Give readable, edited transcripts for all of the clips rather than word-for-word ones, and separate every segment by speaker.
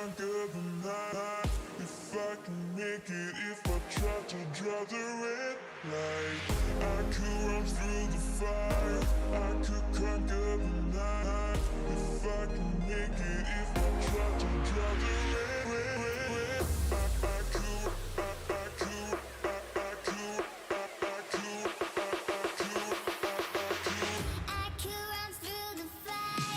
Speaker 1: conquer the night. If I can make it, if I try to draw the red light, I could run through the fire, I could conquer the night. If I can make it, if I try to draw the red, I could, I could, I could, I could,
Speaker 2: I could run through the fire.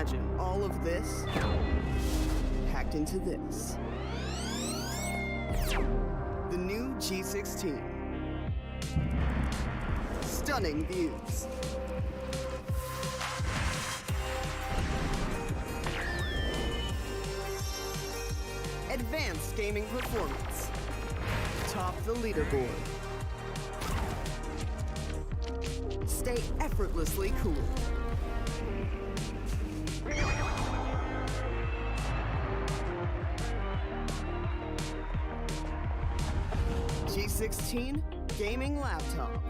Speaker 3: imagine all of this packed into this. The new G16. Stunning views. Advanced gaming performance. Top the leaderboard. Stay effortlessly cool. G16 gaming laptop.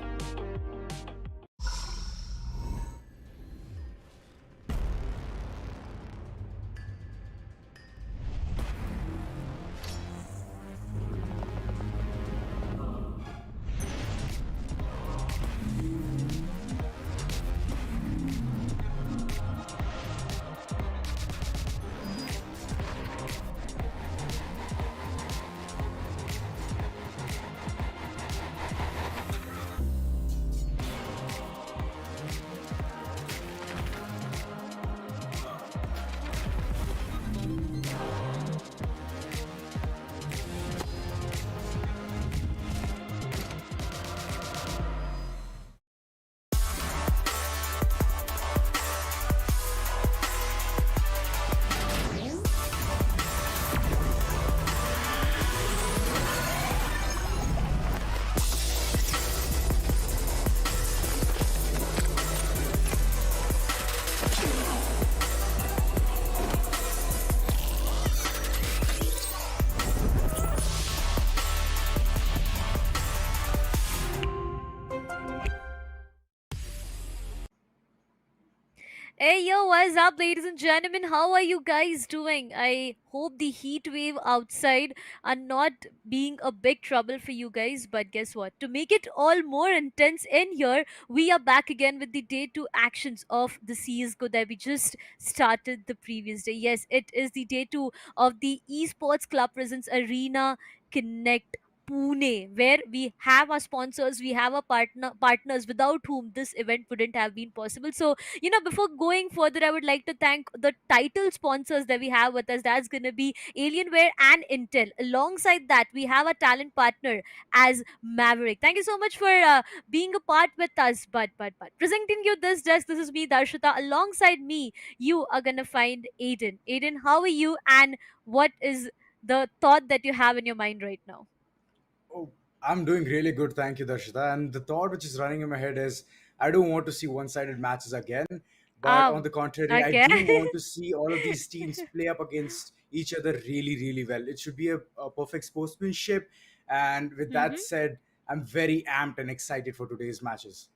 Speaker 4: Hey yo, what's up, ladies and gentlemen? How are you guys doing? I hope the heat wave outside are not being a big trouble for you guys. But guess what? To make it all more intense in here, we are back again with the day two actions of the CSGO that we just started the previous day. Yes, it is the day two of the Esports Club Presence Arena Connect. Pune, where we have our sponsors, we have our partners without whom this event wouldn't have been possible. So before going further, I would like to thank the title sponsors that we have with us. That's going to be Alienware and Intel. Alongside that, we have a talent partner as Maverick. Thank you so much for being a part with us. But presenting you this desk, this is me, Darshita. Alongside me, you are going to find Aiden. Aiden, how are you? And what is the thought that you have in your mind right now?
Speaker 5: Oh, I'm doing really good, thank you, Darshita. And the thought which is running in my head is I don't want to see one-sided matches again. But on the contrary, I
Speaker 4: Okay.
Speaker 5: do want to see all of these teams play up against each other really, really well. It should be a perfect sportsmanship. And with that
Speaker 4: Mhm.
Speaker 5: said, I'm very amped and excited for today's matches.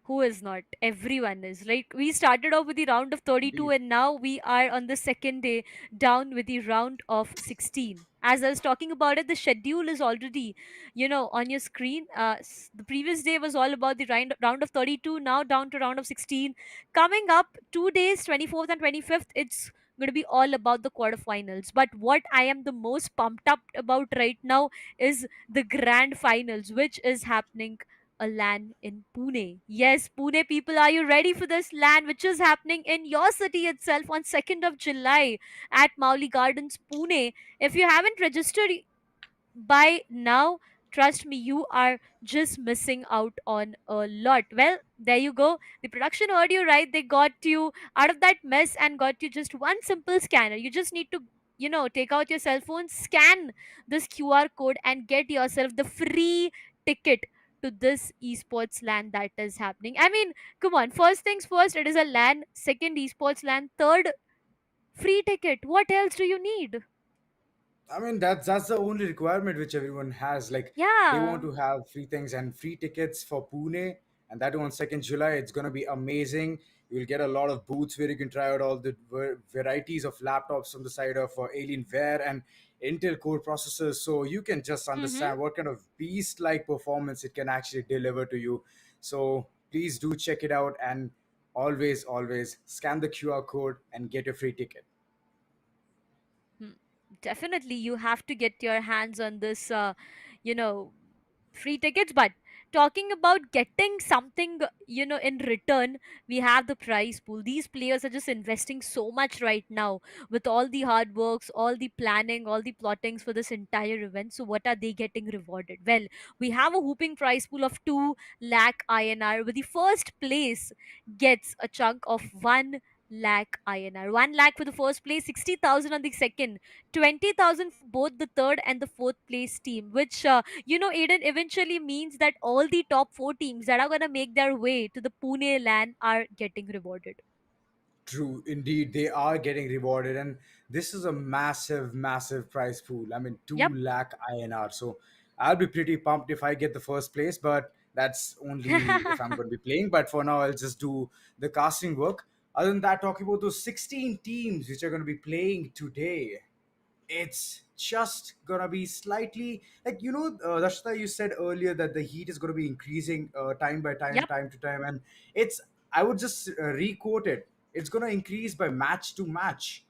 Speaker 4: Who is not? Everyone is. Like, we started off with the round of 32,
Speaker 5: Indeed.
Speaker 4: and now we are on the second day down with the round of 16. As I was talking about it, the schedule is already, on your screen. The previous day was all about the round of 32, now down to round of 16. Coming up 2 days, 24th and 25th, it's going to be all about the quarterfinals. But what I am the most pumped up about right now is the grand finals, which is happening a LAN in Pune. Yes, Pune people, are you ready for this LAN, which is happening in your city itself on 2nd of July at Mauli Gardens, Pune? If you haven't registered by now, trust me, you are just missing out on a lot. Well, there you go. The production heard you right. They got you out of that mess and got you just one simple scanner. You just need to take out your cell phone, scan this QR code, and get yourself the free ticket to this esports LAN that is happening. I mean, come on, first things first, it is a LAN. Second, esports LAN. Third, free ticket. What else do you need?
Speaker 5: I mean that's the only requirement which everyone has. Like they want
Speaker 4: Yeah.
Speaker 5: to have free things and free tickets for Pune, and that on 2nd July. It's gonna be amazing. You'll get a lot of booths where you can try out all the varieties of laptops from the side of Alienware and Intel core processors, so you can just
Speaker 4: Mm-hmm.
Speaker 5: understand what kind of beast-like performance it can actually deliver to you. So please do check it out, and always scan the QR code and get your free ticket.
Speaker 4: Hmm. Definitely, you have to get your hands on this, you know, free tickets. But talking about getting something, in return, we have the prize pool. These players are just investing so much right now with all the hard works, all the planning, all the plottings for this entire event. So what are they getting rewarded? Well, we have a whooping prize pool of 2 lakh INR, with the first place gets a chunk of 1 lakh INR. 1 lakh for the first place, 60,000 on the second, 20,000 for both the third and the fourth place team, which, Aiden, eventually means that all the top 4 teams that are going to make their way to the Pune LAN are getting rewarded.
Speaker 5: True, indeed, they are getting rewarded, and this is a massive, massive prize pool. I mean, two
Speaker 4: Yep.
Speaker 5: lakh INR. So I'll be pretty pumped if I get the first place, but that's only if I'm going to be playing. But for now, I'll just do the casting work. Other than that, talking about those 16 teams which are going to be playing today, it's just gonna be slightly like Rashta, you said earlier that the heat is gonna be increasing time by time,
Speaker 4: Yep.
Speaker 5: time to time, and it's I would just re-quote it. It's gonna increase by match to match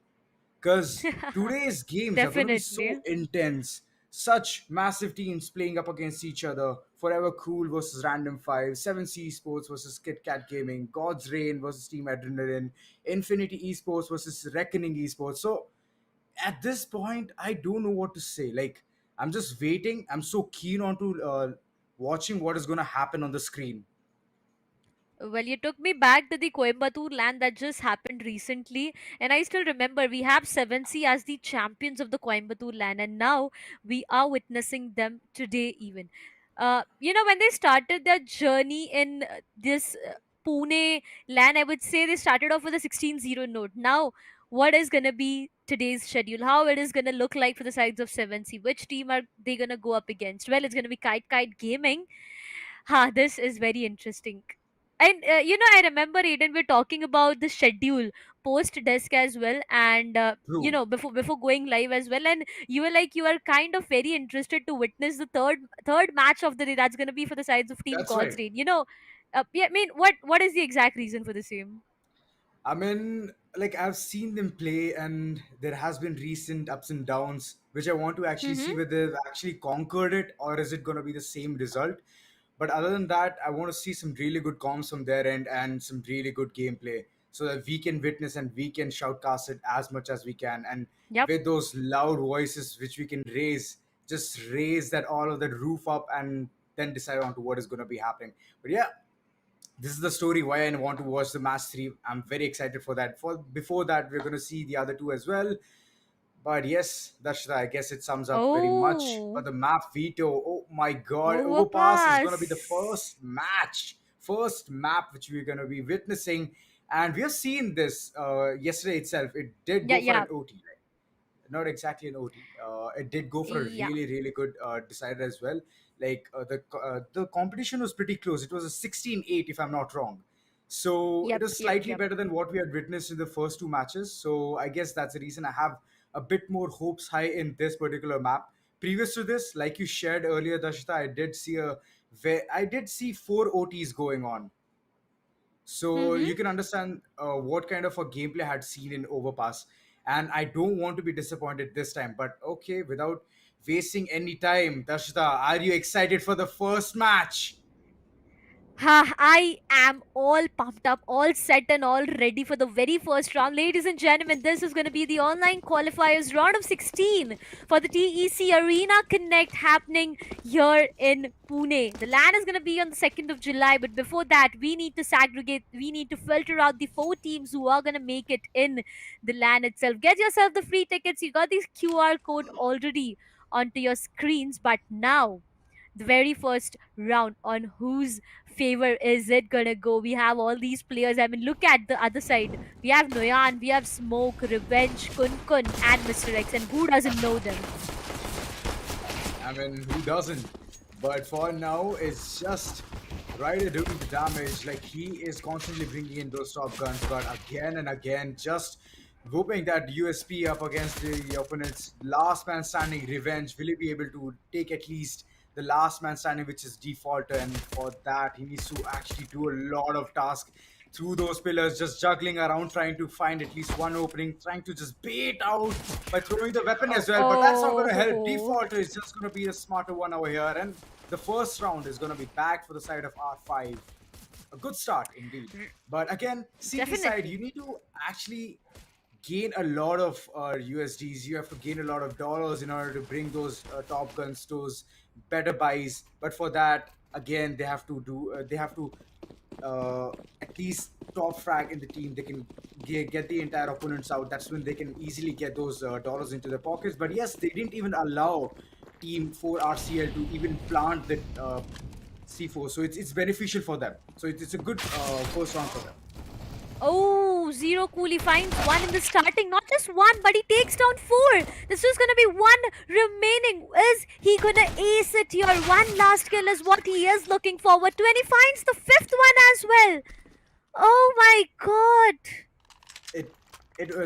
Speaker 5: because today's games are gonna be so
Speaker 4: Definitely.
Speaker 5: intense. Such massive teams playing up against each other. Forever Cool versus Random Five, 7C Esports versus Kit Kat Gaming, God's Reign versus Team Adrenaline, Infinity Esports versus Reckoning Esports. So at this point I don't know what to say. Like, I'm just waiting. I'm so keen on to watching what is going to happen on the screen.
Speaker 4: Well, you took me back to the Coimbatore land that just happened recently, and I still remember we have 7C as the champions of the Coimbatore land, and now we are witnessing them today, even. When they started their journey in this Pune land, I would say they started off with a 16-0 note. Now, what is going to be today's schedule? How it is going to look like for the sides of 7C? Which team are they going to go up against? Well, it's going to be Kite Gaming. This is very interesting. And I remember, Aiden, we're talking about the schedule post desk as well, and
Speaker 5: True.
Speaker 4: before going live as well. And you were like, you are kind of very interested to witness the third match of the day. That's going to be for the sides of Team
Speaker 5: That's
Speaker 4: God's
Speaker 5: right.
Speaker 4: Reign. Yeah, I mean, what is the exact reason for the same?
Speaker 5: I mean, like, I've seen them play, and there has been recent ups and downs, which I want to actually see
Speaker 4: Mm-hmm.
Speaker 5: whether they've actually conquered it or is it going to be the same result. But other than that, I want to see some really good comms from their end and some really good gameplay so that we can witness and we can shoutcast it as much as we can. And
Speaker 4: Yep.
Speaker 5: with those loud voices which we can raise, just raise that all of that roof up and then decide on to what is going to be happening. But yeah, this is the story why I want to watch the match three. I'm very excited for that. For before that, we're going to see the other two as well. But yes, Darshita, I guess it sums up very much. But
Speaker 4: Oh,
Speaker 5: the map veto, oh my god, Overpass is going to be the
Speaker 4: overpass.
Speaker 5: first map which we're going to be witnessing. And we have seen this yesterday itself. It did
Speaker 4: Yeah,
Speaker 5: go for
Speaker 4: yeah,
Speaker 5: an OT, not exactly an OT. It did go for a
Speaker 4: yeah.
Speaker 5: really, really good decider as well. Like the competition was pretty close. It was a 16-8, if I'm not wrong. So it
Speaker 4: Yep,
Speaker 5: was
Speaker 4: yep,
Speaker 5: slightly
Speaker 4: yep.
Speaker 5: better than what we had witnessed in the first two matches. So I guess that's the reason I have a bit more hopes high in this particular map. Previous to this, like you shared earlier, Dashita, I did see four OTs going on, so
Speaker 4: Mm-hmm.
Speaker 5: you can understand what kind of a gameplay I had seen in Overpass. And I don't want to be disappointed this time. But okay, without wasting any time, Dashita, are you excited for the first match?
Speaker 4: Ha, I am all pumped up, all set, and all ready for the very first round. Ladies and gentlemen, this is going to be the online qualifiers round of 16 for the TEC Arena Connect happening here in Pune. The LAN is going to be on the 2nd of July, but before that, we need to segregate, we need to filter out the 4 teams who are going to make it in the LAN itself. Get yourself the free tickets. You got this QR code already onto your screens, but now the very first round, on whose favor is it gonna go? We have all these players. I mean, look at the other side. We have Noyan, we have Smoke, Revenge, Kun Kun, and Mr. X, and who doesn't know them?
Speaker 5: I mean, who doesn't? But for now, it's just Ryder doing the damage. Like, he is constantly bringing in those top guns, but again and again, just whooping that USP up against the opponent's last man standing. Revenge, will he be able to take at least the last man standing, which is default? And for that, he needs to actually do a lot of tasks through those pillars, just juggling around, trying to find at least one opening, trying to just bait out by throwing the weapon
Speaker 4: Oh,
Speaker 5: as well. But that's not going to help.
Speaker 4: oh.
Speaker 5: Default is just going to be a smarter one over here. And the first round is going to be back for the side of R5. A good start indeed. But again, CT side, you
Speaker 4: Definitely.
Speaker 5: need to actually gain a lot of USDs. You have to gain a lot of dollars in order to bring those top guns, those better buys. But for that, again, they have to at least top frag in the team. They can get the entire opponents out. That's when they can easily get those dollars into their pockets. But yes, they didn't even allow Team 4 RCL to even plant the C4. So it's beneficial for them. So it's a good first round for them.
Speaker 4: Oh, Zero Cool. He finds one in the starting. Not just one, but he takes down four. This is gonna be one remaining. Is he gonna ace it here? One last kill is what he is looking forward to, and he finds the fifth one as well. Oh my god.
Speaker 5: It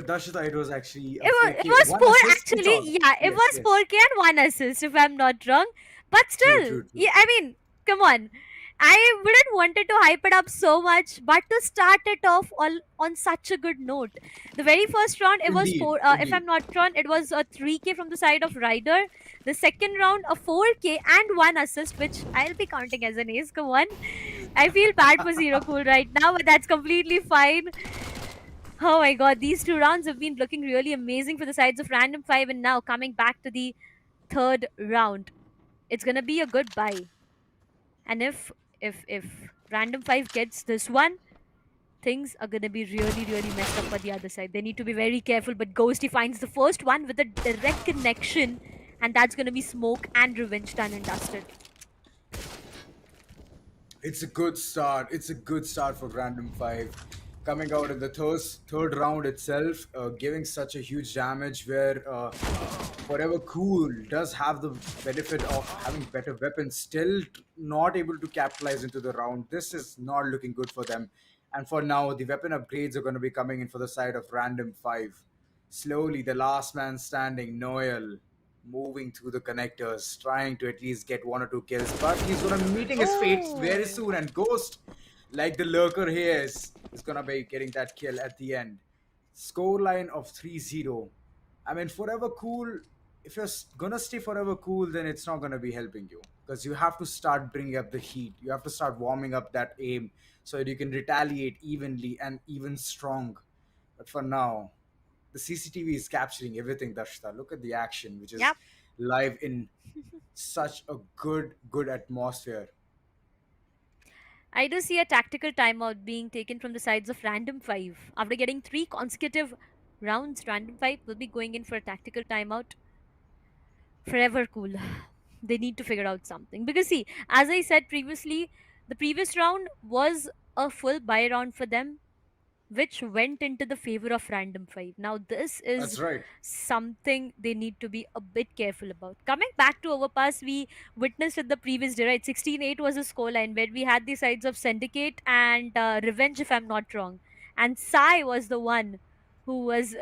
Speaker 5: Darshita, it was actually a
Speaker 4: It
Speaker 5: 4K,
Speaker 4: was
Speaker 5: one
Speaker 4: four
Speaker 5: assist, it's
Speaker 4: actually.
Speaker 5: on.
Speaker 4: Yeah, it
Speaker 5: Yes,
Speaker 4: was
Speaker 5: yes.
Speaker 4: 4K and one assist, if I'm not wrong. But
Speaker 5: True,
Speaker 4: still,
Speaker 5: true, true.
Speaker 4: yeah, I mean, come on. I wouldn't wanted to hype it up so much, but to start it off on such a good note. The very first round, it was
Speaker 5: Indeed,
Speaker 4: four. If
Speaker 5: indeed.
Speaker 4: I'm not wrong, it was a 3K from the side of Ryder. The second round, a 4K and one assist, which I'll be counting as an ace. Come on, I feel bad for Zero Cool right now, but that's completely fine. Oh my god, these two rounds have been looking really amazing for the sides of Random 5, and now coming back to the third round. It's gonna be a good buy. And if Random 5 gets this one, things are gonna be really, really messed up for the other side. They need to be very careful, but Ghosty finds the first one with a direct connection, and that's gonna be smoke and revenge done and dusted.
Speaker 5: It's a good start. It's a good start for Random 5. Coming out in the third round itself, giving such a huge damage where Forever Cool does have the benefit of having better weapons, still not able to capitalize into the round. This is not looking good for them. And for now, the weapon upgrades are going to be coming in for the side of Random 5. Slowly, the last man standing, Noel, moving through the connectors, trying to at least get one or two kills. But he's going to be meeting his fate very
Speaker 4: Oh,
Speaker 5: soon. And Ghost, like the lurker he is going to be getting that kill at the end. Scoreline of 3-0. I mean, Forever Cool, if you're gonna stay Forever Cool, then it's not gonna be helping you. Because you have to start bringing up the heat. You have to start warming up that aim so that you can retaliate evenly and even strong. But for now, the CCTV is capturing everything, Dashta. Look at the action, which is
Speaker 4: yep.
Speaker 5: live in such a good atmosphere.
Speaker 4: I do see a tactical timeout being taken from the sides of Random 5. After getting three consecutive rounds, Random 5 will be going in for a tactical timeout. Forever Cool. They need to figure out something. Because, see, as I said previously, the previous round was a full buy round for them, which went into the favor of Random 5. Now, this is
Speaker 5: That's right.
Speaker 4: something they need to be a bit careful about. Coming back to Overpass, we witnessed at the previous day, right? 16-8 was a scoreline where we had the sides of Syndicate and Revenge, if I'm not wrong. And Sai was the one who was,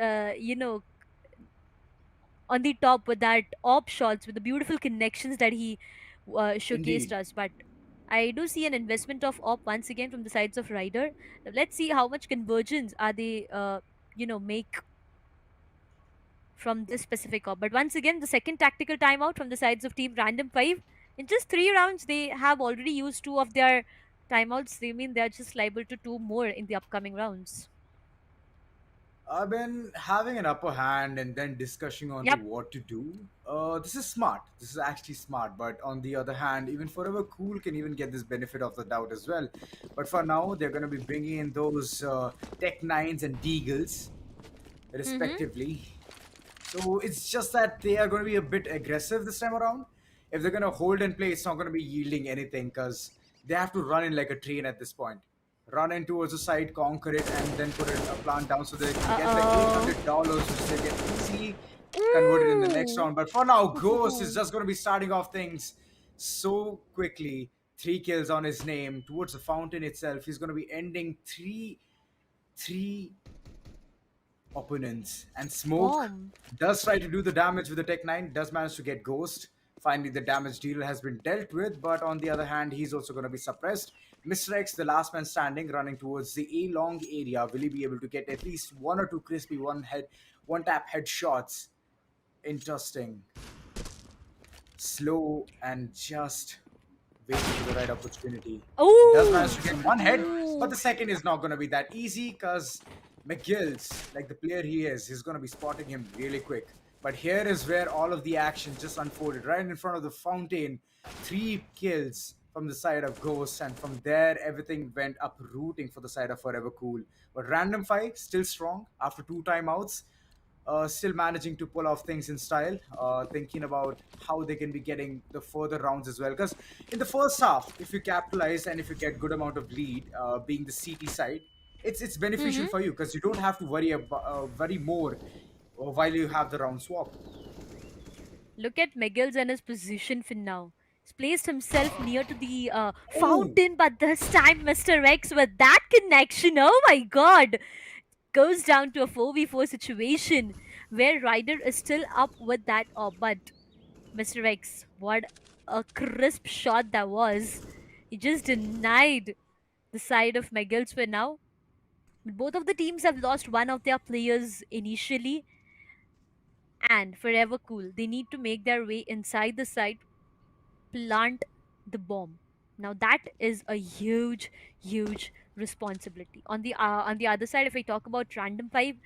Speaker 4: on the top with that op shots with the beautiful connections that he showcased
Speaker 5: Indeed.
Speaker 4: us. But I do see an investment of op once again from the sides of Ryder. Let's see how much convergence are they, make from this specific op. But once again, the second tactical timeout from the sides of Team Random 5. In just three rounds, they have already used two of their timeouts. They mean they're just liable to two more in the upcoming rounds.
Speaker 5: I've been having an upper hand and then discussing on to
Speaker 4: Yep.
Speaker 5: what to do. This is smart. This is actually smart. But on the other hand, even Forever Cool can even get this benefit of the doubt as well. But for now, they're going to be bringing in those Tech Nines and Deagles,
Speaker 4: Mm-hmm.
Speaker 5: respectively. So it's just that they are going to be a bit aggressive this time around. If they're going to hold and play, it's not going to be yielding anything because they have to run in like a train at this point. Run in towards the side, conquer it, and then put a plant down so they can get the
Speaker 4: Uh-oh.
Speaker 5: $800, which they can easily convert it in the next
Speaker 4: Ooh.
Speaker 5: round. But for now, Ghost is just going to be starting off things so quickly. Three kills on his name towards the fountain itself. He's going to be ending three opponents. And Smoke
Speaker 4: Bomb.
Speaker 5: does try to do the damage with the Tech 9, does manage to get Ghost. Finally, the damage deal has been dealt with, but on the other hand, he's also going to be suppressed. Mr. X, the last man standing, running towards the A long area. Will he be able to get at least one or two crispy one tap headshots? Interesting. Slow and just. waiting for the right opportunity. Does manage to get one head, but
Speaker 4: Oh,
Speaker 5: the second is not going to be that easy because McGill's, like the player he is, he's going to be spotting him really quick. But here is where all of the action just unfolded right in front of the fountain. 3 kills from the side of Ghost, and from there everything went uprooting for the side of Forever Cool. But Random Fight still strong after 2 timeouts, still managing to pull off things in style, thinking about how they can be getting the further rounds as well. Because in the first half, if you capitalize and if you get good amount of lead, being the CT side, it's beneficial for you because you don't have to worry more while you have the round swap.
Speaker 4: look at Miguel's and his position for now. He's placed himself near to the
Speaker 5: Oh,
Speaker 4: fountain, but this time Mr. X with that connection, oh my god, goes down to a 4v4 situation where Ryder is still up with that but Mr. X, what a crisp shot that was. He just denied the side of Miguel's for now. Both of the teams have lost one of their players initially, and Forever Cool, they need to make their way inside the site, plant the bomb. Now that is a huge, huge responsibility. On the other side, if I talk about Random Five,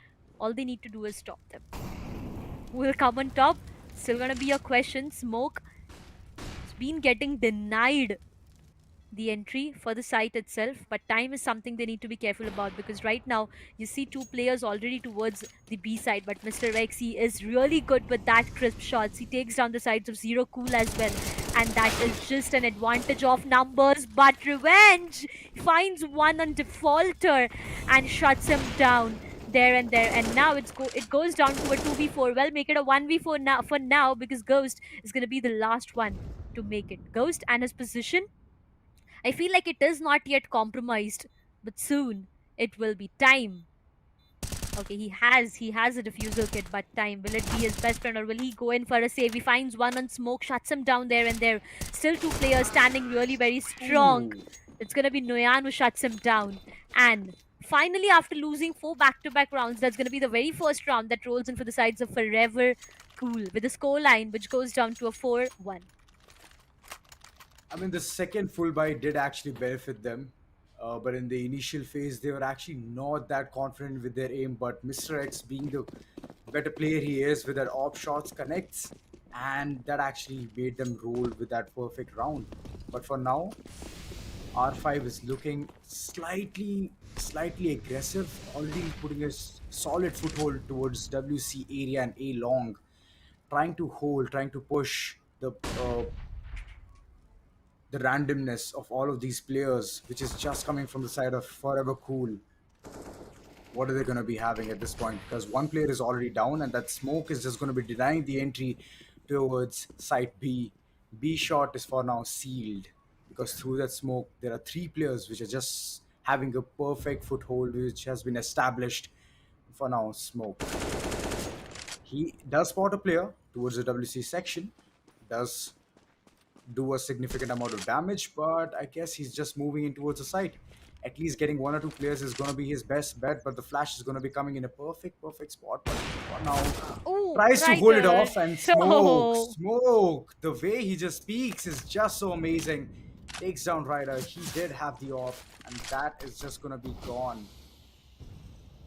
Speaker 4: all they need to do is stop them. Who will come on top? Still gonna be a question. Smoke has been getting denied the entry for the site itself, but time is something they need to be careful about because right now you see 2 players already towards the B side, but Mr. Rexy is really good with that crisp shots. He takes down the sides of Zero Cool as well, and that is just an advantage of numbers. But Revenge finds one on Defaulter and shuts him down there and there, and now it goes down to a 2v4. Well, make it a 1v4 now for now because Ghost is going to be the last one to make it. Ghost and his position, I feel like it is not yet compromised, but soon it will be. Time. Okay, he has a diffusal kit, but time. Will it be his best friend or will he go in for a save? He finds one on Smoke, shuts him down there and there. Still 2 players standing really very strong.
Speaker 5: ooh.
Speaker 4: It's gonna be Noyan who shuts him down. And finally, after losing 4 back-to-back rounds, that's gonna be the very first round that rolls in for the sides of Forever Cool with a score line which goes down to a 4-1.
Speaker 5: I mean, the second full buy did actually benefit them, but in the initial phase, they were actually not that confident with their aim. But Mr. X, being the better player he is, with that op shots connects, and that actually made them roll with that perfect round. But for now, R5 is looking slightly aggressive, already putting a solid foothold towards WC area and A long, trying to hold, trying to push the randomness of all of these players, which is just coming from the side of Forever Cool. What are they going to be having at this point? Because one player is already down, and that smoke is just going to be denying the entry towards site B. B shot is for now sealed because through that smoke, there are 3 players which are just having a perfect foothold, which has been established for now. Smoke. He does spot a player towards the WC section, does do a significant amount of damage, but I guess he's just moving in towards the site. At least getting 1 or 2 players is going to be his best bet, but the flash is going to be coming in a perfect spot. But for now,
Speaker 4: Oh,
Speaker 5: tries to hold it
Speaker 4: Ryder.
Speaker 5: off and
Speaker 4: Oh.
Speaker 5: smoke. The way he just speaks is just so amazing. Takes down Ryder. He did have the off, and that is just going to be gone.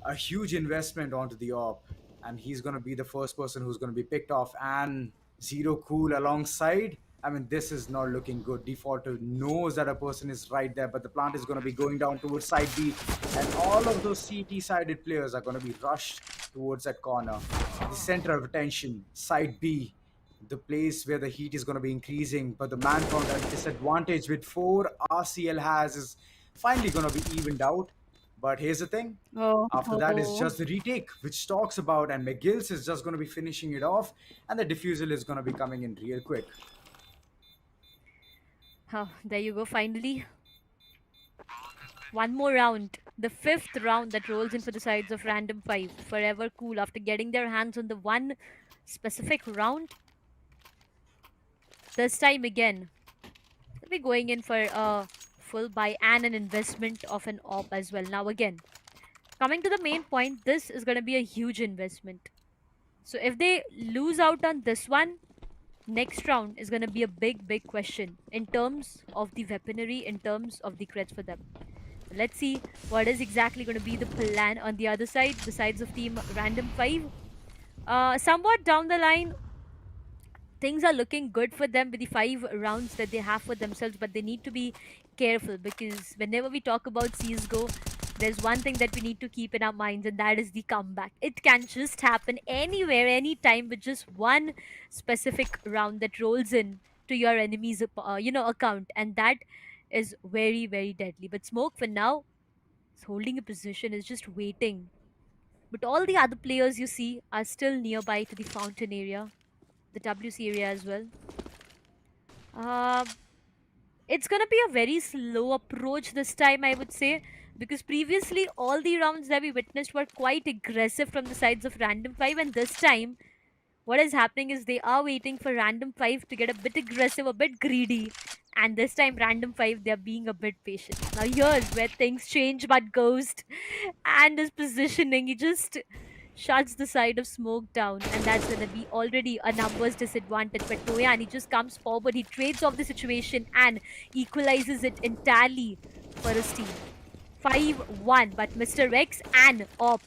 Speaker 5: A huge investment onto the op, and he's going to be the first person who's going to be picked off. And Zero Cool alongside. I mean, this is not looking good. Defaulter knows that a person is right there, but the plant is going to be going down towards side B, and all of those CT sided players are going to be rushed towards that corner. The center of attention, side B, the place where the heat is going to be increasing, but the man count at disadvantage with 4 RCL has is finally going to be evened out. But here's the thing. After that is
Speaker 4: Oh.
Speaker 5: just the retake, which talks about, and McGill's is just going to be finishing it off, and the diffusal is going to be coming in real quick.
Speaker 4: Oh, there you go, finally. One more round. The 5th round that rolls in for the sides of Random 5. Forever Cool, after getting their hands on the one specific round, this time again, they'll be going in for a full buy and an investment of an op as well. Now, again, coming to the main point, this is going to be a huge investment. So, if they lose out on this one, next round is going to be a big question in terms of the weaponry, in terms of the creds for them. Let's see what is exactly going to be the plan on the other side, besides of team random 5. Somewhat down the line, things are looking good for them with the 5 rounds that they have for themselves, but they need to be careful because whenever we talk about CSGO, there's one thing that we need to keep in our minds, and that is the comeback. It can just happen anywhere, anytime, with just one specific round that rolls in to your enemy's account, and that is very deadly. But Smoke for now is holding a position, is just waiting. But all the other players you see are still nearby to the fountain area, the WC area as well. Um, it's gonna be a very slow approach this time, I would say, because previously all the rounds that we witnessed were quite aggressive from the sides of Random 5, and this time what is happening is they are waiting for Random 5 to get a bit aggressive, a bit greedy, and this time Random 5 they're being a bit patient. Now here's where things change, but Ghost and his positioning, he just shuts the side of Smoke down, and that's gonna be already a numbers disadvantage. But Noyan, he just comes forward, he trades off the situation and equalizes it entirely for his team. 5-1, but Mr. X and Op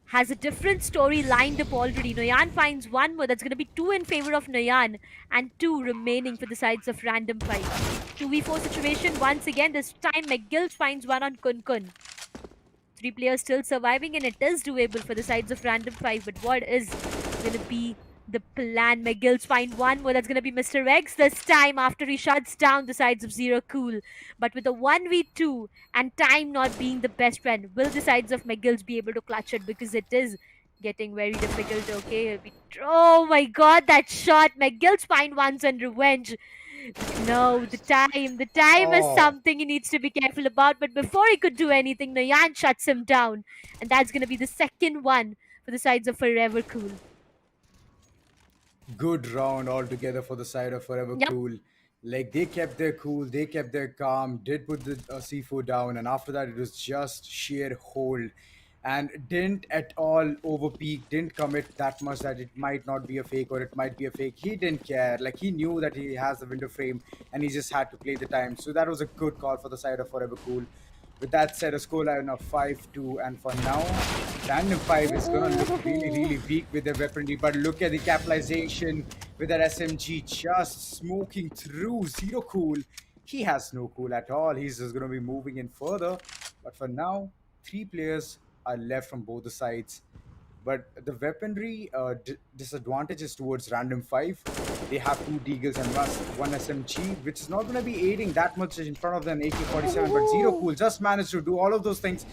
Speaker 4: has a different story lined up already. Noyan finds one more. That's going to be 2 in favor of Noyan and 2 remaining for the sides of Random 5. 2v4 situation once again. This time McGill finds one on Kun Kun. 3 players still surviving, and it is doable for the sides of Random 5. But what is going to be the plan? McGill's find one more. That's going to be Mr. X this time after he shuts down the sides of Zero Cool. But with a 1v2 and time not being the best friend, will the sides of McGill's be able to clutch it? Because it is getting very difficult. Okay, oh my god, that shot! McGill's find ones on revenge. No, the time is
Speaker 5: Oh,
Speaker 4: something he needs to be careful about. But before he could do anything, Noyan shuts him down, and that's gonna be the second one for the sides of Forever Cool.
Speaker 5: good round altogether for the side of Forever
Speaker 4: Yep.
Speaker 5: Cool. Like they kept their cool, they kept their calm, did put the C4 down, and after that it was just sheer hold, and didn't at all overpeak, didn't commit that much that it might not be a fake or it might be a fake. He didn't care. Like he knew that he has the window frame, and he just had to play the time. So that was a good call for the side of Forever Cool. With that said, a scoreline of 5-2, and for now, Random 5 is gonna look really weak with their weaponry. But look at the capitalization with that SMG just smoking through Zero Cool. He has no cool at all. He's just gonna be moving in further. But for now, 3 players are left from both the sides. But the weaponry disadvantages towards Random 5. They have 2 Deagles and one SMG, which is not going to be aiding that much in front of them AK-47. But Zero Cool just managed to do all of those things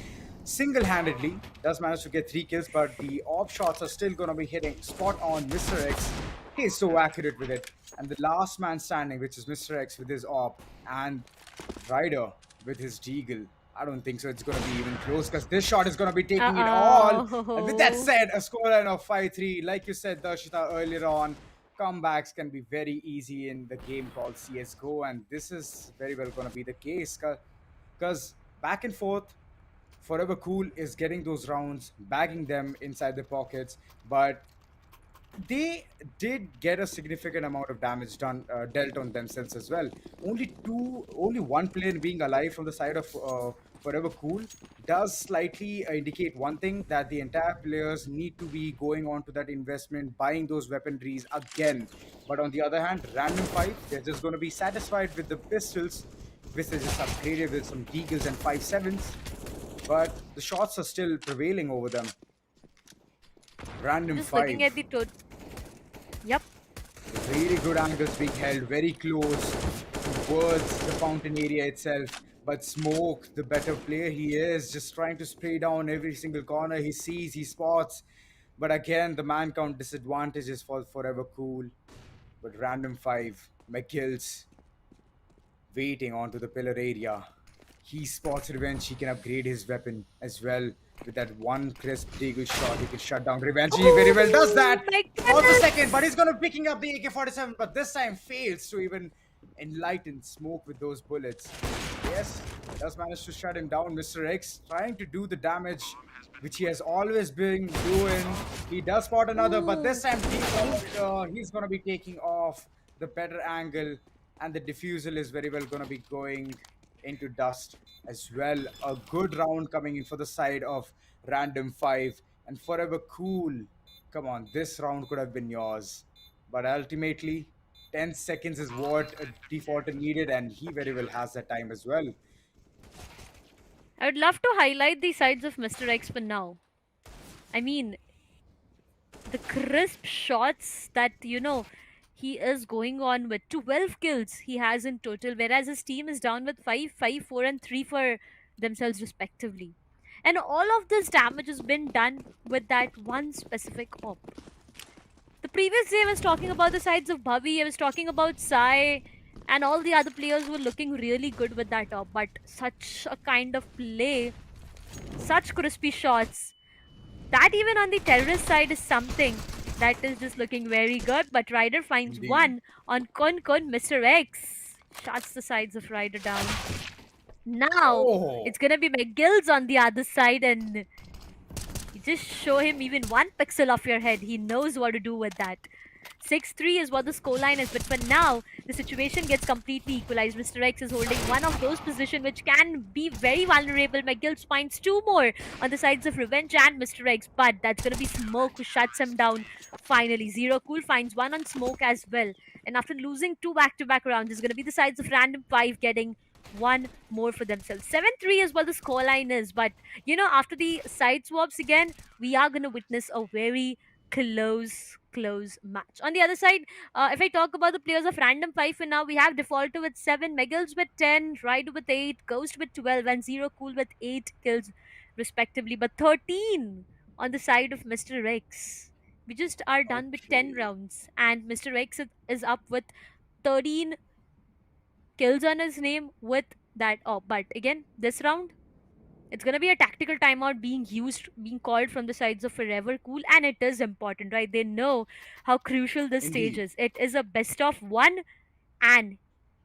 Speaker 5: single-handedly. Does manage to get 3 kills, but the op shots are still going to be hitting spot on Mr. X. He's so accurate with it. And the last man standing, which is Mr. X with his op, and Ryder with his Deagle. I don't think so. It's going to be even close because this shot is going to be taking it all. And with that
Speaker 4: Uh-oh.
Speaker 5: said, a scoreline of 5-3. Like you said, Darshita, earlier on, comebacks can be very easy in the game called CSGO. And this is very well going to be the case because back and forth, Forever Cool is getting those rounds, bagging them inside their pockets. But they did get a significant amount of damage done dealt on themselves as well. Only one player being alive from the side of Forever Cool does slightly indicate one thing, that the entire players need to be going on to that investment, buying those weaponries again. But on the other hand, Random 5, they're just going to be satisfied with the pistols, which they just upgraded with some Deagles and 5.7s. But the shots are still prevailing over them. Random
Speaker 4: Just looking at
Speaker 5: 5.
Speaker 4: the Yep.
Speaker 5: Really good angles being held very close towards the fountain area itself. But Smoke, the better player he is, just trying to spray down every single corner he sees, he spots. But again, the man count disadvantages for Forever Cool. But Random 5, McGill's waiting onto the pillar area. He spots Revenge. He can upgrade his weapon as well. With that one crisp deagle shot, he can shut down Revenge. He very well does
Speaker 4: Oh
Speaker 5: that.
Speaker 4: my
Speaker 5: Also second, but
Speaker 4: goodness!
Speaker 5: he's gonna be picking up the AK-47, but this time fails to even enlighten Smoke with those bullets. Yes, does manage to shut him down. Mr. X trying to do the damage which he has always been doing. He does spot another, but this time he's gonna be taking off the better angle, and the diffusal is very well going to be going into dust as well. A good round coming in for the side of Random 5 and Forever Cool. Come on, this round could have been yours. But ultimately, 10 seconds is what a defaulter needed, and he very well has that time as well.
Speaker 4: I would love to highlight the sides of Mr. X for now. I mean, the crisp shots that, he is going on with 12 kills he has in total, whereas his team is down with 5, 5, 4, and 3 for themselves, respectively. And all of this damage has been done with that one specific op. The previous day, I was talking about the sides of Bhavi, I was talking about Sai, and all the other players were looking really good with that op. But such a kind of play, such crispy shots, that even on the terrorist side is something that is just looking very good. But Ryder finds
Speaker 5: Indeed.
Speaker 4: one on Kun Kun. Mr. X shuts the sides of Ryder down. Now
Speaker 5: Oh,
Speaker 4: it's gonna be McGill's on the other side, and you just show him even one pixel of your head. He knows what to do with that. 6-3 is what the scoreline is, but for now, the situation gets completely equalized. Mr. X is holding one of those positions which can be very vulnerable. McGill finds two more on the sides of Revenge and Mr. X, but that's going to be Smoke who shuts him down finally. Zero Cool finds one on Smoke as well. And after losing two back-to-back rounds, it's going to be the sides of Random 5 getting one more for themselves. 7-3 is what the scoreline is, but after the side swaps again, we are going to witness a very close match. On the other side, if I talk about the players of Random 5 for now, we have Defaulter with 7, Megals with 10, Rider with 8, Ghost with 12, and Zero Cool with 8 kills respectively, but 13 on the side of Mr. X. We just are done with 10
Speaker 5: okay.
Speaker 4: rounds, and Mr. X is up with 13 kills on his name with that. Oh, but again, this round, it's going to be a tactical timeout being used, being called from the sides of Forever Cool, and it is important, right? They know how crucial this stage
Speaker 5: Indeed.
Speaker 4: is. It is a best of one and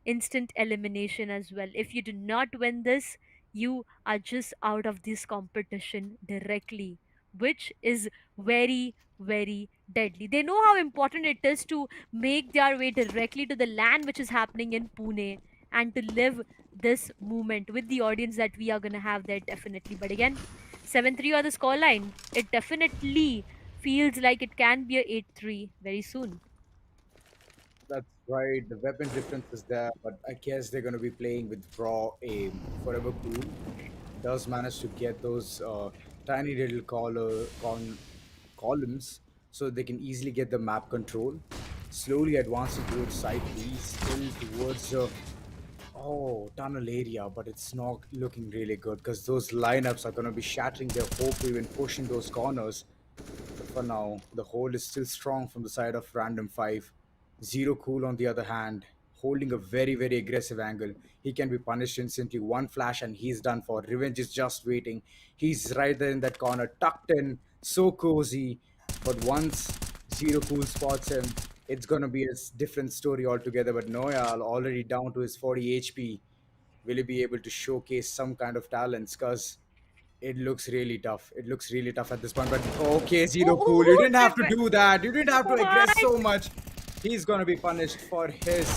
Speaker 4: instant elimination as well. If you do not win this, you are just out of this competition directly, which is very, very deadly. They know how important it is to make their way directly to the LAN, which is happening in Pune, and to live this moment with the audience that we are going to have there, definitely. But again, 7-3 on the scoreline, it definitely feels like it can be a 8-3 very soon.
Speaker 5: That's right. The weapon difference is there, but I guess they're going to be playing with raw aim. Forever Cool does manage to get those tiny little columns so they can easily get the map control. Slowly advancing towards side B, still towards tunnel area, but it's not looking really good because those lineups are going to be shattering their hope to even pushing those corners. But for now, the hold is still strong from the side of Random 5. Zero Cool, on the other hand, holding a very, very aggressive angle. He can be punished instantly. One flash and he's done for. Revenge is just waiting. He's right there in that corner, tucked in, so cozy. But once Zero Cool spots him, it's gonna be a different story altogether. But Noyal already down to his 40 HP. Will he be able to showcase some kind of talents? Because it looks really tough. It looks really tough at this point. But okay, Zero Cool, you
Speaker 4: Oh,
Speaker 5: didn't have to do that. You didn't have to aggress
Speaker 4: what?
Speaker 5: so much. He's gonna be punished for his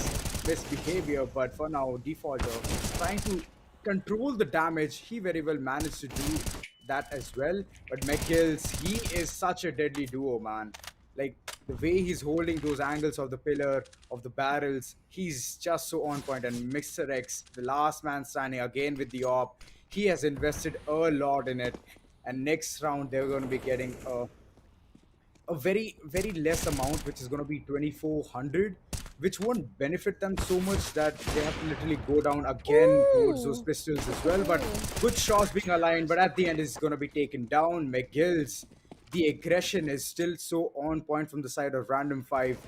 Speaker 5: misbehavior. But for now, Defaulter trying to control the damage. He very well managed to do that as well. But McGills, he is such a deadly duo, man. Like the way he's holding those angles of the pillar, of the barrels, he's just so on point. And Mixer X, the last man standing again with the op, he has invested a lot in it. And next round, they're going to be getting a very, very less amount, which is going to be 2400, which won't benefit them so much that they have to literally go down again towards those
Speaker 4: Ooh.
Speaker 5: pistols as well. But
Speaker 4: Ooh.
Speaker 5: good shots being aligned, but at the end, it's going to be taken down. McGill's, the aggression is still so on point from the side of Random 5.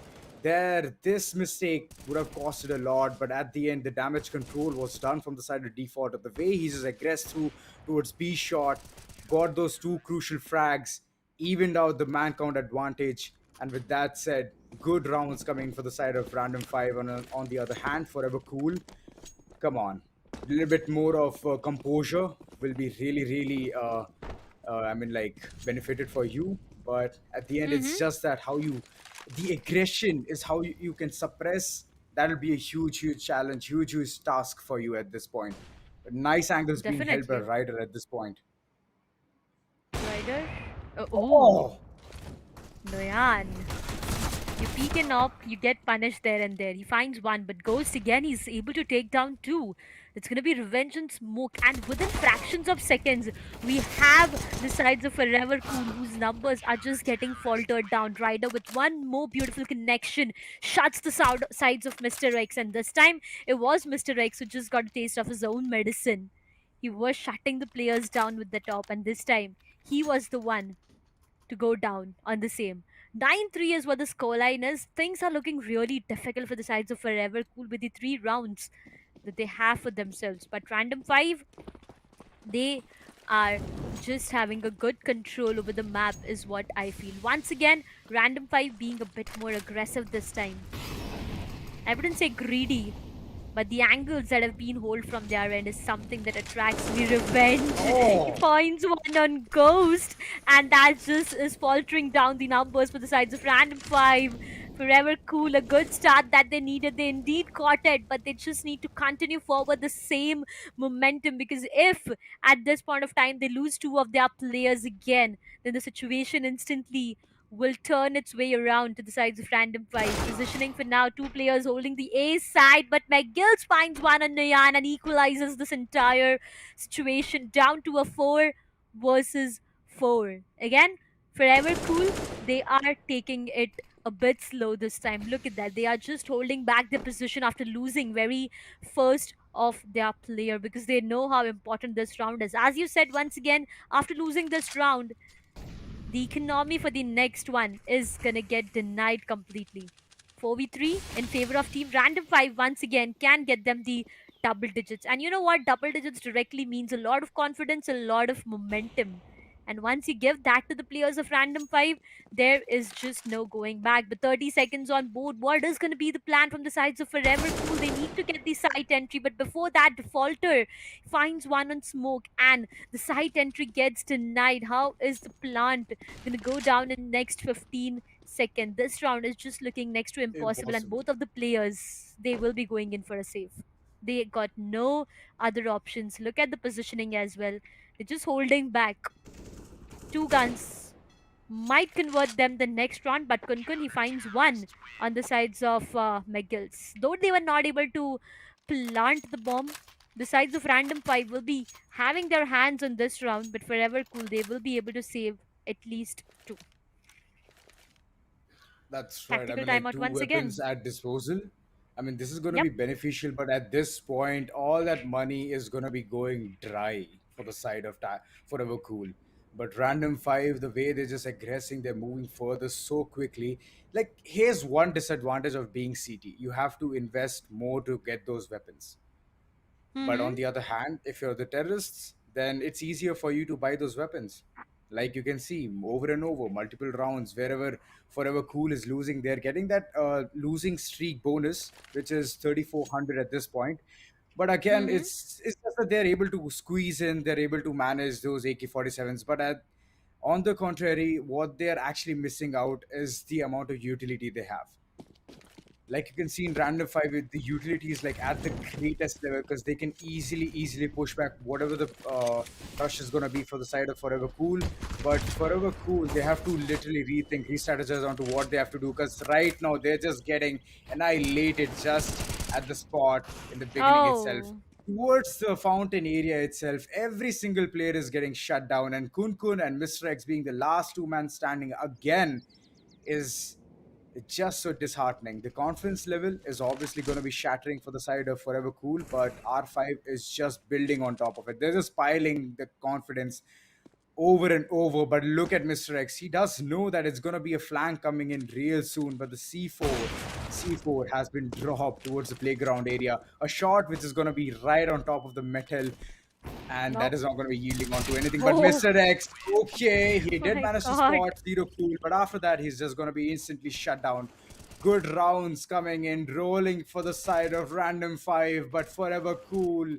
Speaker 5: This mistake would have costed a lot, but at the end, the damage control was done from the side of Default. The way he just aggressed through towards B shot, got those two crucial frags, evened out the man count advantage. And with that said, good rounds coming for the side of Random 5. On the other hand, Forever Cool, come on. A little bit more of composure will be really, really, benefited for you. But at the end, it's
Speaker 4: Mm-hmm.
Speaker 5: just that how you the aggression is how you can suppress. That'll be a huge challenge, huge task for you at this point. But nice angles being held by
Speaker 4: Definitely.
Speaker 5: Ryder at this point.
Speaker 4: Ryder. Ooh,
Speaker 5: Oh,
Speaker 4: Noyan. You peek and knock, you get punished there and there. He finds one, but Ghost again, he's able to take down two. It's gonna be revenge and smoke, and within fractions of seconds, we have the sides of Forever Cool, whose numbers are just getting faltered down. Ryder with one more beautiful connection shuts the sides of Mr. X, and this time it was Mr. X who just got a taste of his own medicine. He was shutting the players down with the top, and this time he was the one to go down on the same. 9-3 is what the scoreline is. Things are looking really difficult for the sides of Forever Cool with the 3 rounds that they have for themselves. But Random 5, they are just having a good control over the map, is what I feel. Once again, Random 5 being a bit more aggressive this time. I wouldn't say greedy, but the angles that have been hold from their end is something that attracts me. Revenge. He
Speaker 5: oh,
Speaker 4: finds one on Ghost, and that just is faltering down the numbers for the sides of Random 5. Forever Cool, a good start that they needed. They indeed caught it, but they just need to continue forward the same momentum, because if at this point of time they lose two of their players again, then the situation instantly will turn its way around to the sides of Random 5. Positioning for now, two players holding the A side, but McGill finds one on Nayan and equalizes this entire situation down to a 4 versus 4. Again, Forever Cool, they are taking it a bit slow this time. Look at that. They are just holding back their position after losing very first of their player, because they know how important this round is. As you said, once again, after losing this round, the economy for the next one is gonna get denied completely. 4v3 in favor of Team Random 5 once again can get them the double digits. And you know what? Double digits directly means a lot of confidence, a lot of momentum. And once you give that to the players of Random 5, there is just no going back. The 30 seconds on board, what is going to be the plan from the sides of Forever Cool? They need to get the site entry, but before that, Defaulter finds one on Smoke, and the site entry gets denied. How is the plant gonna go down in next 15 seconds? This round is just looking next to impossible, and
Speaker 5: impossible.
Speaker 4: both of the players, they will be going in for a save. They got no other options. Look at the positioning as well. They're just holding back. Two guns might convert them the next round, but Kunkun, he finds one on the sides of McGill's. Though they were not able to plant the bomb, the sides of Random 5 will be having their hands on this round, but Forever Cool, they will be able to save at least two.
Speaker 5: That's right. I
Speaker 4: Tactical
Speaker 5: mean, like
Speaker 4: timeout
Speaker 5: two
Speaker 4: once
Speaker 5: weapons
Speaker 4: again.
Speaker 5: at disposal. I mean, this is going to
Speaker 4: Yep.
Speaker 5: be beneficial, but at this point, all that money is going to be going dry for the side of Forever Cool. But Random 5, the way they're just aggressing, they're moving further so quickly. Like, here's one disadvantage of being CT: you have to invest more to get those weapons. But
Speaker 4: Mm-hmm.
Speaker 5: on the other hand, if you're the terrorists, then it's easier for you to buy those weapons. Like you can see over and over, multiple rounds, wherever Forever Cool is losing, they're getting that losing streak bonus, which is 3,400 at this point. But again,
Speaker 4: Mm-hmm.
Speaker 5: it's just that they're able to squeeze in, they're able to manage those AK-47s. But on the contrary, what they're actually missing out is the amount of utility they have. Like you can see in random five, the utility is like at the greatest level because they can easily push back whatever the rush is going to be for the side of Forever Cool. But Forever Cool, they have to literally rethink, re-strategize onto what they have to do, because right now they're just getting annihilated just at the spot in the beginning itself.
Speaker 4: Oh.
Speaker 5: Towards the fountain area itself, every single player is getting shut down, and Kun Kun and Mr. X being the last two men standing again is just so disheartening. The confidence level is obviously going to be shattering for the side of Forever Cool, but R5 is just building on top of it. They're just piling the confidence over and over. But look at Mr. X. He does know that it's going to be a flank coming in real soon, but the C4 has been dropped towards the playground area. A shot which is going to be right on top of the metal, and that
Speaker 4: No.
Speaker 5: is not going to be yielding onto anything. But
Speaker 4: Oh
Speaker 5: Mr. X, okay, he did
Speaker 4: my
Speaker 5: manage to
Speaker 4: god.
Speaker 5: spot Zero Cool, but after that, he's just going to be instantly shut down. Good rounds coming in, rolling for the side of Random 5, but Forever Cool.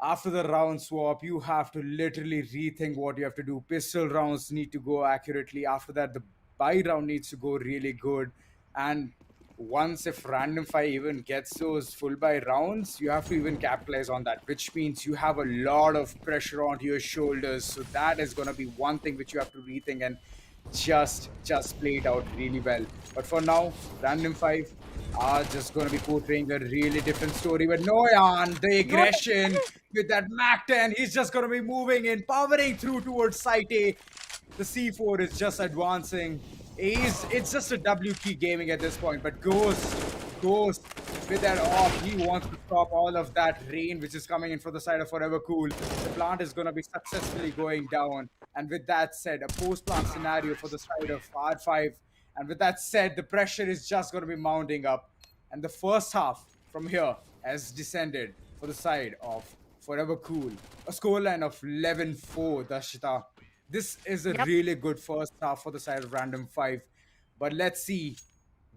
Speaker 5: After the round swap, you have to literally rethink what you have to do. Pistol rounds need to go accurately. After that, the buy round needs to go really good. And once if random five even gets those full buy rounds, you have to even capitalize on that, which means you have a lot of pressure onto your shoulders. So that is going to be one thing which you have to rethink and just play it out really well. But for now, random five are just going to be portraying a really different story. But Noyan, the
Speaker 4: No,
Speaker 5: aggression with that Mac 10, he's just going to be moving in, powering through towards site A. The C4 is just advancing. It's just a W key gaming at this point. But Ghost with that off, he wants to stop all of that rain which is coming in from the side of Forever Cool. The plant is going to be successfully going down. And with that said, a post-plant scenario for the side of R5. And with that said, the pressure is just going to be mounting up. And the first half from here has descended for the side of Forever Cool. A scoreline of 11-4, Dashita. This is a
Speaker 4: yep.
Speaker 5: really good first half for the side of Random 5. But let's see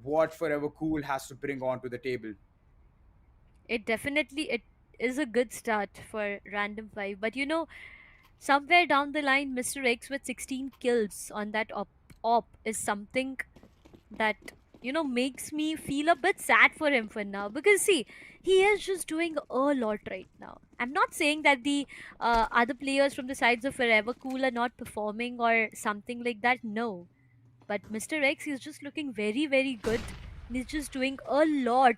Speaker 5: what Forever Cool has to bring onto the table.
Speaker 4: It is a good start for Random 5. But somewhere down the line, Mr. X with 16 kills on that op is something that makes me feel a bit sad for him for now, because see, he is just doing a lot right now. I'm not saying that the other players from the sides of Forever Cool are not performing or something like that, no, but Mr. X is just looking very, very good. He's just doing a lot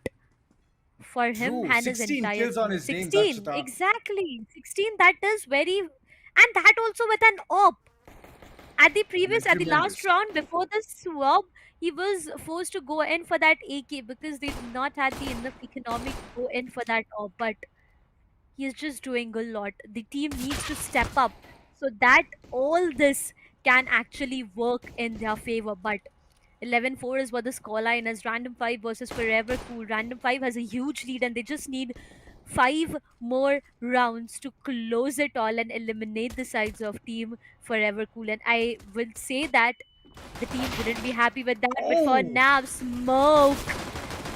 Speaker 4: for him
Speaker 5: True,
Speaker 4: and his
Speaker 5: 16
Speaker 4: entire
Speaker 5: kills on
Speaker 4: team.
Speaker 5: his name,
Speaker 4: 16,
Speaker 5: Dakshita.
Speaker 4: exactly, 16. That is very, and that also with an op. At
Speaker 5: I mean,
Speaker 4: at the last
Speaker 5: tremendous.
Speaker 4: round before the swap, he was forced to go in for that AK because they did not have the enough economy to go in for that op. But he is just doing a lot. The team needs to step up so that all this can actually work in their favor. But 11-4 is what the scoreline is. Random 5 versus Forever Cool. Random 5 has a huge lead and they just need 5 more rounds to close it all and eliminate the sides of Team Forever Cool. And I will say that the team wouldn't be happy with that. But for
Speaker 5: Oh,
Speaker 4: now, Smoke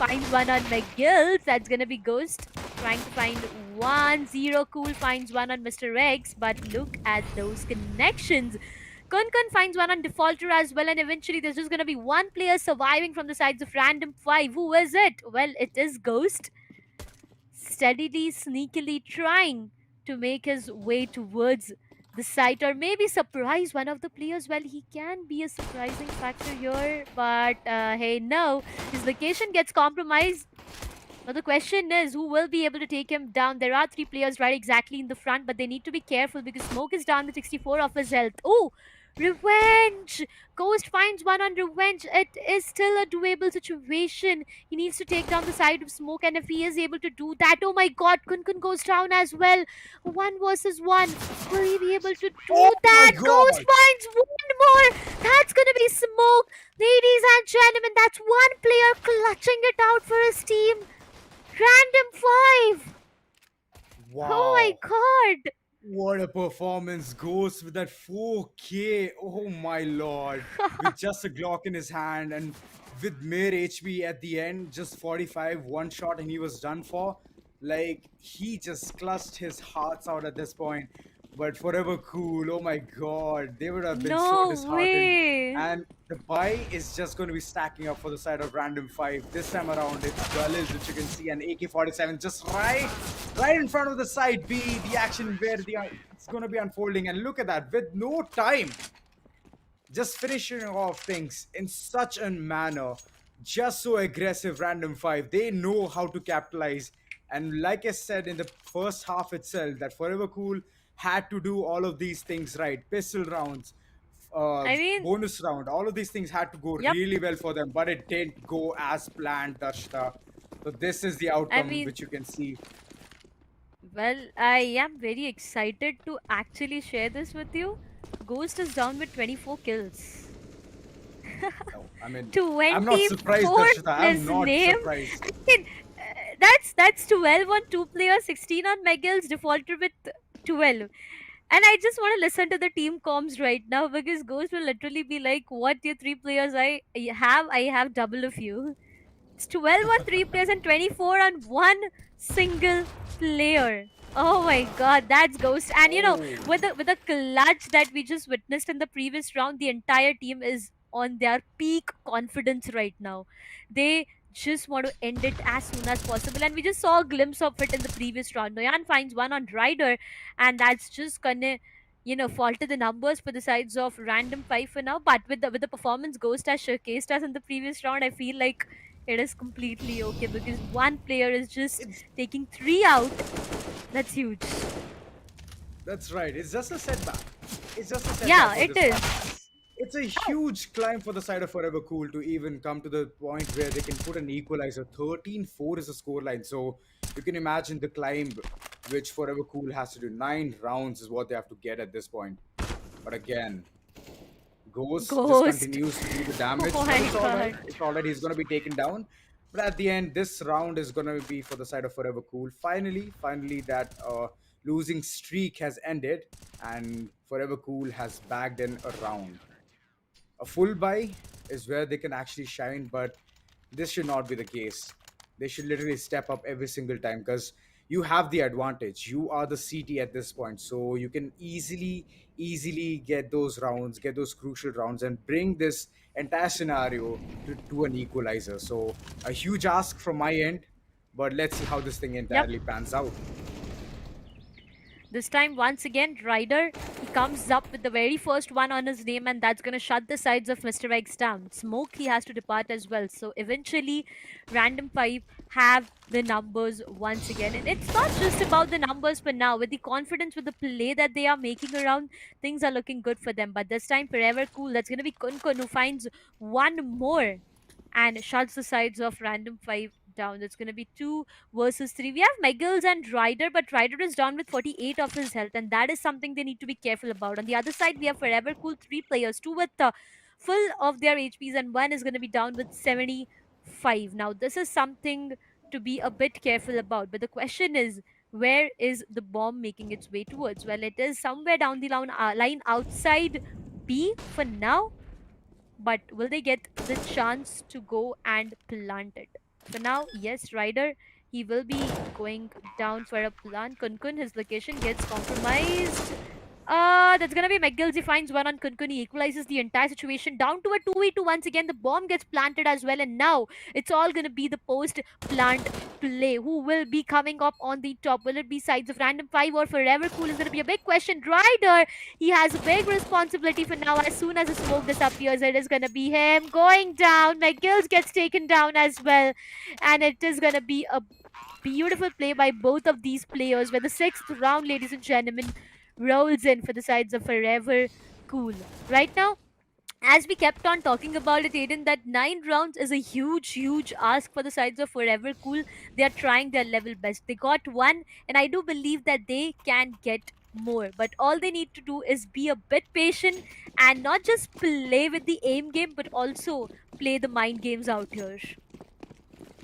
Speaker 4: finds one on McGill. That's gonna be Ghost trying to find one. Zero Cool finds one on Mr. X. But look at those connections. Kun finds one on Defaulter as well, and eventually there's just gonna be one player surviving from the sides of Random 5. Who is it? Well, it is Ghost, steadily, sneakily trying to make his way towards the site, or maybe surprise one of the players. Well, he can be a surprising factor here, but hey, no, his location gets compromised. Now the question is, who will be able to take him down? There are 3 players right exactly in the front, but they need to be careful because Smoke is down to 64 of his health. Oh, Revenge! Ghost finds one on Revenge. It is still a doable situation. He needs to take down the side of Smoke, and if he is able to do that, oh my god, Kun goes down as well. 1 versus 1. Will he be able to
Speaker 5: oh
Speaker 4: do
Speaker 5: my
Speaker 4: that? Ghost
Speaker 5: God!
Speaker 4: finds one more. That's gonna be Smoke. Ladies and gentlemen, that's one player clutching it out for his team. Random 5. Oh my
Speaker 5: Wow.
Speaker 4: god.
Speaker 5: What a performance. Ghost with that 4K. Oh my lord. With just a Glock in his hand and with mere HP at the end, just 45, one shot, and he was done for. Like, he just clutched his hearts out at this point. But Forever Cool, oh my god, they would have been so
Speaker 4: No
Speaker 5: disheartened.
Speaker 4: way.
Speaker 5: And the buy is just going to be stacking up for the side of Random 5. This time around, it's Gullis, which you can see, an AK-47 just right in front of the side B, the action where it's going to be unfolding. And look at that, with no time, just finishing off things in such a manner, just so aggressive. Random 5, they know how to capitalize. And like I said in the first half itself, that Forever Cool had to do all of these things right. Pistol rounds,
Speaker 4: I mean,
Speaker 5: bonus round, all of these things had to go
Speaker 4: yep.
Speaker 5: really well for them, but it didn't go as planned, Darshita. So this is the
Speaker 4: I
Speaker 5: outcome
Speaker 4: mean,
Speaker 5: which you can see.
Speaker 4: well, I am very excited to actually share this with you. Ghost is down with 24 kills.
Speaker 5: No, I mean, I'm not surprised,
Speaker 4: 24
Speaker 5: Darshita.
Speaker 4: in
Speaker 5: I'm
Speaker 4: his
Speaker 5: not
Speaker 4: name.
Speaker 5: surprised.
Speaker 4: I mean, that's 12 on 2 players, 16 on McGill's, defaulted with 12. And I just want to listen to the team comms right now because Ghost will literally be like, what your 3 players I have double of you. It's 12 on 3 players and 24 on one single player. Oh my god, that's Ghost. And
Speaker 5: Oh,
Speaker 4: with the clutch that we just witnessed in the previous round, the entire team is on their peak confidence right now. They just want to end it as soon as possible, and we just saw a glimpse of it in the previous round. Noyan finds one on Ryder, and that's just gonna falter the numbers for the sides of Random 5 for now. But with the performance Ghost has showcased us in the previous round, I feel like it is completely okay, because one player is just
Speaker 5: It's
Speaker 4: taking three out. That's huge.
Speaker 5: That's right. It's just a setback. It's just a setback
Speaker 4: Yeah,
Speaker 5: for
Speaker 4: it
Speaker 5: this round.
Speaker 4: is.
Speaker 5: It's a huge climb for the side of Forever Cool to even come to the point where they can put an equalizer. 13-4 is the scoreline. So you can imagine the climb which Forever Cool has to do. 9 rounds is what they have to get at this point. But again, Ghost just
Speaker 4: Ghost.
Speaker 5: continues to do the
Speaker 4: Oh
Speaker 5: damage, but
Speaker 4: my
Speaker 5: it's all right.
Speaker 4: god.
Speaker 5: It's all right. He's going to be taken down. But at the end, this round is going to be for the side of Forever Cool. Finally, that losing streak has ended, and Forever Cool has bagged in a round. A full buy is where they can actually shine, but this should not be the case. They should literally step up every single time because you have the advantage. You are the CT at this point, so you can easily get those rounds, get those crucial rounds, and bring this entire scenario to an equalizer. So a huge ask from my end, but let's see how this thing
Speaker 4: Yep.
Speaker 5: entirely pans out.
Speaker 4: This time, once again, Ryder, he comes up with the very first one on his name, and that's going to shut the sides of Mr. X down. Smoke, he has to depart as well. So eventually, Random 5 have the numbers once again. And it's not just about the numbers for now. With the confidence, with the play that they are making around, things are looking good for them. But this time, Forever Cool, that's going to be Kun who finds one more and shuts the sides of Random 5 down. It's going to be 2 versus 3. We have Megals and Ryder, but Ryder is down with 48 of his health, and that is something they need to be careful about. On the other side, we have Forever Cool 3 players, 2 with full of their HPs, and 1 is going to be down with 75. Now, this is something to be a bit careful about, but the question is, where is the bomb making its way towards? Well, it is somewhere down the line outside B for now, but will they get the chance to go and plant it? For now, yes, Ryder, he will be going down for a plant. Kunkun, his location gets compromised. That's gonna be McGills. He finds one on Kunkun. He equalizes the entire situation down to a 2v2 once again. The bomb gets planted as well, and now it's all gonna be the post plant play. Who will be coming up on the top? Will it be sides of Random 5 or Forever Cool? Is gonna be a big question. Ryder, he has a big responsibility for now. As soon as the smoke disappears, it is gonna be him going down. McGills gets taken down as well, and it is gonna be a beautiful play by both of these players, where the sixth round, ladies and gentlemen, rolls in for the sides of Forever Cool. Right now, as we kept on talking about it, Aiden, that 9 rounds is a huge ask for the sides of Forever Cool. They are trying their level best. They got one, and I do believe that they can get more. But all they need to do is be a bit patient and not just play with the aim game, but also play the mind games out here.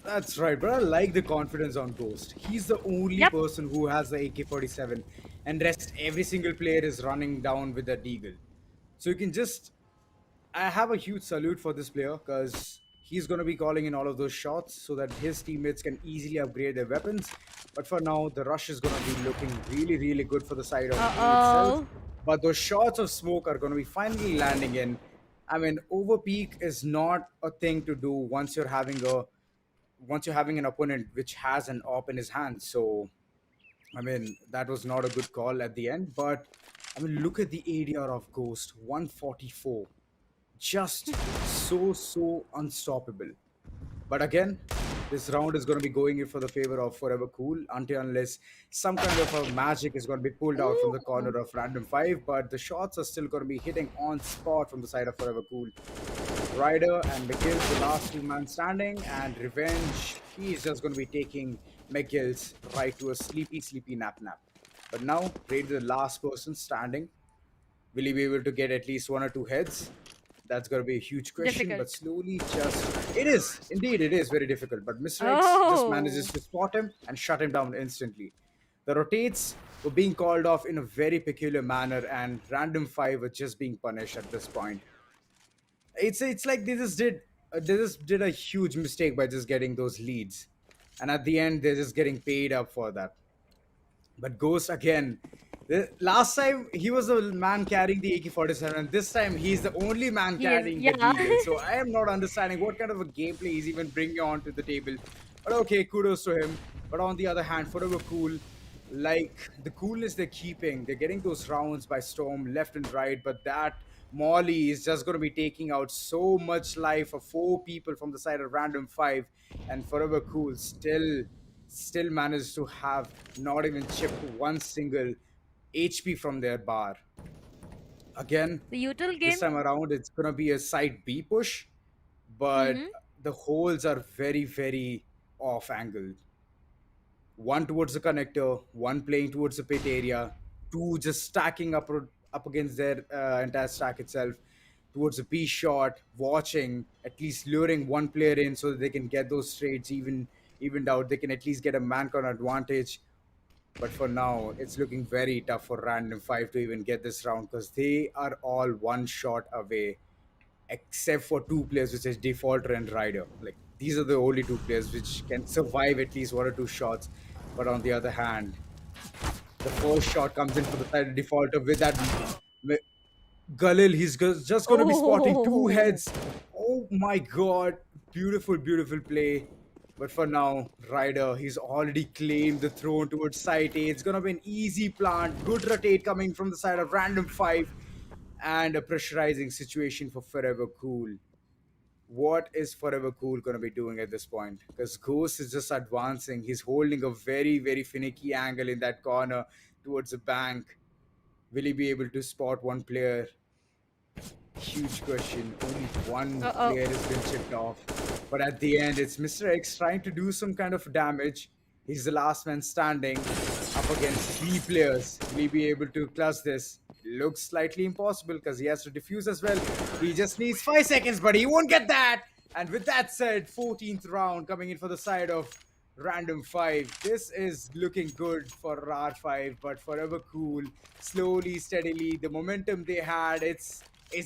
Speaker 5: That's right, but I like the confidence on Ghost. He's the only
Speaker 4: Yep.
Speaker 5: person who has the AK-47, and rest every single player is running down with that Deagle. So you can just, I have a huge salute for this player because he's going to be calling in all of those shots so that his teammates can easily upgrade their weapons. But for now, the rush is going to be looking really good for the side of A itself.
Speaker 4: Uh-oh.
Speaker 5: But those shots of smoke are going to be finally landing in. I mean, overpeak is not a thing to do once you're having an opponent which has an op in his hand. So, I mean, that was not a good call at the end. But, I mean, look at the ADR of Ghost 144. Just so unstoppable. But again, this round is going to be going in for the favor of Forever Cool until unless some kind of a magic is going to be pulled out from the corner of Random 5. But the shots are still going to be hitting on spot from the side of Forever Cool. Ryder and McGill's the last two man standing, and Revenge, he's just going to be taking McGill's right to a sleepy nap. But now, Raider the last person standing. Will he be able to get at least one or two heads? That's going to be a huge question, but
Speaker 4: Difficult.
Speaker 5: slowly just. It is. Indeed, it is very difficult. But Mr. X just manages
Speaker 4: Oh.
Speaker 5: to spot him and shut him down instantly. The rotates were being called off in a very peculiar manner, and Random 5 were just being punished at this point. It's like they just did a huge mistake by just getting those leads, and at the end they're just getting paid up for that. But Ghost again, The last time he was the man carrying the AK-47, and this time he's the only man
Speaker 4: He is,
Speaker 5: carrying the
Speaker 4: yeah.
Speaker 5: deagle. So I am not understanding what kind of a gameplay he's even bringing onto the table. But okay, kudos to him. But on the other hand, Forever Cool, like the coolness they're keeping, they're getting those rounds by storm left and right. But that Molly is just going to be taking out so much life of four people from the side of Random Five, and Forever Cool still managed to have not even chipped one single HP from their bar. Again,
Speaker 4: The util
Speaker 5: this
Speaker 4: game.
Speaker 5: time around, it's gonna be a side B push, but
Speaker 4: Mm-hmm.
Speaker 5: the holes are very, very off angled. One towards the connector, one playing towards the pit area, two just stacking up against their entire stack itself towards the B shot, watching, at least luring one player in so that they can get those trades evened out. They can at least get a man count advantage. But for now, it's looking very tough for Random 5 to even get this round because they are all one shot away, except for two players, which is Defaulter and Ryder. Like, these are the only two players which can survive at least one or two shots. But on the other hand, the first shot comes in for the side of Defaulter with that Galil. He's just going to be spotting two
Speaker 4: Oh,
Speaker 5: heads. Oh my god. Beautiful, beautiful play. But for now, Ryder, he's already claimed the throne towards site A. It's going to be an easy plant. Good rotate coming from the side of Random 5. And a pressurizing situation for Forever Cool. What is Forever Cool going to be doing at this point? Because Ghost is just advancing. He's holding a very, very finicky angle in that corner towards the bank. Will he be able to spot one player? Huge question. Only one
Speaker 4: uh-oh.
Speaker 5: player has been chipped off. But at the end, it's Mr. X trying to do some kind of damage. He's the last man standing up against three players. Will he be able to clutch this? Looks slightly impossible because he has to defuse as well. He just needs 5 seconds, but he won't get that. And with that said, 14th round coming in for the side of Random 5. This is looking good for R5, but Forever Cool, slowly, steadily, the momentum they had, it's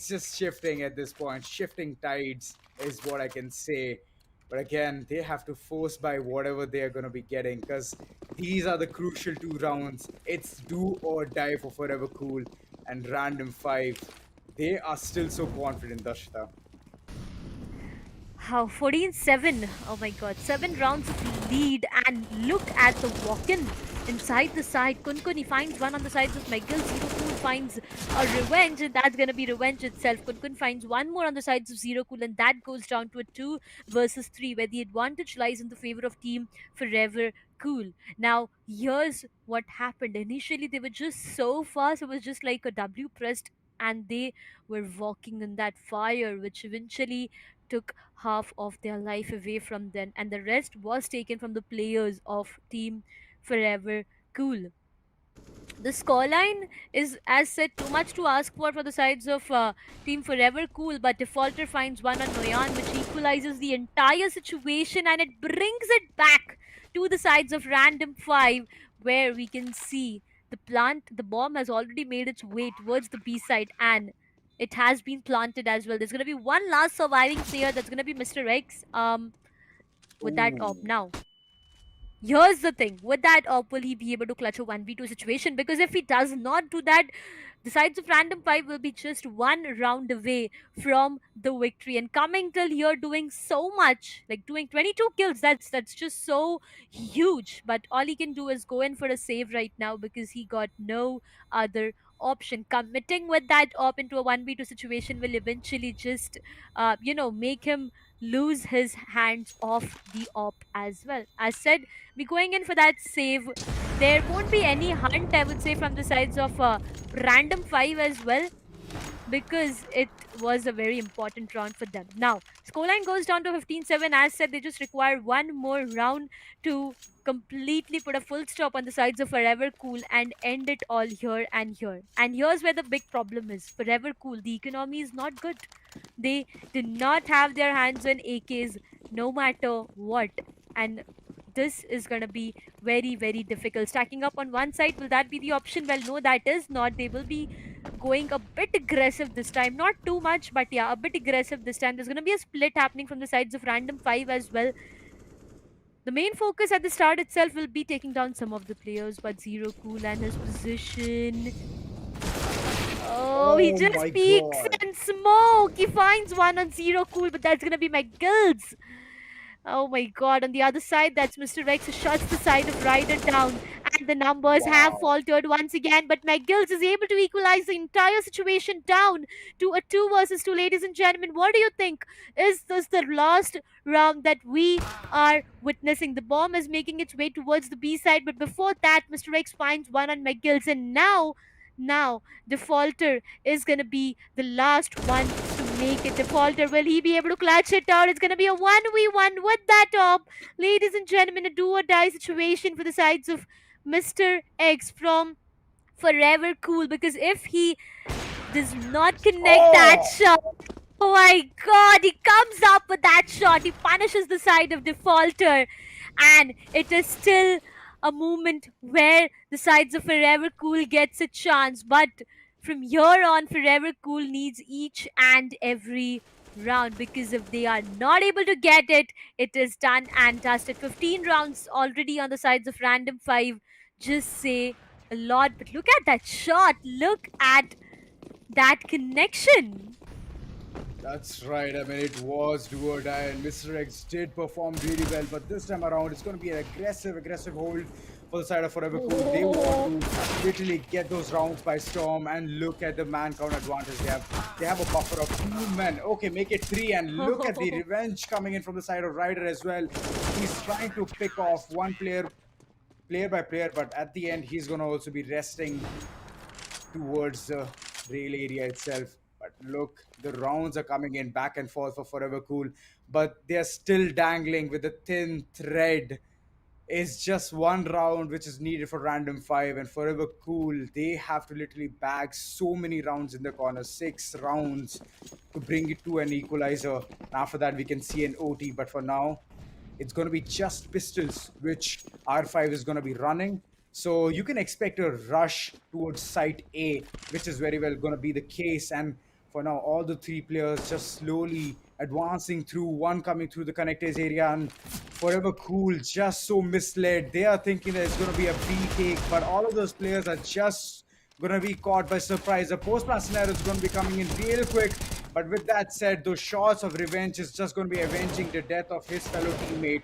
Speaker 5: just shifting at this point. Shifting tides is what I can say. But again, they have to force by whatever they are going to be getting because these are the crucial 2 rounds. It's do or die for Forever Cool and Random 5. They are still so confident, Dashita.
Speaker 4: How 14-7. Oh my god. 7 rounds of lead. And look at the walk-in inside the side. Kunkun, he finds one on the sides of Michael. Zero Cool finds a revenge, and that's gonna be revenge itself. Kunkun finds one more on the sides of Zero Cool, and that goes down to a 2 versus 3, where the advantage lies in the favor of Team Forever Cool. Now, here's what happened. Initially, they were just so fast, it was just like a W pressed, and they were walking in that fire, which eventually took half of their life away from them, and the rest was taken from the players of Team Forever Cool. The scoreline is, as said, too much to ask for the sides of Team Forever Cool, but Defaulter finds one on Noyan, which equalizes the entire situation, and it brings it back to the sides of Random 5, where we can see the bomb has already made its way towards the B side, and it has been planted as well. There's going to be one last surviving player, that's going to be Mr. X, with that op.
Speaker 5: Ooh.
Speaker 4: Now, here's the thing, with that op, will he be able to clutch a 1v2 situation? Because if he does not do that, the sides of Random 5 will be just one round away from the victory. And coming till here doing so much, like doing 22 kills, that's just so huge. But all he can do is go in for a save right now, because he got no other option. Committing with that op into a 1v2 situation will eventually just make him lose his hands off the op as well. As said, we're going in for that save. There won't be any hunt, I would say, from the sides of Random 5 as well, because it was a very important round for them. Now, scoreline goes down to 15-7. As said, they just require one more round to completely put a full stop on the sides of Forever Cool and end it all here and here. And here's where the big problem is. Forever Cool, the economy is not good. They did not have their hands on AKs no matter what. And this is going to be very, very difficult. Stacking up on one side, will that be the option? Well, no, that is not. They will be going a bit aggressive this time. Not too much, but yeah, a bit aggressive this time. There's going to be a split happening from the sides of Random 5 as well. The main focus at the start itself will be taking down some of the players, but Zero Cool and his position. Oh, he
Speaker 5: Oh
Speaker 4: just
Speaker 5: my
Speaker 4: peeks
Speaker 5: god.
Speaker 4: and smoke. He finds one on Zero Cool, but that's gonna be my guilds. Oh my god, on the other side, that's Mr. Rex who shuts the side of Ryder down, and the numbers have
Speaker 5: Wow.
Speaker 4: faltered once again. But McGills is able to equalize the entire situation down to a 2 versus 2. Ladies and gentlemen, what do you think? Is this the last round that we are witnessing? The bomb is making its way towards the B side, but before that, Mr. Rex finds one on McGills, and now, Defaulter is gonna be the last one to make it. Defaulter, will he be able to clutch it out? It's gonna be a 1v1 with that top. Ladies and gentlemen, a do or die situation for the sides of Mr. X from Forever Cool, because if he does not connect that
Speaker 5: Oh,
Speaker 4: shot, oh my god, he comes up with that shot. He punishes the side of Defaulter, and it is still a moment where the sides of Forever Cool gets a chance. But from here on, Forever Cool needs each and every round, because if they are not able to get it, it is done and dusted. 15 rounds already on the sides of Random 5. Just say a lot, but look at that shot. Look at that connection.
Speaker 5: that's right. I mean, it was do or die, and Mr. X did perform really well. But this time around, it's going to be an aggressive hold for the side of Forever Cool. They want
Speaker 4: Oh.
Speaker 5: to literally get those rounds by storm, and look at the man count advantage they have. They have a buffer of 2 men. Okay, make it 3, and look at the revenge coming in from the side of Ryder as well. He's trying to pick off one player by player, but at the end, he's going to also be resting towards the rail area itself. But look, the rounds are coming in back and forth for Forever Cool, but they're still dangling with a thin thread. It's just one round which is needed for Random 5, and Forever Cool, they have to literally bag so many rounds in the corner, 6 rounds to bring it to an equalizer. And after that, we can see an OT, but for now, it's going to be just pistols, which R5 is going to be running. So you can expect a rush towards site A, which is very well going to be the case. And for now, all the 3 players just slowly advancing through, one coming through the connectors area, and Forever Cool just so misled. They are thinking that it's going to be a B take, but all of those players are just going to be caught by surprise. The post-match scenario is going to be coming in real quick. But with that said, those shots of revenge is just going to be avenging the death of his fellow teammate.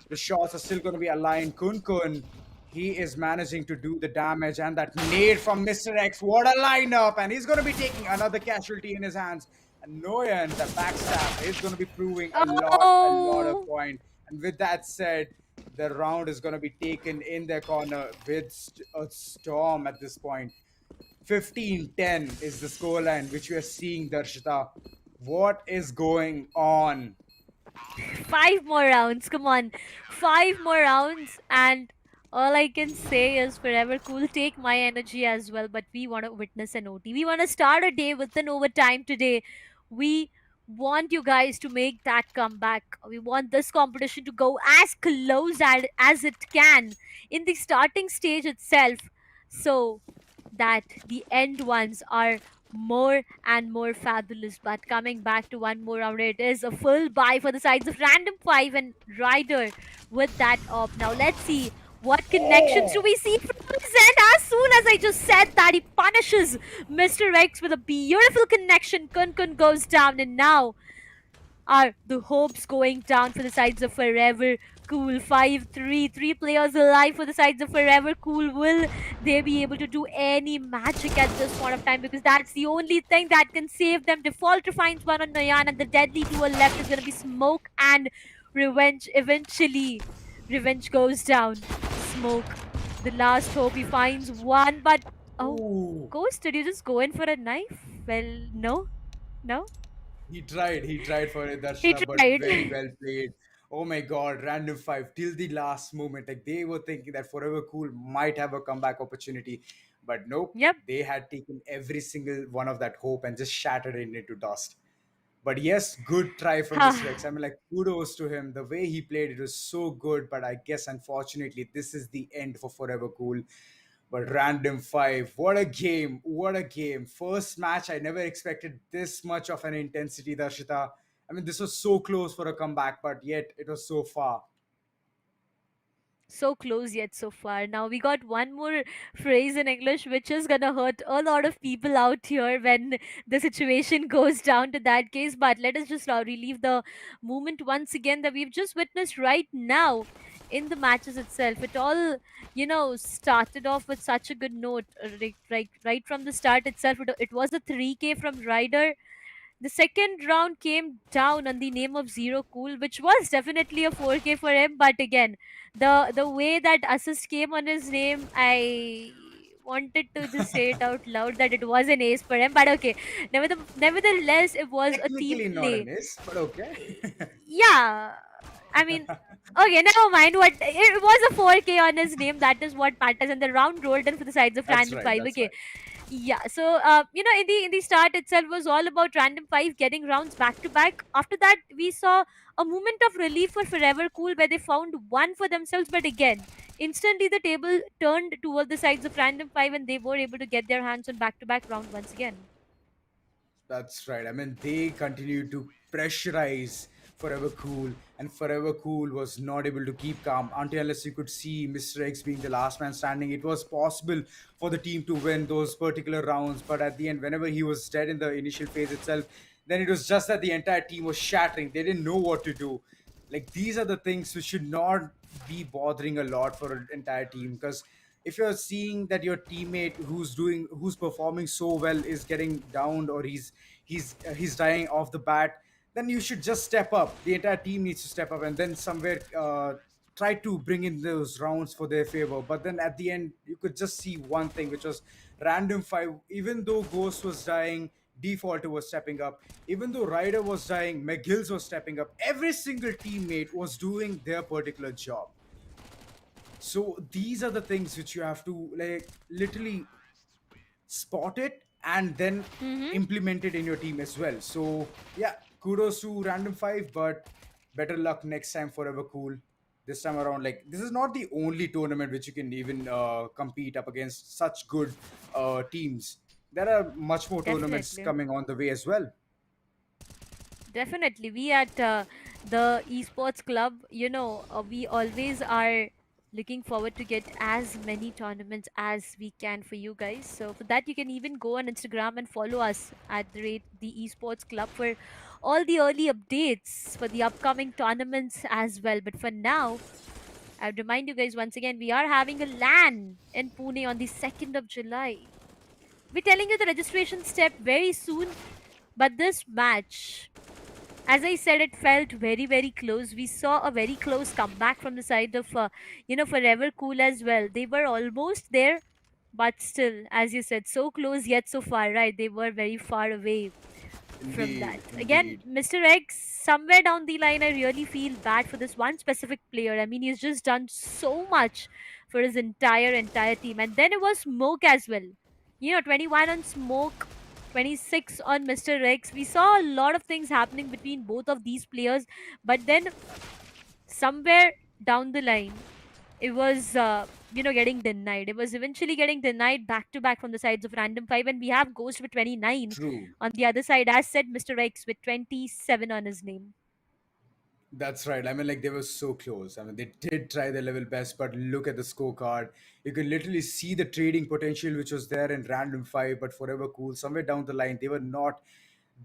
Speaker 5: The shots are still going to be aligned. Kun Kun, he is managing to do the damage. And that nade from Mr. X, what a lineup! And he's going to be taking another casualty in his hands. And Noyan, the backstab, is going to be proving a lot of
Speaker 4: Oh.
Speaker 5: point. And with that said, the round is going to be taken in their corner with a storm at this point. 15-10 is the scoreline which we are seeing, Darshita. What is going on?
Speaker 4: 5 more rounds. Come on. 5 more rounds. And all I can say is Forever Cool, take my energy as well. But we want to witness an OT. We want to start a day with an overtime today. We want you guys to make that comeback. We want this competition to go as close as it can in the starting stage itself, so that the end ones are more and more fabulous. But coming back to one more round, it is a full buy for the sides of Random 5 and Ryder with that up. Now let's see what connections do
Speaker 5: Oh,
Speaker 4: we see from his end. As soon as I just said that, he punishes Mr. X with a beautiful connection. Kun Kun goes down, and now are the hopes going down for the sides of Forever Cool? 5-3, 3 players alive for the sides of Forever Cool. Will they be able to do any magic at this point of time? Because that's the only thing that can save them. Defaulter finds one on Nayan, and the deadly duo left is going to be Smoke and Revenge. Eventually, Revenge goes down. Smoke, the last hope, he finds one, but oh,
Speaker 5: ooh.
Speaker 4: Ghost, did you just go in for a knife? Well, no, no,
Speaker 5: He tried for it,
Speaker 4: he
Speaker 5: Darshita, but very
Speaker 4: tried.
Speaker 5: well played. Oh my god, Random 5 till the last moment. Like they were thinking that Forever Cool might have a comeback opportunity, but nope.
Speaker 4: Yep.
Speaker 5: They had taken every single one of that hope and just shattered it into dust. But yes, good try from Mr. X. I mean, like, kudos to him. The way he played, it was so good. But I guess, unfortunately, this is the end for Forever Cool. But Random 5, what a game. What a game. First match, I never expected this much of an intensity, Darshita. I mean, this was so close for a comeback, but yet it was so far.
Speaker 4: So close yet so far. Now we got one more phrase in English which is gonna hurt a lot of people out here when the situation goes down to that case. But let us just relive the moment once again that we've just witnessed right now in the matches itself. It all, started off with such a good note. Right from the start itself, it was a 3K from Ryder. The second round came down on the name of Zero Cool, which was definitely a 4K for him. But again, the way that assist came on his name, I wanted to just say it out loud that it was an ace for him. But okay, nevertheless, it was a team
Speaker 5: Technically not
Speaker 4: play.
Speaker 5: an ace, but okay.
Speaker 4: Yeah, I mean, okay, never mind. What it was a 4K on his name. That is what matters. And the round rolled in for the sides of
Speaker 5: That's
Speaker 4: random
Speaker 5: right.
Speaker 4: five.
Speaker 5: That's
Speaker 4: Okay,
Speaker 5: right.
Speaker 4: yeah, so in the start itself was all about random five getting rounds back to back. After that, we saw a moment of relief for Forever Cool where they found one for themselves, but again, instantly the table turned toward the sides of random five and they were able to get their hands on back to back round once again.
Speaker 5: That's right. I mean, they continued to pressurize Forever Cool, and Forever Cool was not able to keep calm until unless you could see Mr. X being the last man standing. It was possible for the team to win those particular rounds, but at the end, whenever he was dead in the initial phase itself, then it was just that the entire team was shattering. They didn't know what to do. Like these are the things which should not be bothering a lot for an entire team, because if you're seeing that your teammate who's performing so well is getting downed, or he's dying off the bat, then you should just step up. The entire team needs to step up and then somewhere try to bring in those rounds for their favor. But then at the end you could just see one thing, which was random five. Even though Ghost was dying, Defaulter was stepping up. Even though Ryder was dying, McGills was stepping up. Every single teammate was doing their particular job. So these are the things which you have to like literally spot it and then
Speaker 4: Mm-hmm.
Speaker 5: implement it in your team as well. So yeah, kudos to Random Five, but better luck next time, Forever Cool. This time around, like this is not the only tournament which you can even compete up against such good teams. There are much more tournaments
Speaker 4: Definitely.
Speaker 5: coming on the way as well.
Speaker 4: Definitely. We at the Esports Club, we always are looking forward to get as many tournaments as we can for you guys. So for that, you can even go on Instagram and follow us at the Esports Club for all the early updates for the upcoming tournaments as well. But for now, I would remind you guys once again, we are having a LAN in Pune on the 2nd of July. We're telling you the registration step very soon, but this match, as I said, it felt very, very close. We saw a very close comeback from the side of, Forever Cool as well. They were almost there, but still, as you said, so close yet so far, right? They were very far away from that.
Speaker 5: Indeed,
Speaker 4: Again,
Speaker 5: indeed.
Speaker 4: Mr. X, somewhere down the line, I really feel bad for this one specific player. I mean, he's just done so much for his entire team. And then it was Smoke as well. 21 on Smoke, 26 on Mr. X. We saw a lot of things happening between both of these players, but then somewhere down the line, it was getting denied. It was eventually getting denied back to back from the sides of Random 5, and we have Ghost with 29
Speaker 5: True.
Speaker 4: on the other side, as said, Mr. X with 27 on his name.
Speaker 5: That's right. I mean, like they were so close. I mean, they did try their level best, but look at the scorecard. You could literally see the trading potential which was there in Random Five, but Forever Cool. Somewhere down the line, they were not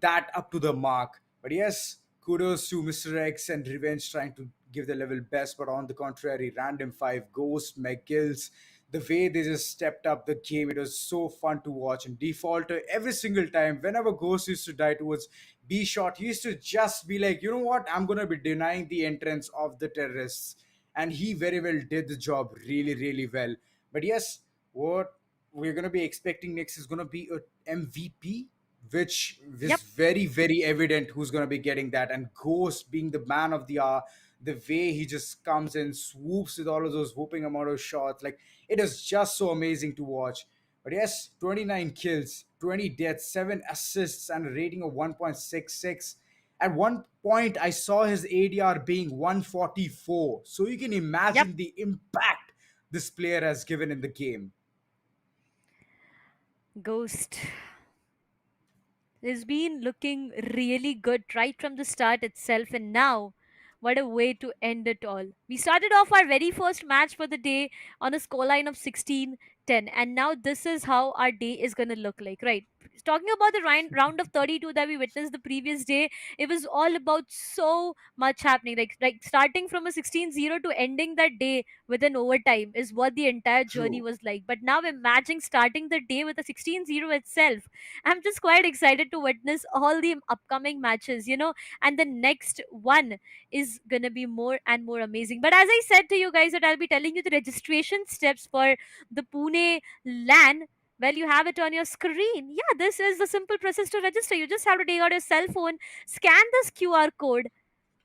Speaker 5: that up to the mark. But yes, kudos to Mr. X and Revenge trying to give their level best. But on the contrary, Random Five, Ghost, McGills, the way they just stepped up the game, it was so fun to watch. And Defaulter, every single time, whenever Ghost used to die towards B shot, he used to just be like, you know what, I'm gonna be denying the entrance of the terrorists. And he very well did the job really, really well. But yes, what we're gonna be expecting next is gonna be a MVP, which is
Speaker 4: Yep.
Speaker 5: very, very evident who's gonna be getting that. And Ghost being the man of the hour, the way he just comes and swoops with all of those whooping amount of shots, like it is just so amazing to watch. But yes, 29 kills, 20 deaths, 7 assists, and a rating of 1.66. At one point, I saw his ADR being 144. So you can
Speaker 4: Yep.
Speaker 5: imagine the impact this player has given in the game.
Speaker 4: Ghost has been looking really good right from the start itself, and now What a way to end it all. We started off our very first match for the day on a scoreline of 16-10, and now this is how our day is going to look like, right? Talking about the round of 32 that we witnessed the previous day, it was all about so much happening. Like starting from a 16-0 to ending that day with an overtime is what the entire journey
Speaker 5: True.
Speaker 4: was like. But now imagine starting the day with a 16-0 itself. I'm just quite excited to witness all the upcoming matches, and the next one is gonna be more and more amazing. But as I said to you guys, that I'll be telling you the registration steps for the Pune LAN. Well, you have it on your screen. Yeah, this is the simple process to register. You just have to take out your cell phone, scan this QR code,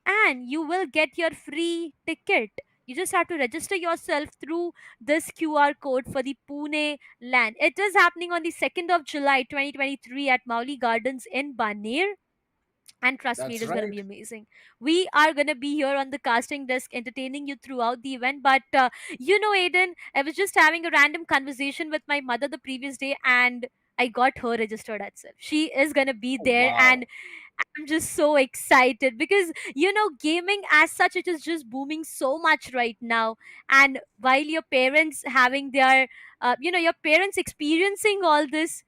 Speaker 4: and you will get your free ticket. You just have to register yourself through this QR code for the Pune LAN. It is happening on the 2nd of July 2023 at Mauli Gardens in Baner. And trust me, it
Speaker 5: That's
Speaker 4: is going to
Speaker 5: right.
Speaker 4: be amazing. We are going to be here on the casting desk entertaining you throughout the event. But Aiden, I was just having a random conversation with my mother the previous day, and I got her registered at self. She is going to be
Speaker 5: Oh,
Speaker 4: there, and
Speaker 5: wow.
Speaker 4: I'm just so excited because gaming as such, it is just booming so much right now. And while your parents having their your parents experiencing all this,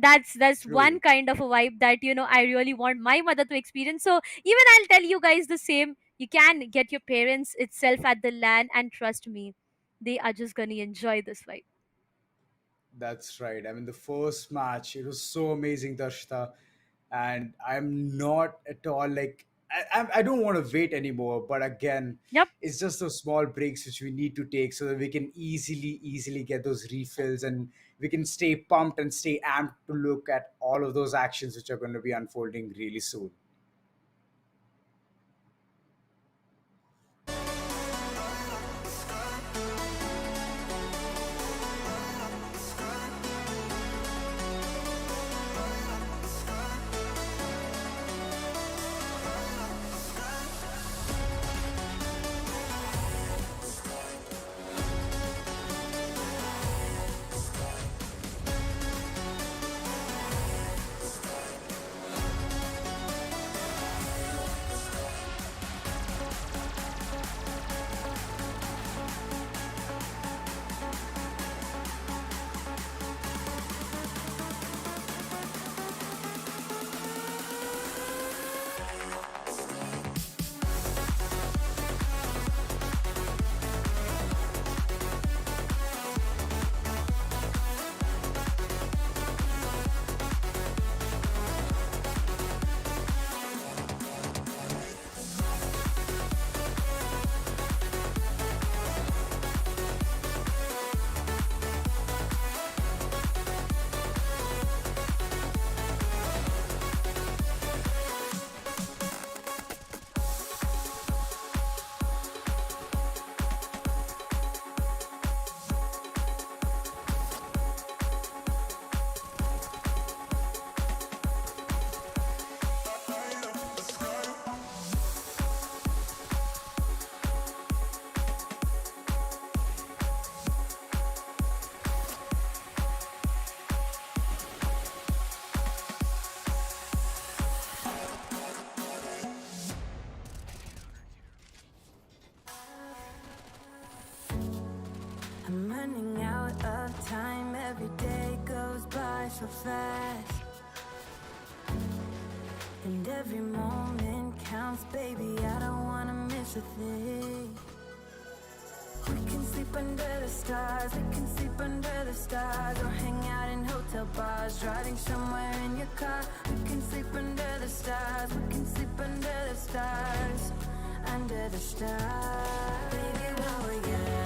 Speaker 4: that's one
Speaker 5: True.
Speaker 4: kind of a vibe that I really want my mother to experience. So even I'll tell you guys the same. You can get your parents itself at the LAN, and trust me, they are just gonna enjoy this vibe.
Speaker 5: That's right. I mean, the first match, it was so amazing, Darshita. And I'm not at all like, I don't want to wait anymore. But again,
Speaker 4: Yep.
Speaker 5: it's just those small breaks which we need to take so that we can easily get those refills and we can stay pumped and stay amped to look at all of those actions which are going to be unfolding really soon.
Speaker 6: I'm running out of time, every day goes by so fast. And every moment counts, baby, I don't wanna miss a thing. We can sleep under the stars, we can sleep under the stars, or hang out in hotel bars, driving somewhere in your car. We can sleep under the stars, we can sleep under the stars, under the stars. Baby, while we're young.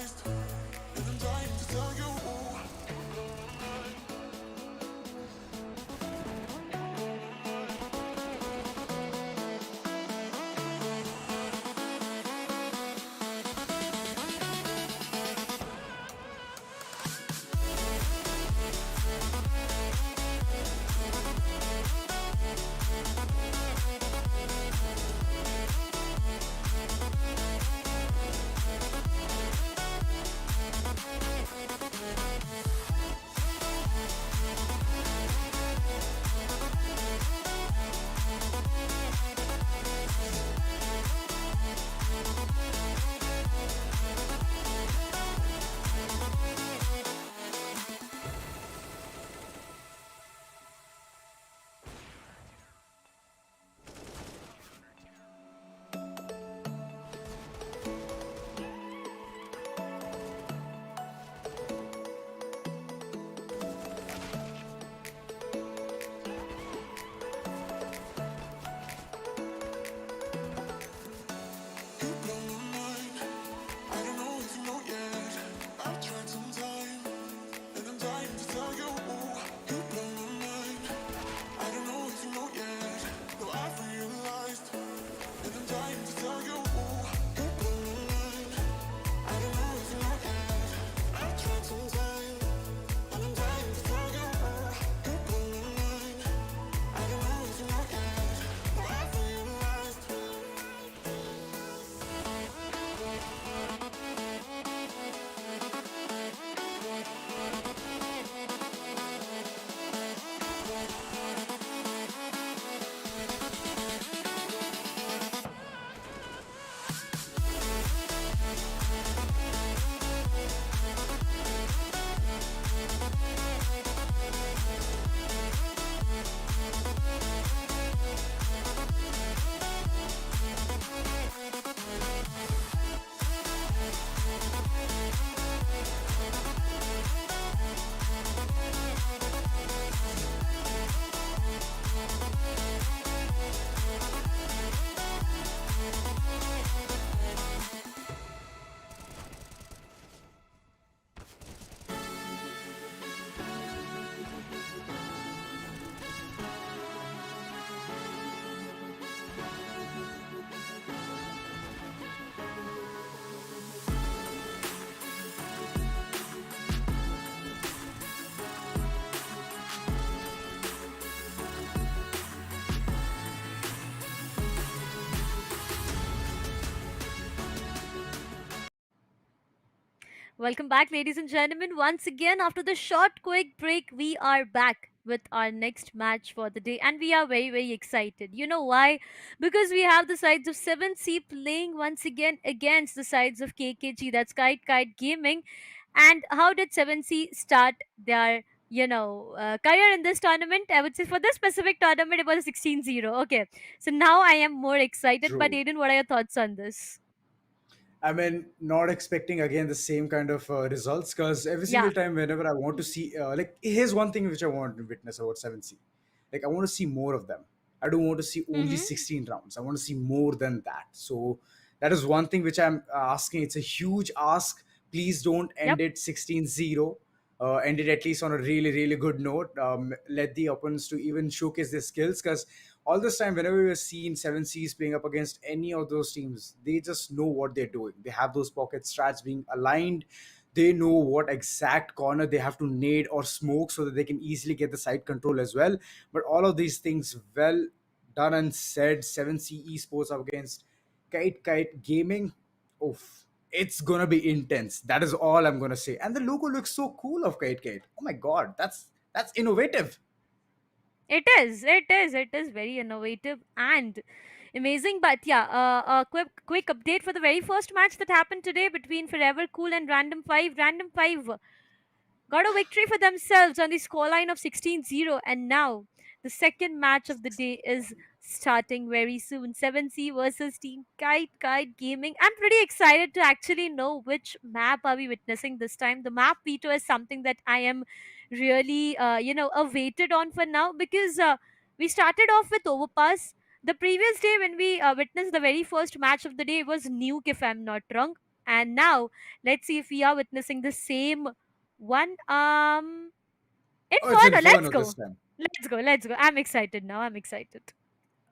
Speaker 1: realized, and I'm dying to tell you. You blow my mind. I don't know if you know yet. I've tried some time, and I'm dying to tell you. You blow my mind. I don't know if you know yet. No, I've realized, and I'm dying to tell you. You blow my mind. I don't know if you know yet. I've tried some time, and I'm dying to tell you. You blow my mind. I don't know if you know yet. No, I've realized.
Speaker 4: Welcome back, ladies and gentlemen. Once again, after the short, quick break, we are back with our next match for the day, and we are very, very excited. You know why? Because we have the sides of 7C playing once again against the sides of KKG, that's Kite Gaming. And how did 7C start their career in this tournament? I would say for this specific tournament, it was a 16-0. Okay, so now I am more excited. But
Speaker 5: True.
Speaker 4: Aiden, what are your thoughts on this?
Speaker 5: I mean, not expecting again the same kind of results, because every
Speaker 4: Yeah.
Speaker 5: single time, whenever I want to see, like, here's one thing which I want to witness about 7C. Like, I want to see more of them. I don't want to see only
Speaker 4: Mm-hmm.
Speaker 5: 16 rounds. I want to see more than that. So, that is one thing which I'm asking. It's a huge ask. Please don't
Speaker 4: Yep.
Speaker 5: end it 16-0. End it at least on a really, really good note. Let the opponents to even showcase their skills, because all this time, whenever we're seeing 7Cs playing up against any of those teams, they just know what they're doing. They have those pocket strats being aligned. They know what exact corner they have to nade or smoke so that they can easily get the side control as well. But all of these things, well done and said. 7C Esports up against Kite Gaming. Oof. It's gonna be intense. That is all I'm gonna say. And the logo looks so cool of Kite. Oh my god, that's innovative.
Speaker 4: It is very innovative and amazing. But yeah, a quick update for the very first match that happened today between Forever Cool and Random 5. Random 5 got a victory for themselves on the scoreline of 16-0, and now the second match of the day is starting very soon. 7C versus Team Kite Gaming. I'm pretty excited to actually know which map are we witnessing this time. The map veto is something that I am really awaited on for now, because we started off with Overpass. The previous day when we witnessed the very first match of the day was Nuke, if I'm not wrong. And now let's see if we are witnessing the same one.
Speaker 5: Oh, it's
Speaker 4: Inferno, let's
Speaker 5: Inferno
Speaker 4: go.
Speaker 5: this time.
Speaker 4: Let's go. I'm excited now. I'm excited.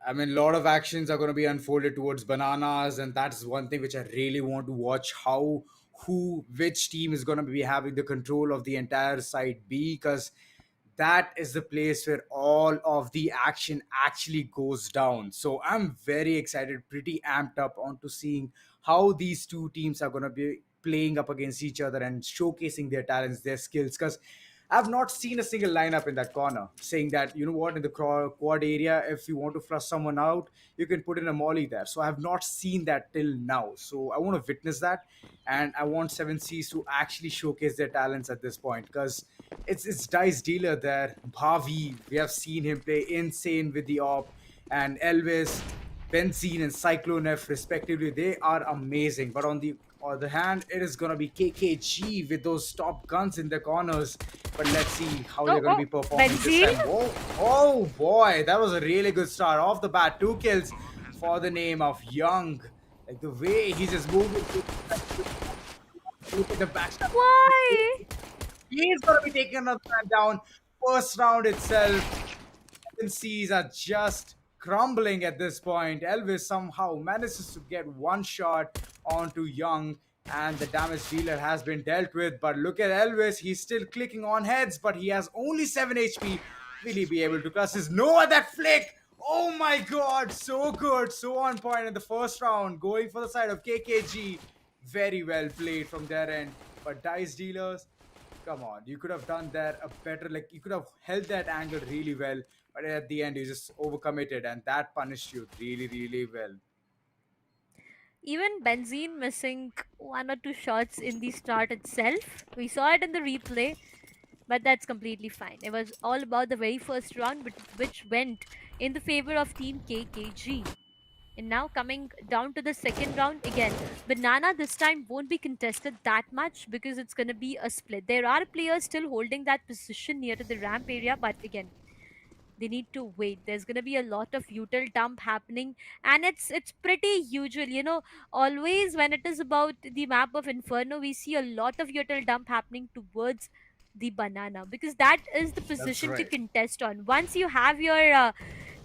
Speaker 5: I mean, a lot of actions are going to be unfolded towards bananas, and that's one thing which I really want to watch how which team is going to be having the control of the entire side B, because that is the place where all of the action actually goes down. So I'm very excited, pretty amped up onto seeing how these two teams are going to be playing up against each other and showcasing their talents, their skills. Because I've not seen a single lineup in that corner saying that, you know what, in the quad area, if you want to flush someone out, you can put in a molly there. So I have not seen that till now. So I want to witness that. And I want 7 Cs to actually showcase their talents at this point, because it's Dice Dealer there. Bhavi, we have seen him play insane with the op, and Elvis, Benzene, and Cyclone F, respectively. They are amazing. But on the other hand, it is gonna be KKG with those top guns in the corners. But let's see how they're gonna
Speaker 4: Oh,
Speaker 5: be performing this
Speaker 4: Benzene.
Speaker 5: time. Oh boy, that was a really good start off the bat. 2 kills for the name of Young. Like the way he's just moving. Look at the backstab.
Speaker 4: Why?
Speaker 5: He's gonna be taking another man down. First round itself, Seas are just crumbling at this point. Elvis somehow manages to get one shot onto Young, and the damage dealer has been dealt with. But look at Elvis, he's still clicking on heads, but he has only 7 HP. Will he be able to clutch his? No, that flick! Oh my god, so good, so on point in the first round, going for the side of KKG. Very well played from their end. But Dice Dealers, come on, you could have done that a better, like you could have held that angle really well, but at the end you just overcommitted, and that punished you really, really well.
Speaker 4: Even Benzene missing one or two shots in the start itself. We saw it in the replay, but that's completely fine. It was all about the very first round, which went in the favor of Team KKG. And now coming down to the second round again, Banana this time won't be contested that much because it's going to be a split. There are players still holding that position near to the ramp area, but again, they need to wait. There's going to be a lot of util dump happening, and it's pretty usual, always when it is about the map of Inferno, we see a lot of util dump happening towards the banana, because that is the
Speaker 5: That's
Speaker 4: position to
Speaker 5: right.
Speaker 4: contest on. Once you have your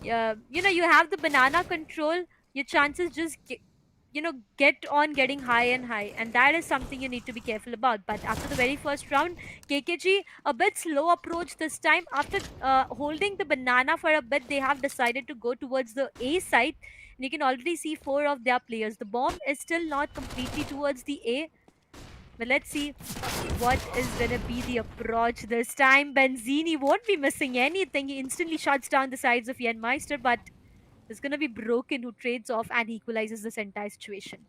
Speaker 4: you have the banana control, your chances just get on getting high and high, and that is something you need to be careful about. But after the very first round, KKG a bit slow approach this time. After holding the banana for a bit, they have decided to go towards the A side, and you can already see 4 of their players. The bomb is still not completely towards the A, but let's see what is gonna be the approach this time. Benzini won't be missing anything. He instantly shuts down the sides of Yenmeister, but it's gonna be Broken who trades off and equalizes this entire situation.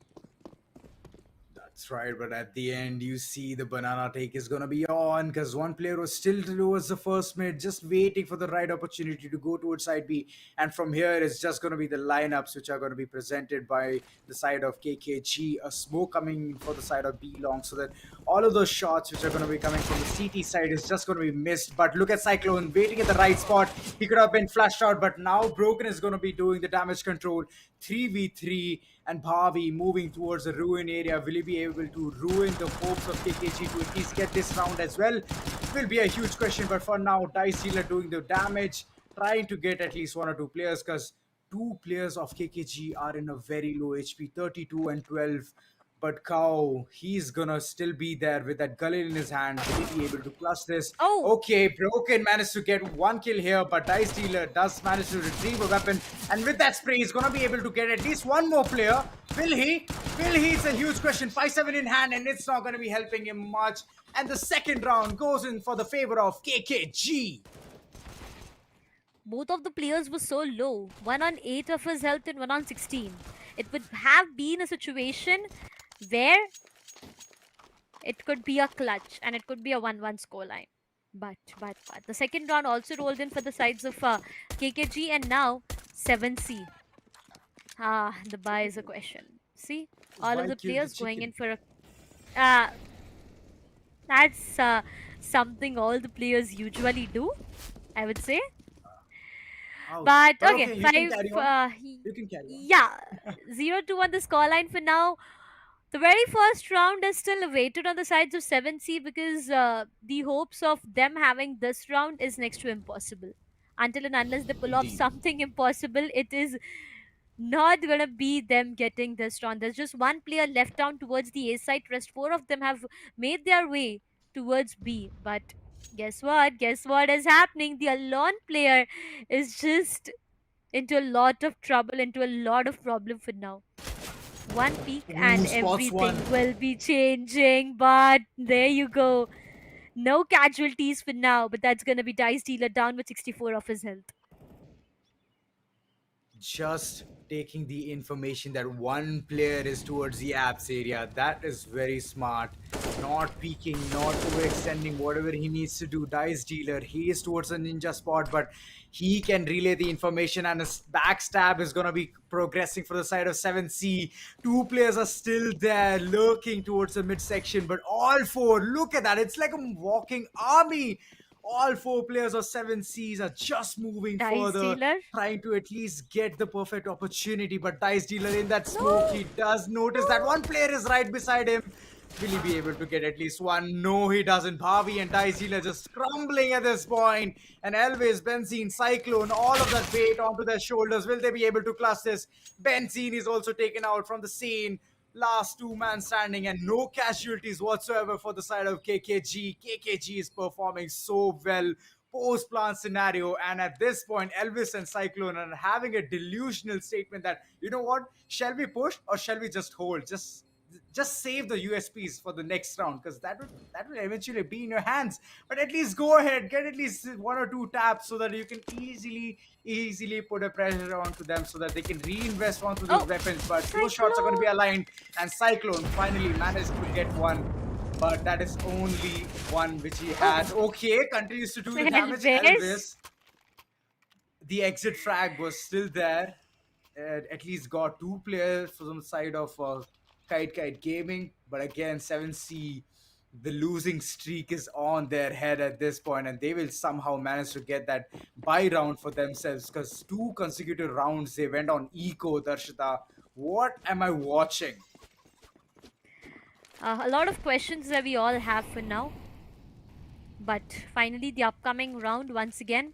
Speaker 5: That's right, but at the end, you see the banana take is gonna be on, because one player was still towards the first mid, just waiting for the right opportunity to go towards side B. And from here, it's just gonna be the lineups which are gonna be presented by the side of KKG. A smoke coming in for the side of B long, so that all of those shots which are gonna be coming from the CT side is just gonna be missed. But look at Cyclone waiting at the right spot. He could have been flashed out, but now Broken is gonna be doing the damage control. 3v3, and Bhavi moving towards the ruin area. Will he be able to ruin the hopes of KKG to at least get this round as well? Will be a huge question, but for now, Dice Dealer doing the damage, trying to get at least 1 or 2 players, because 2 players of KKG are in a very low HP, 32 and 12. But Cow, he's gonna still be there with that gullet in his hand. Will he be able to clutch this?
Speaker 4: Oh,
Speaker 5: Okay, Broken managed to get 1 kill here, but Dice Dealer does manage to retrieve a weapon. And with that spray, he's gonna be able to get at least one more player. Will he? Will he? It's a huge question. 5-7 in hand, and it's not gonna be helping him much. And the second round goes in for the favor of KKG.
Speaker 4: both of the players were so low. One on 8 of his health and one on 16. It would have been a situation where it could be a clutch and it could be a 1-1 scoreline. But the second round also rolled in for the sides of KKG, and now 7C. The buy is a question. See, all of
Speaker 5: Why
Speaker 4: the
Speaker 5: kill the
Speaker 4: players going in
Speaker 5: chicken?
Speaker 4: for a. Uh, that's something all the players usually do, I would say.
Speaker 5: Ouch.
Speaker 4: But
Speaker 5: But
Speaker 4: okay,
Speaker 5: okay, you can
Speaker 4: five.
Speaker 5: carry on. You can carry on.
Speaker 4: Yeah, 0-2 on the scoreline for now. The very first round is still awaited on the sides of 7C because the hopes of them having this round is next to impossible. Until and unless they pull off
Speaker 5: Indeed.
Speaker 4: something impossible, it is not gonna be them getting this round. There's just one player left down towards the A side. Rest four of them have made their way towards B. But guess what? Guess what is happening? The Alon player is just into a lot of trouble, into a lot of problem for now. One peak
Speaker 5: Ooh,
Speaker 4: and
Speaker 5: spots one.
Speaker 4: everything will be changing. But there you go. No casualties for now, but that's gonna be Dice Dealer down with 64 of his health.
Speaker 5: Just taking the information that one player is towards the apps area. That is very smart. Not peeking, not overextending, whatever he needs to do. Dice dealer, he is towards a ninja spot, but he can relay the information, and his backstab is going to be progressing for the side of 7C. Two players are still there lurking towards the midsection, but all four, look at that. It's like a walking army. All four players of 7Cs are just moving
Speaker 4: Dice
Speaker 5: further,
Speaker 4: Dealer.
Speaker 5: trying to at least get the perfect opportunity. But Dice Dealer in that
Speaker 4: No.
Speaker 5: smoke, he does notice that one player is right beside him. Will he be able to get at least one? No, he doesn't. Bhavi and Dice Dealer just crumbling at this point. And Elvis, Benzene, Cyclone, all of that weight onto their shoulders. Will they be able to clutch this? Benzene is also taken out from the scene. Last two man standing, and no casualties whatsoever for the side of KKG. KKG is performing so well post plant scenario, and at this point Elvis and Cyclone are having a delusional statement that, you know what, shall we push or shall we just hold, just save the USPs for the next round, because that will eventually be in your hands. But at least go ahead, get at least one or two taps so that you can easily put a pressure onto them so that they can reinvest onto those
Speaker 4: Oh,
Speaker 5: weapons. But those shots are going to be aligned, and Cyclone finally managed to get one. But that is only one which he has. Okay, continues to do the damage. Elvis, the exit frag was still there. At least got two players from the side of Kait Gaming. But again, 7C, the losing streak is on their head at this point, and they will somehow manage to get that bye round for themselves, because two consecutive rounds they went on eco. Darshita, what am I watching?
Speaker 4: A lot of questions that we all have for now. But finally, the upcoming round once again.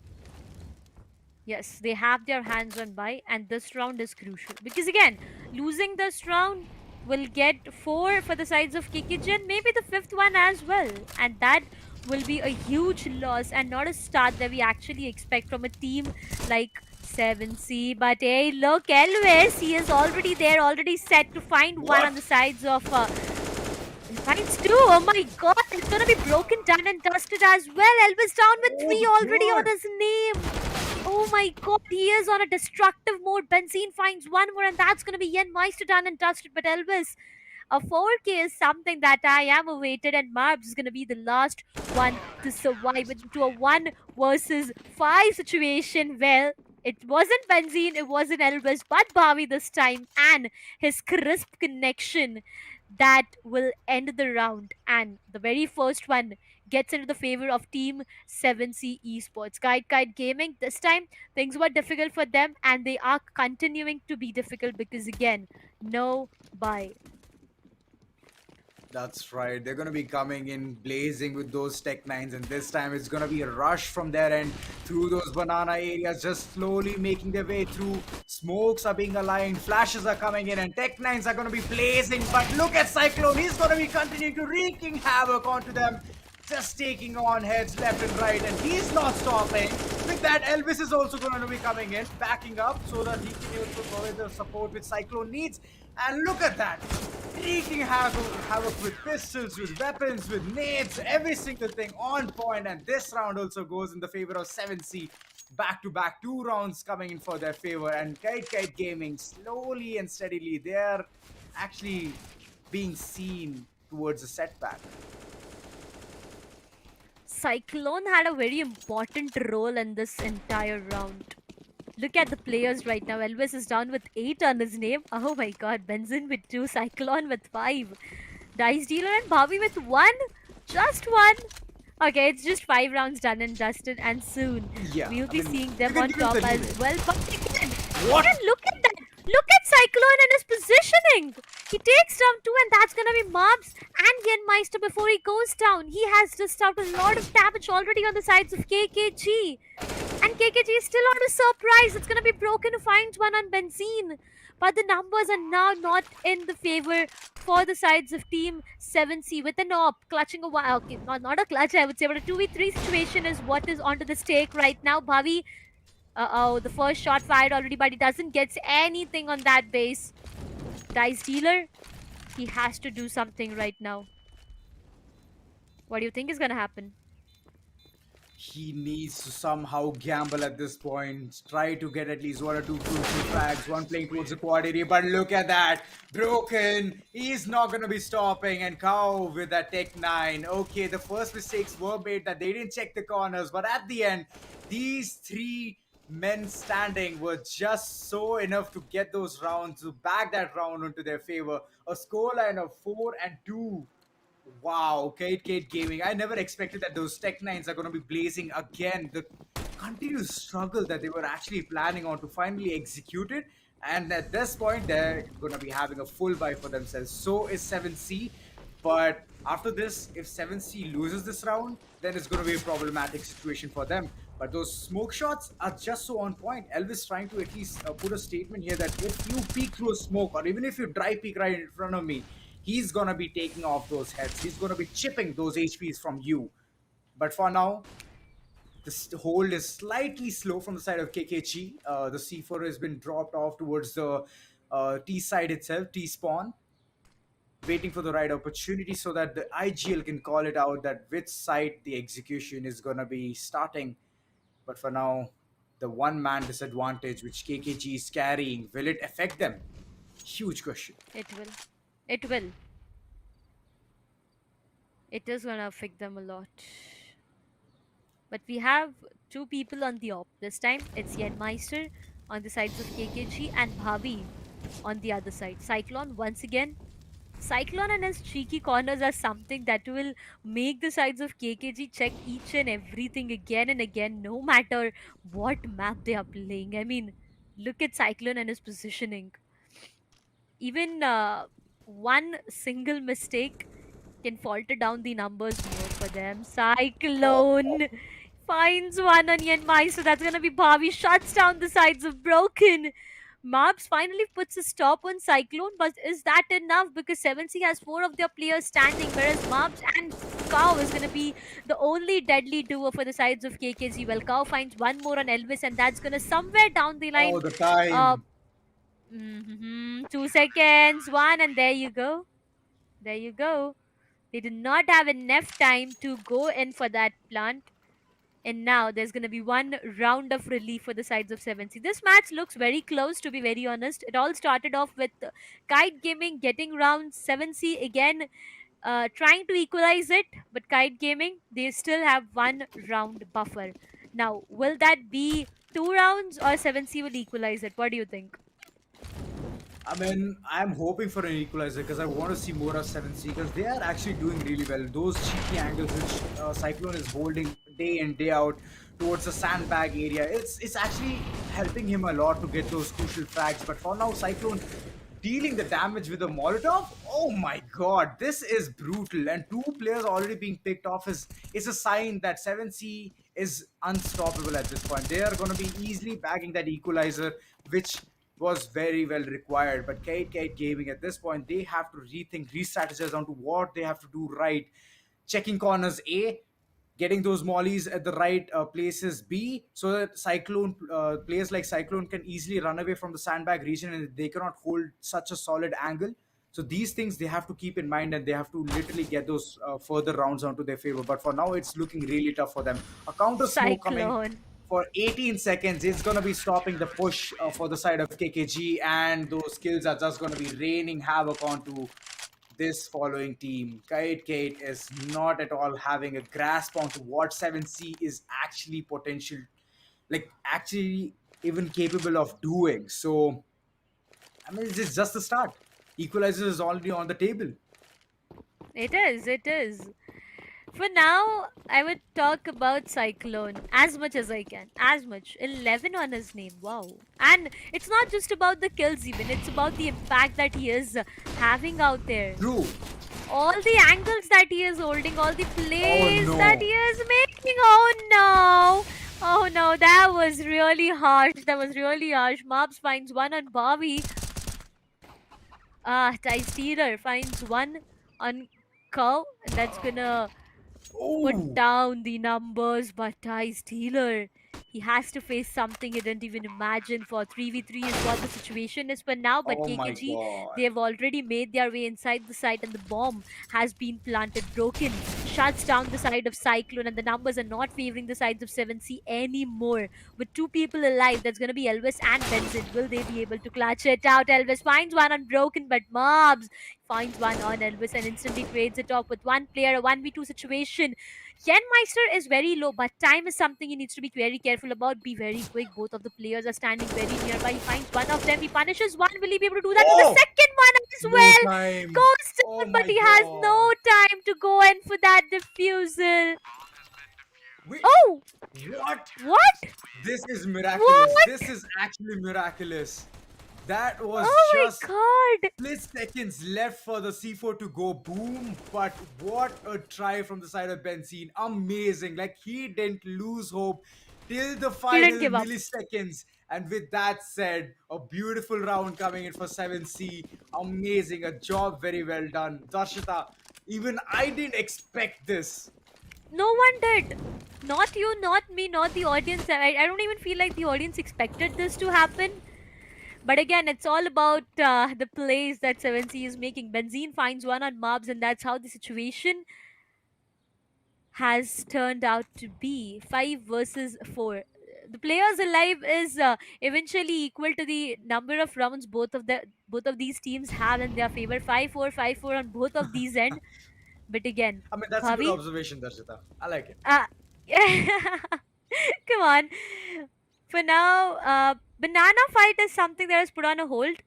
Speaker 4: Yes, they have their hands on buy, and this round is crucial. Because again, losing this round will get 4 for the sides of Kikijin, maybe the 5th one as well. And that will be a huge loss and not a start that we actually expect from a team like 7C. But hey, look, Elvis, he is already there, already set to find one on the sides of... finds 2. Oh my god, it's gonna be broken down and dusted as well. Elvis down with 3 already on his name. Oh my god, he is on a destructive mode. Benzene finds one more, and that's gonna be Yen Meister done and dusted. But Elvis, a 4K is something that I am awaited, and Marbs is gonna be the last one to survive into a 1 versus 5 situation. Well, it wasn't Benzene, it wasn't Elvis, but Bhavi this time, and his crisp connection that will end the round. And the very first one gets into the favor of Team 7C Esports. Kite Gaming, this time things were difficult for them, and they are continuing to be difficult because, again, no buy.
Speaker 5: That's right. They're going to be coming in blazing with those Tech 9s, and this time it's going to be a rush from their end through those banana areas, just slowly making their way through. Smokes are being aligned, flashes are coming in, and Tech 9s are going to be blazing. But look at Cyclone. He's going to be continuing to wreaking havoc onto them, just taking on heads left and right, and he's not stopping. With that, Elvis is also going to be coming in, backing up so that he can also provide the support which Cyclone needs. And look at that, wreaking havoc with pistols, with weapons, with nades, every single thing on point. And this round also goes in the favor of 7C. Back-to-back 2 rounds coming in for their favor. And Kite Gaming, slowly and steadily, they're actually being seen towards a setback.
Speaker 4: Cyclone had a very important role in this entire round. Look at the players right now. Elvis is down with 8 on his name. Oh my god. Benzene with 2. Cyclone with 5. Dice Dealer and Bhavi with 1. Just 1. Okay, it's just 5 rounds done and dusted. And soon we'll be seeing them on top as well. But again, look at that. Look at Cyclone and his positioning. He takes down two, and that's gonna be Mobs and Genmeister before he goes down. He has just out a lot of damage already on the sides of KKG. And KKG is still on a surprise. It's gonna be broken who finds one on Benzene. But the numbers are now not in the favor for the sides of Team 7C with an op clutching a while. Okay, not a clutch, I would say, but a 2v3 situation is what is onto the stake right now. Bhavi, oh, the first shot fired already, but he doesn't get anything on that base. Dice dealer, he has to do something right now. What do you think is gonna happen?
Speaker 5: He needs to somehow gamble at this point, try to get at least one or two crucial frags, one playing towards the quad area, but look at that, broken, he's not going to be stopping, and Cow with that Tech 9. Okay, the first mistakes were made that they didn't check the corners, but at the end, these three men standing were just so enough to get those rounds, to back that round into their favor. A scoreline of 4-2. Wow, Kate Gaming. I never expected that those Tech 9s are going to be blazing again. The continuous struggle that they were actually planning on to finally execute it. And at this point, they're going to be having a full buy for themselves. So is 7C. But after this, if 7C loses this round, then it's going to be a problematic situation for them. But those smoke shots are just so on point. Elvis trying to at least put a statement here that if you peek through a smoke, or even if you dry peek right in front of me, he's gonna be taking off those heads. He's gonna be chipping those HPs from you. But for now, this hold is slightly slow from the side of KKG. The C4 has been dropped off towards the T side itself, T spawn, waiting for the right opportunity so that the IGL can call it out that which side the execution is gonna be starting. But for now, the one man disadvantage which KKG is carrying, will it affect them? Huge question.
Speaker 4: It will. It will. It is gonna affect them a lot. But we have two people on the op. This time it's Yenmeister on the sides of KKG and Bhavi on the other side. Cyclone once again. Cyclone and his cheeky corners are something that will make the sides of KKG check each and everything again and again, no matter what map they are playing. I mean, look at Cyclone and his positioning. Even one single mistake can falter down the numbers more for them. Cyclone finds one on Yenmai, so that's gonna be Bhavi. Shuts down the sides of Broken. Marbs finally puts a stop on Cyclone, but is that enough? Because 7C has four of their players standing, whereas Marbs and Cow is gonna be the only deadly duo for the sides of KKG. Well, Cow finds one more on Elvis, and that's gonna somewhere down the line.
Speaker 5: Oh, the
Speaker 4: Uh,
Speaker 5: time.
Speaker 4: 2 seconds, one, and there you go. There you go. They did not have enough time to go in for that plant. And now there's going to be one round of relief for the sides of 7C. This match looks very close, to be very honest. It all started off with Kite Gaming getting round 7C again, trying to equalize it. But Kite Gaming, they still have one round buffer. Now, will that be 2 rounds or 7C will equalize it? What do you think?
Speaker 5: I mean, I'm hoping for an equalizer because I want to see more of 7C because they are actually doing really well. Those cheeky angles which Cyclone is holding day in, day out towards the sandbag area, it's actually helping him a lot to get those crucial frags. But for now, Cyclone dealing the damage with a Molotov. Oh my god, this is brutal. And two players already being picked off is a sign that 7C is unstoppable at this point. They are going to be easily bagging that equalizer, which was very well required. But Kate Gaming at this point, they have to rethink, re-strategize onto what they have to do right. Checking corners A, getting those mollies at the right places B, so that Cyclone players like Cyclone can easily run away from the sandbag region and they cannot hold such a solid angle. So these things they have to keep in mind and they have to literally get those further rounds onto their favor. But for now, it's looking really tough for them. A counter smoke coming
Speaker 4: Cyclone.
Speaker 5: for 18 seconds. It's going to be stopping the push for the side of KKG, and those kills are just going to be raining havoc onto this following team. Kate is not at all having a grasp onto what 7C is actually potential, like actually even capable of doing. So, I mean, it's just the start. Equalizer is already on the table.
Speaker 4: It is, it is. For now, I would talk about Cyclone as much as I can. As much. 11 on his name. Wow. And it's not just about the kills, even. It's about the impact that he is having out there.
Speaker 5: True.
Speaker 4: All the angles that he is holding, all the
Speaker 5: Oh
Speaker 4: plays that
Speaker 5: no.
Speaker 4: he is making. Oh no. Oh no, that was really harsh. That was really harsh. Mobs finds one on Bobby. Ty Steeler finds one on Cow. And that's gonna put
Speaker 5: Oh.
Speaker 4: down the numbers, but Ty Steeler, he has to face something he didn't even imagine. For 3v3 is what the situation is for now, but
Speaker 5: Oh my
Speaker 4: KKG,
Speaker 5: god.
Speaker 4: they have already made their way inside the site and the bomb has been planted. Broken shuts down the side of Cyclone, and the numbers are not favoring the sides of 7C anymore. With two people alive, that's going to be Elvis and Benzin. Will they be able to clutch it out? Elvis finds one on Broken, but Mobs finds one on Elvis and instantly trades it off with one player, a 1v2 situation. Yenmeister is very low, but time is something he needs to be very careful about. Be very quick. Both of the players are standing very nearby. He finds one of them. He punishes one. Will he be able to do that to the
Speaker 5: Oh,
Speaker 4: second one as
Speaker 5: no
Speaker 4: well?
Speaker 5: time.
Speaker 4: Goes
Speaker 5: Oh
Speaker 4: down, but
Speaker 5: my
Speaker 4: he has
Speaker 5: god.
Speaker 4: no time to go in for that defusal.
Speaker 5: Wait,
Speaker 4: Oh,
Speaker 5: what?
Speaker 4: what?
Speaker 5: This is miraculous. This
Speaker 4: What?
Speaker 5: is actually miraculous. That was
Speaker 4: Oh
Speaker 5: just
Speaker 4: my god.
Speaker 5: split seconds left for the C4 to go boom. But what a try from the side of Benzine. Amazing. Like he didn't lose hope till the
Speaker 4: He didn't
Speaker 5: final
Speaker 4: give up.
Speaker 5: milliseconds. And with that said, a beautiful round coming in for 7C. Amazing. A job very well done. Darshita, even I didn't expect this.
Speaker 4: No one did. Not you, not me, not the audience. I don't even feel like the audience expected this to happen. But again, it's all about the plays that 7C is making. Benzine finds one on Mobs, and that's how the situation has turned out to be. 5 versus 4. The players alive is eventually equal to the number of rounds both of these teams have in their favor. 5-4, 5-4 on both of these end. But again,
Speaker 5: I mean, that's a good
Speaker 4: Bhavi,
Speaker 5: observation, Darshita. I like it.
Speaker 4: uh, come on. For now, banana fight is something that is put on a hold.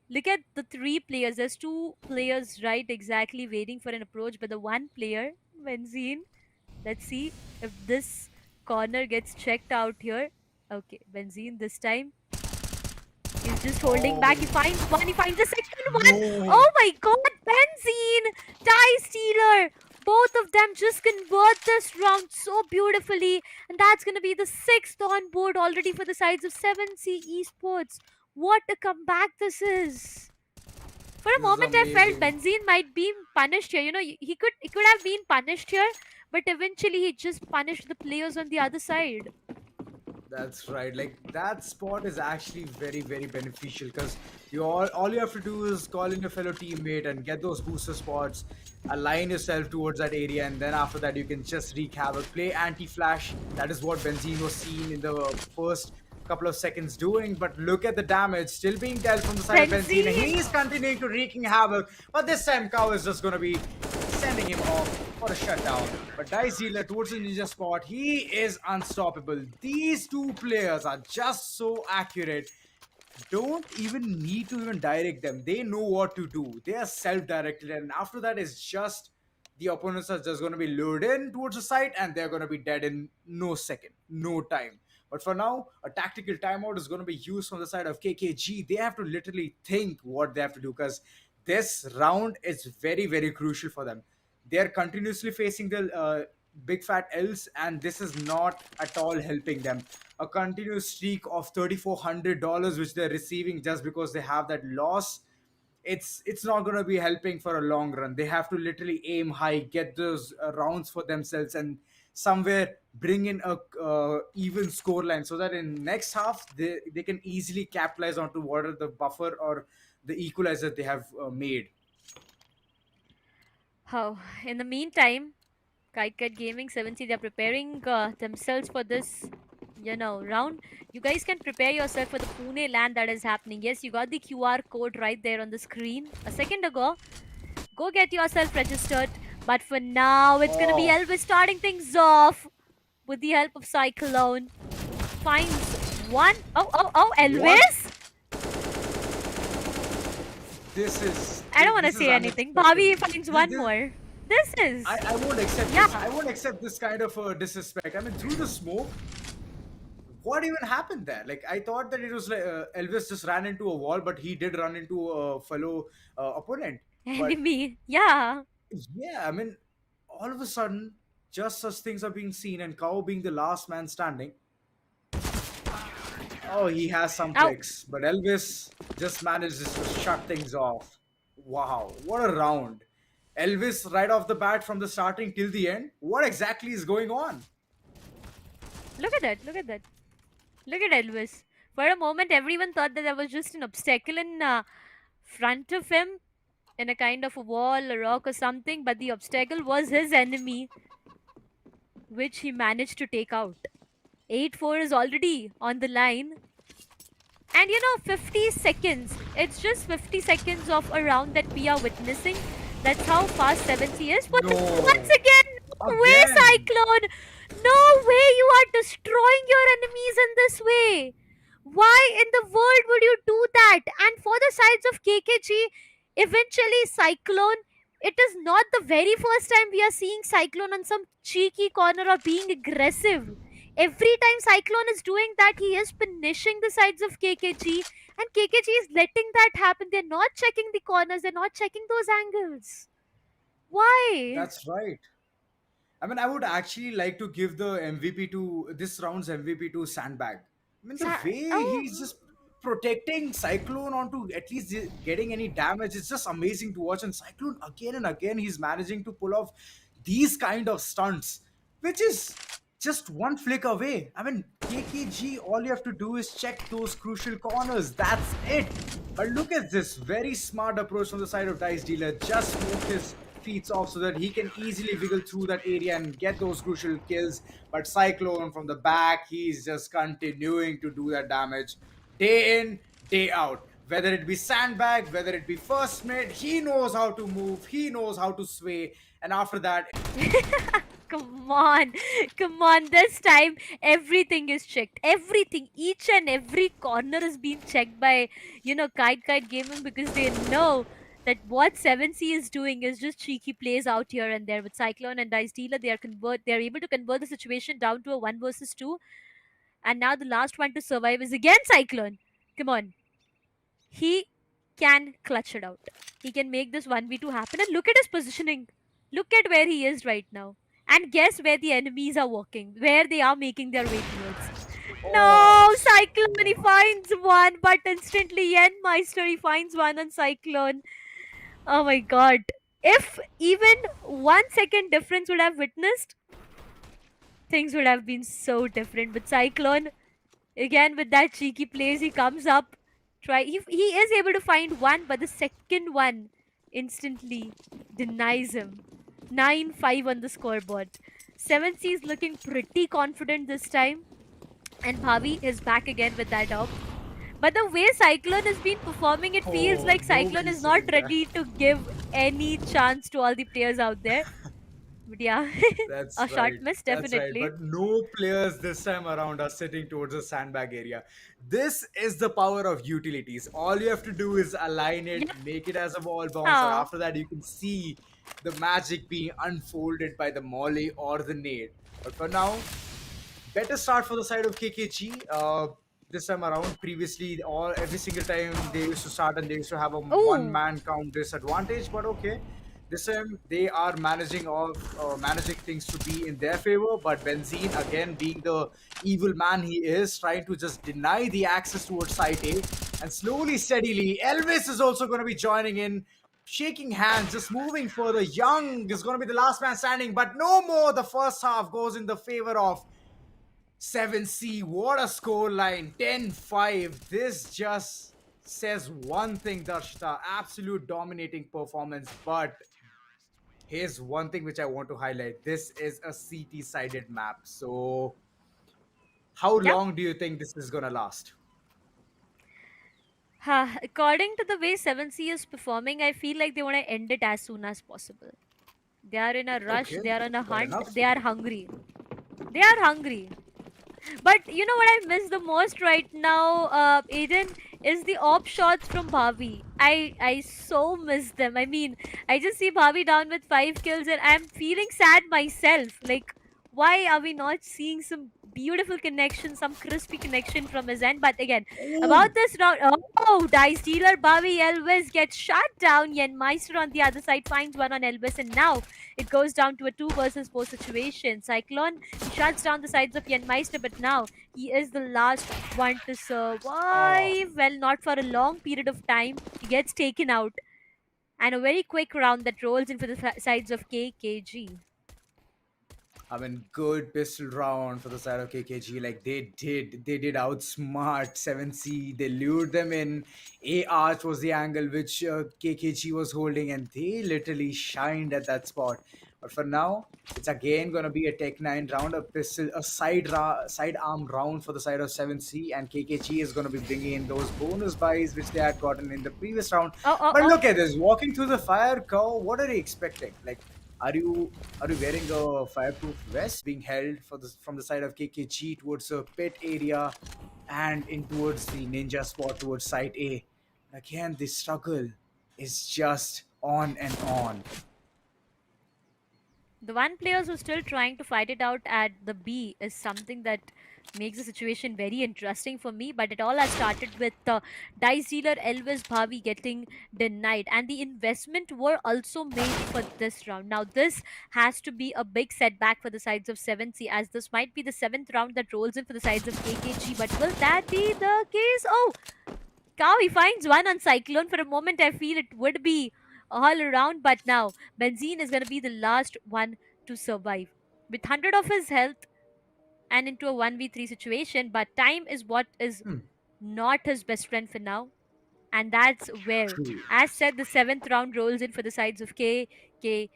Speaker 4: Look at the three players. There's two players right exactly waiting for an approach, but the one player, Benzine. Let's see if this corner gets checked out here. Okay, Benzine this time. He's just holding back.
Speaker 5: Oh,
Speaker 4: He finds one. He finds the second one.
Speaker 5: no.
Speaker 4: Oh my god, Benzine! Tie Stealer! Both of them just convert this round so beautifully. And that's going to be the 6th on board already for the sides of 7C Esports. What a comeback this is. For a
Speaker 5: This is
Speaker 4: moment, I felt
Speaker 5: amazing.
Speaker 4: Benzine might be punished here. You know, he could have been punished here, but eventually he just punished the players on the other side.
Speaker 5: That's right. Like that spot is actually very, very beneficial because all you have to do is call in your fellow teammate and get those booster spots, align yourself towards that area, and then after that you can just wreak havoc. Play anti-flash. That is what Benzine was seen in the first couple of seconds doing. But look at the damage still being dealt from the side of Benzine. And
Speaker 4: Benzine!
Speaker 5: he's continuing to wreaking havoc. But this time Cow is just gonna be sending him off for a shutdown. But Dice Dealer towards the ninja spot, he is unstoppable. These two players are just so accurate. Don't even need to even direct them. They know what to do. They are self-directed, and after that is just the opponents are just going to be lured in towards the site, and they're going to be dead in no second, no time. But for now, a tactical timeout is going to be used from the side of KKG. They have to literally think what they have to do because this round is very, very crucial for them. They're continuously facing the big fat L's, and this is not at all helping them. A continuous streak of $3,400 which they're receiving just because they have that loss, it's not going to be helping for a long run. They have to literally aim high, get those rounds for themselves, and somewhere bring in a even score line so that in next half they can easily capitalize onto what are the buffer or the equalizer they have made.
Speaker 4: Oh, in the meantime, Kite Gaming 7C, they're preparing themselves for this, round. You guys can prepare yourself for the Pune LAN that is happening. Yes, you got the QR code right there on the screen a second ago. Go get yourself registered. But for now, it's gonna be
Speaker 5: Oh,
Speaker 4: Elvis starting things off with the help of Cyclone. Finds one. Oh,
Speaker 5: what?
Speaker 4: Elvis?
Speaker 5: This is
Speaker 4: I don't want to
Speaker 5: this is
Speaker 4: say anything.
Speaker 5: unexpected.
Speaker 4: Bobby finds
Speaker 5: This,
Speaker 4: one
Speaker 5: this,
Speaker 4: more. This is.
Speaker 5: I won't accept
Speaker 4: Yeah.
Speaker 5: this. I won't accept this kind of disrespect. I mean, through the smoke, what even happened there? Like, I thought that it was like Elvis just ran into a wall, but he did run into a fellow opponent. But
Speaker 4: Enemy. Yeah.
Speaker 5: yeah, I mean, all of a sudden, just as things are being seen, and Cow being the last man standing, oh, he has some
Speaker 4: Now,
Speaker 5: flicks, but Elvis just manages to shut things off. Wow, what a round! Elvis, right off the bat from the starting till the end, what exactly is going on?
Speaker 4: look at that. Look at that. Look at Elvis. For a moment, everyone thought that there was just an obstacle in front of him, in a kind of a wall, a rock, or something, but the obstacle was his enemy, which he managed to take out. 8-4 is already on the line. And 50 seconds. It's just 50 seconds of a round that we are witnessing. That's how fast 7C is. But
Speaker 5: No,
Speaker 4: once again, no way,
Speaker 5: again.
Speaker 4: Cyclone! No way you are destroying your enemies in this way! Why in the world would you do that? And for the sides of KKG, eventually Cyclone, it is not the very first time we are seeing Cyclone on some cheeky corner or being aggressive. Every time Cyclone is doing that, he is punishing the sides of KKG, and KKG is letting that happen. They're not checking the corners, they're not checking those angles. Why?
Speaker 5: That's right. I mean, I would actually like to give the MVP to this round's MVP to Sandbag. I mean, the way he's
Speaker 4: Oh,
Speaker 5: just protecting Cyclone onto at least getting any damage, it's just amazing to watch. And Cyclone again and again, he's managing to pull off these kind of stunts, which is just one flick away. I mean, KKG, all you have to do is check those crucial corners. That's it. But look at this very smart approach from the side of Dice Dealer. Just smoke his feet off so that he can easily wiggle through that area and get those crucial kills. But Cyclone from the back, he's just continuing to do that damage day in, day out. Whether it be sandbag, whether it be first mid, he knows how to move, he knows how to sway, and after that,
Speaker 4: come on, come on. This time, everything is checked. Everything, each and every corner is being checked by, Kite Gaming, because they know that what 7C is doing is just cheeky plays out here and there with Cyclone and Dice Dealer. They are able to convert the situation down to a 1 versus 2. And now the last one to survive is again Cyclone. Come on. He can clutch it out. He can make this 1v2 happen. And look at his positioning. Look at where he is right now. And guess where the enemies are walking, where they are making their way towards. No,
Speaker 5: oh,
Speaker 4: Cyclone, he finds one, but instantly Yenmeister, he finds one on Cyclone. Oh my god. If even 1 second difference would have witnessed, things would have been so different. But Cyclone, again with that cheeky plays, he comes up, he is able to find one, but the second one instantly denies him. 9-5 on the scoreboard. 7C is looking pretty confident this time, and Bhavi is back again with that up. But the way Cyclone has been performing, it feels
Speaker 5: oh,
Speaker 4: like Cyclone
Speaker 5: nobody's
Speaker 4: is not
Speaker 5: sitting there.
Speaker 4: ready to give any chance to all the players out there. But yeah,
Speaker 5: That's
Speaker 4: a short
Speaker 5: right.
Speaker 4: miss,
Speaker 5: That's right.
Speaker 4: definitely.
Speaker 5: But no players this time around are sitting towards the sandbag area. This is the power of utilities. All you have to do is align it, make it as a wall bouncer.
Speaker 4: Yeah.
Speaker 5: After that, you can see the magic being unfolded by the molly or the nade. But for now, better start for the side of KKG. This time around, previously, all every single time they used to start and they used to have a
Speaker 4: Oh,
Speaker 5: one-man count disadvantage. But okay, this time they are managing things to be in their favor. But Benzene, again being the evil man he is, trying to just deny the access towards site A, and slowly, steadily, Elvis is also going to be joining in. Shaking hands, just moving further. Young is going to be the last man standing, but no more. The first half goes in the favor of 7C. What a score line, 10-5. This just says one thing, Darshita. Absolute dominating performance. But here's one thing which I want to highlight. This is a CT sided map. So, how
Speaker 4: yeah.
Speaker 5: long do you think this is going to last?
Speaker 4: According to the way 7C is performing, I feel like they want to end it as soon as possible. They are in a rush,
Speaker 5: Okay,
Speaker 4: they are on a
Speaker 5: fair
Speaker 4: hunt,
Speaker 5: enough.
Speaker 4: they are hungry. They are hungry. But you know what I miss the most right now, Aiden, is the op shots from Bhavi. I so miss them. I mean, I just see Bobby down with 5 kills and I'm feeling sad myself. Like, why are we not seeing some beautiful connection, some crispy connection from his end? But again, about
Speaker 5: Oh,
Speaker 4: this round, oh, Dice Dealer Bobby Elvis gets shut down. Yen Meister on the other side finds one on Elvis, and now it goes down to a 2 versus 4 situation. Cyclone, he shuts down the sides of Yen Meister, but now he is the last one to
Speaker 5: oh.
Speaker 4: survive. Well, not for a long period of time. He gets taken out. And a very quick round that rolls in for the sides of KKG.
Speaker 5: I mean, good pistol round for the side of KKG. Like they did outsmart 7C. They lured them in. A arch was the angle which KKG was holding, and they literally shined at that spot. But for now, it's again gonna be a Tech 9 round, a pistol, a side arm round for the side of 7C, and KKG is gonna be bringing in those bonus buys which they had gotten in the previous round.
Speaker 4: Oh, oh,
Speaker 5: But
Speaker 4: oh.
Speaker 5: look at this, walking through the fire cow. What are you expecting? Like, are you wearing a fireproof vest being held for the from the side of KKG towards the pit area and in towards the ninja spot towards site A? Again, the struggle is just on and on.
Speaker 4: The one players who's still trying to fight it out at the B is something that makes the situation very interesting for me. But it all has started with Dice Dealer Elvis Bhavi getting denied, and the investment were also made for this round. Now, this has to be a big setback for the sides of 7C, as this might be the 7th round that rolls in for the sides of KKG. But will that be the case? Oh, Cow, he finds one on Cyclone. For a moment, I feel it would be all around, but now Benzene is going to be the last one to survive. With 100 of his health and into a 1v3 situation, but time is what is
Speaker 5: Hmm,
Speaker 4: not his best friend for now. And that's where,
Speaker 5: true.
Speaker 4: as said, the 7th round rolls in for the sides of KKG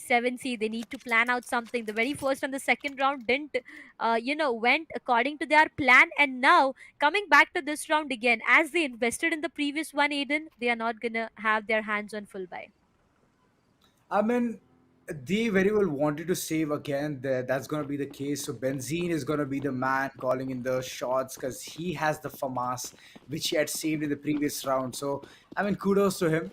Speaker 4: 7C. They need to plan out something. The very first and the second round didn't, went according to their plan. And now, coming back to this round again, as they invested in the previous one, Aiden, they are not going to have their hands on full buy.
Speaker 5: I mean, they very well wanted to save again. That's going to be the case. So Benzene is going to be the man calling in the shots because he has the FAMAS, which he had saved in the previous round. So, I mean, kudos to him.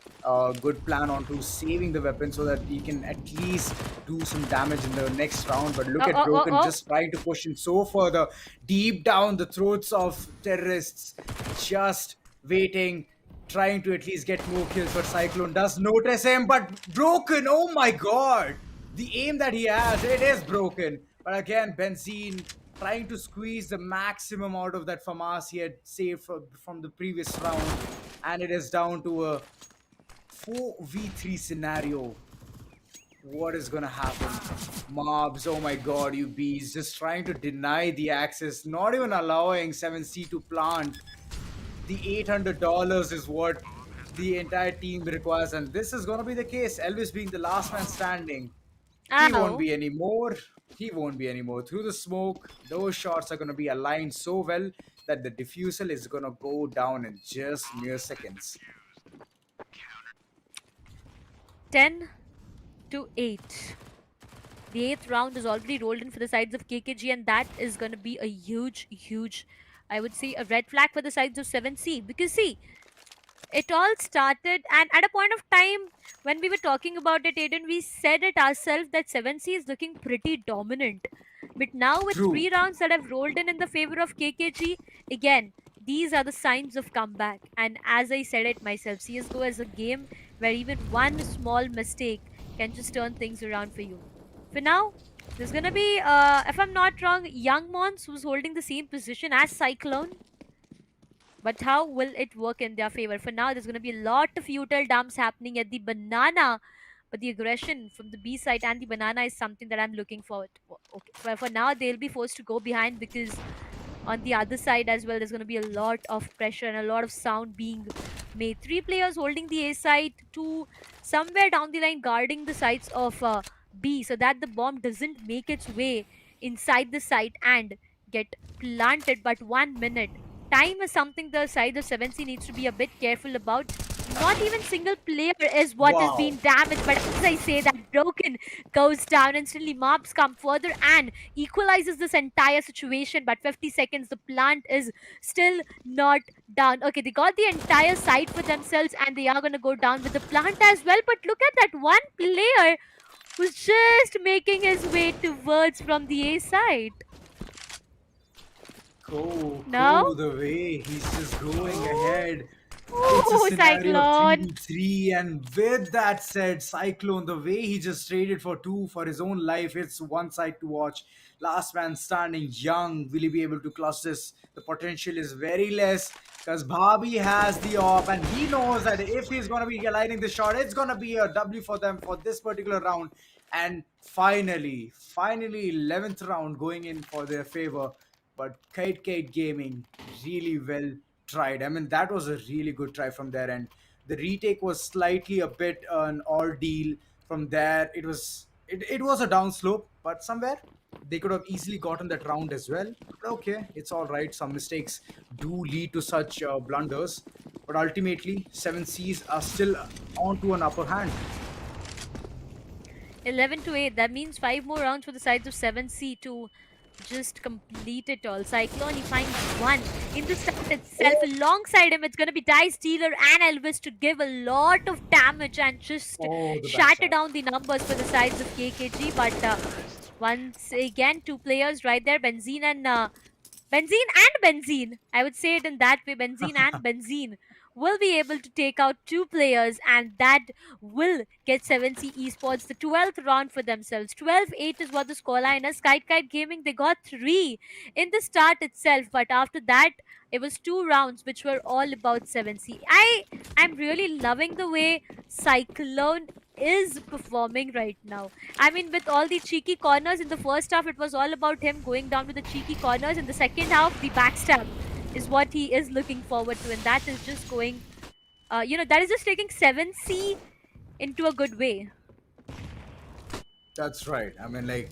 Speaker 5: Good plan onto saving the weapon so that he can at least do some damage in the next round. But look
Speaker 4: Oh,
Speaker 5: at
Speaker 4: oh, oh,
Speaker 5: Broken
Speaker 4: oh.
Speaker 5: just trying to push him so further, deep down the throats of terrorists, just waiting, trying to at least get more kills, but Cyclone does notice him, but Broken, oh my god! The aim that he has, it is broken. But again, Benzene trying to squeeze the maximum out of that FAMAS he had saved from the previous round, and it is down to a 4v3 scenario. What is gonna happen? Mobs, oh my god, you bees, just trying to deny the access, not even allowing 7C to plant. The $800 is what the entire team requires, and this is going to be the case. Elvis being the last man standing, he won't
Speaker 4: Ow.
Speaker 5: be anymore. He won't be anymore. Through the smoke, those shots are going to be aligned so well that the diffusal is going to go down in just mere seconds.
Speaker 4: 10 to 8. The 8th round is already rolled in for the sides of KKG, and that is going to be a huge, huge, I would say, a red flag for the sides of 7C. Because, see, it all started, and at a point of time when we were talking about it, Aiden, we said it ourselves that 7C is looking pretty dominant. But now, with
Speaker 5: True.
Speaker 4: 3 rounds that have rolled in the favor of KKG, again, these are the signs of comeback. And as I said it myself, CSGO is a game where even one small mistake can just turn things around for you. For now, there's gonna be, if I'm not wrong, Young Mons who's holding the same position as Cyclone. But how will it work in their favor? For now, there's going to be a lot of util dumps happening at the banana. But the aggression from the B side and the banana is something that I'm looking forward to. Okay. For now, they'll be forced to go behind because on the other side as well, there's going to be a lot of pressure and a lot of sound being made. 3 players holding the A side, 2 somewhere down the line guarding the sides of B so that the bomb doesn't make its way inside the site and get planted. But 1 minute. Time is something the side of 7C needs to be a bit careful about. Not even single player is what is being
Speaker 5: Wow.
Speaker 4: damaged, but as I say that Broken goes down. Instantly, mobs come further and equalizes this entire situation. But 50 seconds, the plant is still not down. Okay, they got the entire site for themselves and they are going to go down with the plant as well. But look at that one player who's just making his way towards from the A side. No?
Speaker 5: The way he's just going ahead. It's a
Speaker 4: Ooh,
Speaker 5: scenario of
Speaker 4: Cyclone.
Speaker 5: 3v3, and with that said, Cyclone, the way he just traded for two for his own life, it's one side to watch. Last man standing, young. Will he be able to clutch this? The potential is very less because Bobby has the op, and he knows that if he's going to be lighting the shot, it's going to be a W for them for this particular round. And finally, 11th round going in for their favor. But Kait Gaming, really well tried. I mean, that was a really good try from their end. The retake was slightly a bit an ordeal from there. It was a downslope, but somewhere they could have easily gotten that round as well. But okay, it's all right. Some mistakes do lead to such blunders, but ultimately, 7Cs are still on to an upper hand.
Speaker 4: 11 to 8. That means 5 more rounds for the sides of 7C to just complete it all. Cyclone, he finds one in the start itself. Alongside him, it's going to be Dice Dealer and Elvis to give a lot of damage and just
Speaker 5: Oh, the
Speaker 4: shatter
Speaker 5: backstab.
Speaker 4: down the numbers for the sides of KKG. But once again, two players right there, Benzene. I would say it in that way. Benzene and Benzene will be able to take out two players, and that will get 7C Esports the 12th round for themselves. 12-8 is what the scoreline is. Kite Gaming, they got three in the start itself, but after that, it was two rounds which were all about 7C. I'm really loving the way Cyclone is performing right now. I mean, with all the cheeky corners in the first half, it was all about him going down to the cheeky corners. In the second half, the backstab is what he is looking forward to, and that is just going, that is just taking 7C into a good way.
Speaker 5: That's right. I mean, like,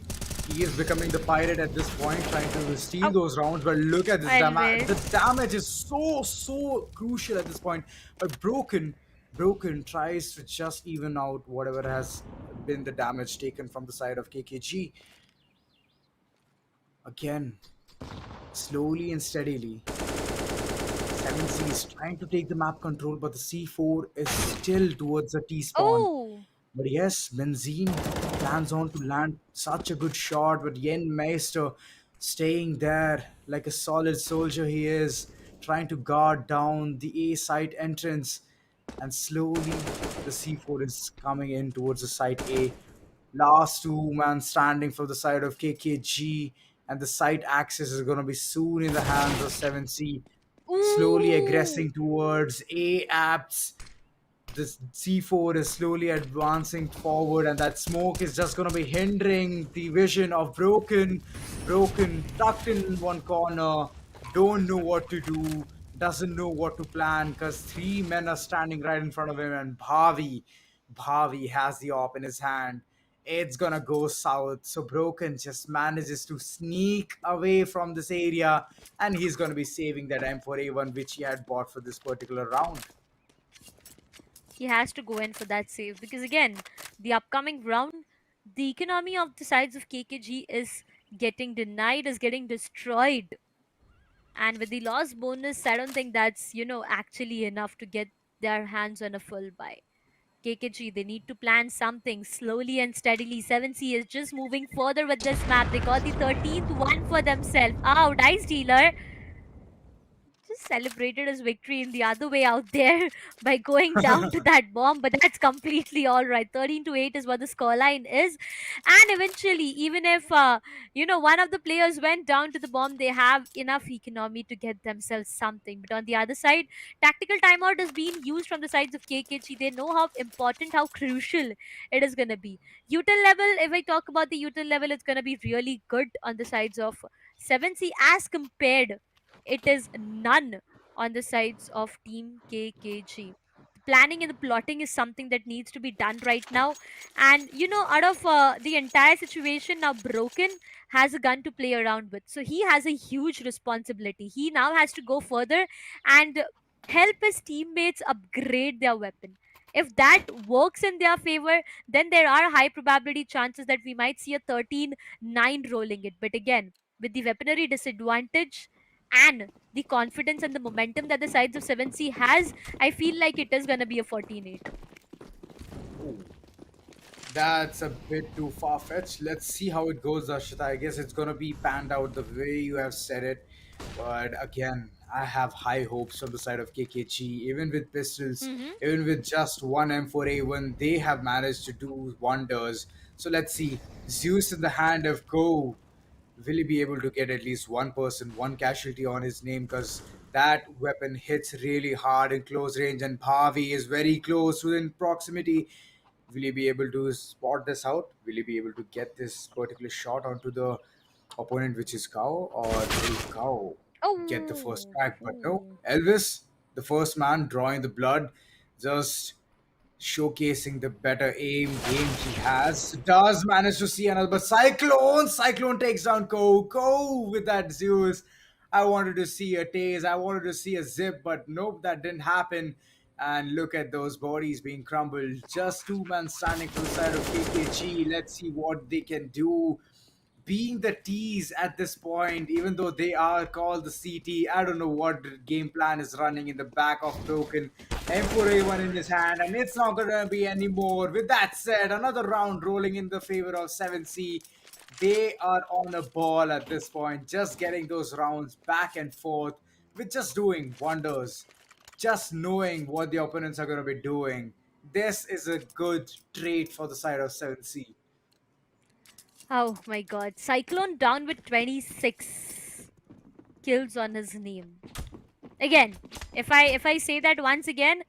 Speaker 5: he is becoming the pirate at this point, trying to steal
Speaker 4: Oh,
Speaker 5: those rounds. But look at this damage. The
Speaker 4: Elvis.
Speaker 5: damage is so crucial at this point. But Broken tries to just even out whatever has been the damage taken from the side of KKG. Again, slowly and steadily. 7C is trying to take the map control, but the C4 is still towards the T spawn.
Speaker 4: Oh,
Speaker 5: But yes, Benzene plans on to land such a good shot, but Yen Meister staying there like a solid soldier he is, trying to guard down the A site entrance. And slowly the C4 is coming in towards the site A. Last two man standing for the side of KKG, and the site access is going to be soon in the hands of 7C. Slowly
Speaker 4: ooh,
Speaker 5: aggressing towards A apps. This C4 is slowly advancing forward, and that smoke is just going to be hindering the vision of Broken tucked in one corner, don't know what to do, doesn't know what to plan because three men are standing right in front of him, and Bhavi has the op in his hand. It's gonna go south, so Broken just manages to sneak away from this area, and he's gonna be saving that M4A1 which he had bought for this particular round.
Speaker 4: he has to go in for that save because again, the upcoming round, the economy of the sides of KKG is getting denied, is getting destroyed. And with the loss bonus, I don't think that's, actually enough to get their hands on a full buy. KKG, they need to plan something slowly and steadily. 7C is just moving further with this map. They got the 13th one for themselves. Oh, Dice Dealer just celebrated his victory in the other way out there by going down to that bomb, but that's completely all right. 13 to 8 is what the scoreline is. And eventually, even if one of the players went down to the bomb, they have enough economy to get themselves something. But on the other side, tactical timeout is being used from the sides of KKG. They know how important, how crucial it is going to be. Util level, if I talk about the util level, it's going to be really good on the sides of 7C as compared, it is none on the sides of Team KKG. The planning and the plotting is something that needs to be done right now. And, out of the entire situation, now Broken has a gun to play around with. So he has a huge responsibility. He now has to go further and help his teammates upgrade their weapon. If that works in their favor, then there are high probability chances that we might see a 13-9 rolling it. But again, with the weaponry disadvantage and the confidence and the momentum that the sides of 7C has, I feel like it is going to be a 14-8.
Speaker 5: Ooh, that's a bit too far fetched. Let's see how it goes, Ashita. I guess it's gonna be panned out the way you have said it. But again, I have high hopes from the side of KKG. Even with pistols,
Speaker 4: Mm-hmm.
Speaker 5: even with just one M4A1, they have managed to do wonders. So let's see. Zeus in the hand of Go. Will he be able to get at least one person, one casualty on his name? Because that weapon hits really hard in close range, and Bhavi is very close within proximity. Will he be able to spot this out? Will he be able to get this particular shot onto the opponent, which is Cow, or will Cow get the first
Speaker 4: Oh,
Speaker 5: tag? But no,
Speaker 4: ooh.
Speaker 5: Elvis, the first man drawing the blood, just showcasing the better aim game he has. Does manage to see another, but Cyclone takes down Go with that Zeus. I wanted to see a tase, I wanted to see a zip, but nope, that didn't happen. And look at those bodies being crumbled. Just two men standing for the side of KKG. Let's see what they can do. Being the T's at this point, even though they are called the CT, I don't know what game plan is running in the back of Broken. M4A1 in his hand, and it's not gonna be anymore. With that said, another round rolling in the favor of 7C. They are on a ball at this point, just getting those rounds back and forth with just doing wonders, just knowing what the opponents are gonna be doing. This is a good trait for the side of 7C.
Speaker 4: Oh my god. Cyclone down with 26 kills on his name. Again, if I say that once again,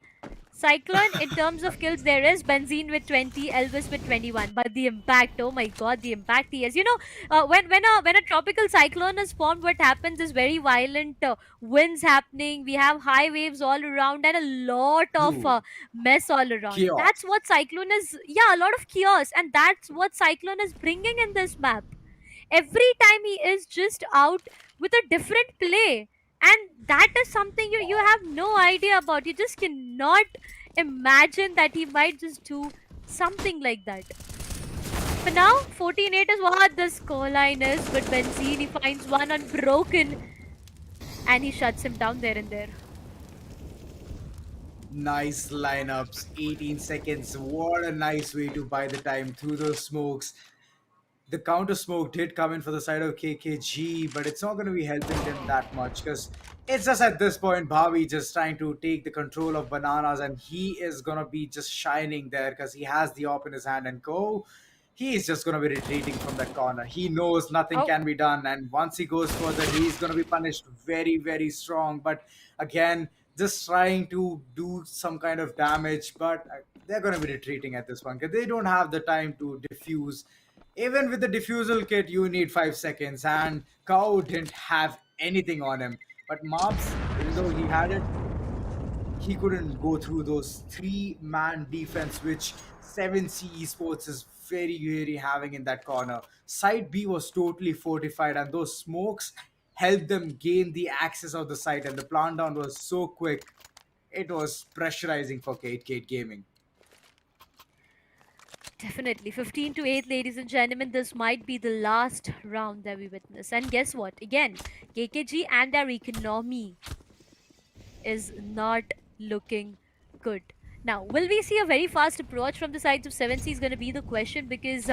Speaker 4: Cyclone, in terms of kills, there is Benzene with 20, Elvis with 21. But the impact, oh my god, the impact he has. When a tropical cyclone is formed, what happens is very violent winds happening. We have high waves all around and a lot of
Speaker 5: Ooh,
Speaker 4: mess all around. That's
Speaker 5: chaos.
Speaker 4: what Cyclone is. Yeah, a lot of chaos, and that's what Cyclone is bringing in this map. Every time he is just out with a different play, and that is something you have no idea about. You just cannot imagine that he might just do something like that. For now, 14-8 is what the scoreline is, but Benzene, he finds one unbroken and he shuts him down there and there.
Speaker 5: Nice lineups, 18 seconds. What a nice way to buy the time through those smokes. The counter smoke did come in for the side of KKG, but it's not going to be helping them that much because it's just at this point, Bhavi just trying to take the control of bananas, and he is going to be just shining there because he has the op in his hand. And Go, he is just going to be retreating from that corner. He knows nothing
Speaker 4: Oh,
Speaker 5: can be done, and once he goes further, he's going to be punished very, very strong. But again, just trying to do some kind of damage, but they're going to be retreating at this point because they don't have the time to diffuse. Even with the diffusal kit, you need 5 seconds, and Cow didn't have anything on him. But Mobs, even though he had it, he couldn't go through those three-man defense, which 7C Esports is very, very having in that corner. Side B was totally fortified, and those smokes helped them gain the access of the site, and the plant down was so quick. It was pressurizing for Kate Gaming.
Speaker 4: definitely. 15 to 8, ladies and gentlemen. This might be the last round that we witness. And guess what? Again, KKG and their economy is not looking good. Now, will we see a very fast approach from the sides of 7C is going to be the question, because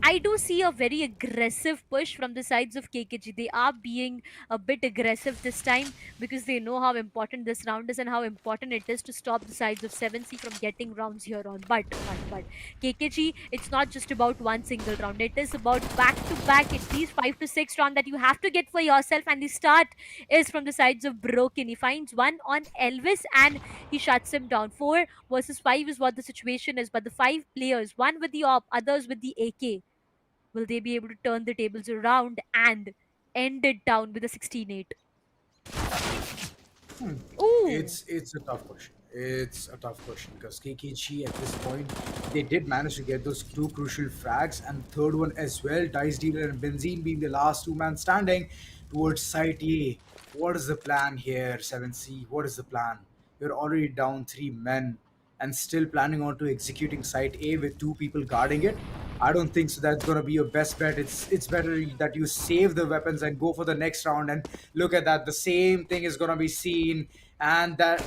Speaker 4: I do see a very aggressive push from the sides of KKG. They are being a bit aggressive this time because they know how important this round is and how important it is to stop the sides of 7C from getting rounds here on. But KKG, it's not just about one single round. It is about back to back, at least 5 to 6 round that you have to get for yourself. And the start is from the sides of Broken. He finds one on Elvis and he shuts him down. 4 versus 5 is what the situation is. But the 5 players, one with the op, others with the AK, will they be able to turn the tables around and end it down with a 16-8? Ooh.
Speaker 5: It's a tough question. It's a tough question because KKG at this point they did manage to get those two crucial frags and third one as well. Dice Dealer and Benzene being the last two man standing towards site A. What is the plan here, 7C? What is the plan? You're already down three men. and still planning on to executing site A with two people guarding it. I don't think so. That's gonna be your best bet. It's better that you save the weapons and go for the next round. And look at that, the same thing is gonna be seen, and that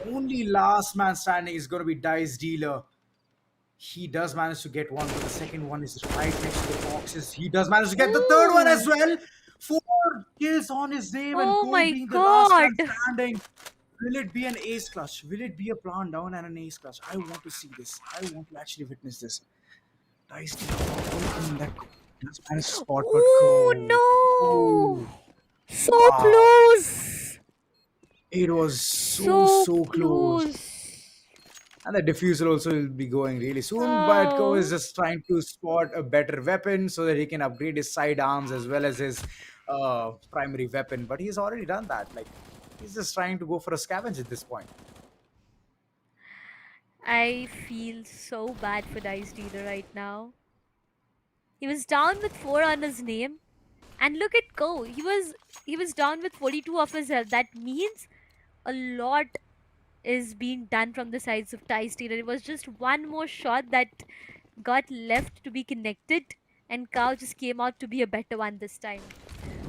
Speaker 5: only last man standing is gonna be Dice Dealer. He does manage to get one, but the second one is right next to the boxes. He does manage to get the third one as
Speaker 4: Ooh.
Speaker 5: well. Four kills on his name, and
Speaker 4: Oh
Speaker 5: Cole
Speaker 4: my
Speaker 5: being the last man
Speaker 4: god.
Speaker 5: standing. Will it be an ace clutch? Will it be a plant down and an ace clutch? I want to see this. I want to actually witness this. Dice dealer, that does manage to spot, but Cole.
Speaker 4: Oh no.
Speaker 5: Oh,
Speaker 4: So
Speaker 5: wow.
Speaker 4: close.
Speaker 5: It was
Speaker 4: So
Speaker 5: so close.
Speaker 4: close.
Speaker 5: And the diffuser also will be going really soon, but Ko is
Speaker 4: Oh.
Speaker 5: just trying to spot a better weapon so that he can upgrade his sidearms as well as his primary weapon. But he's already done that. Like, he's just trying to go for a scavenge at this point.
Speaker 4: I feel so bad for Dice Dealer right now. He was down with 4 on his name. And look at Ko. He was down with 42 of his health. That means a lot is being done from the sides of Dice Dealer. It was just one more shot that got left to be connected, and Cow just came out to be a better one this time.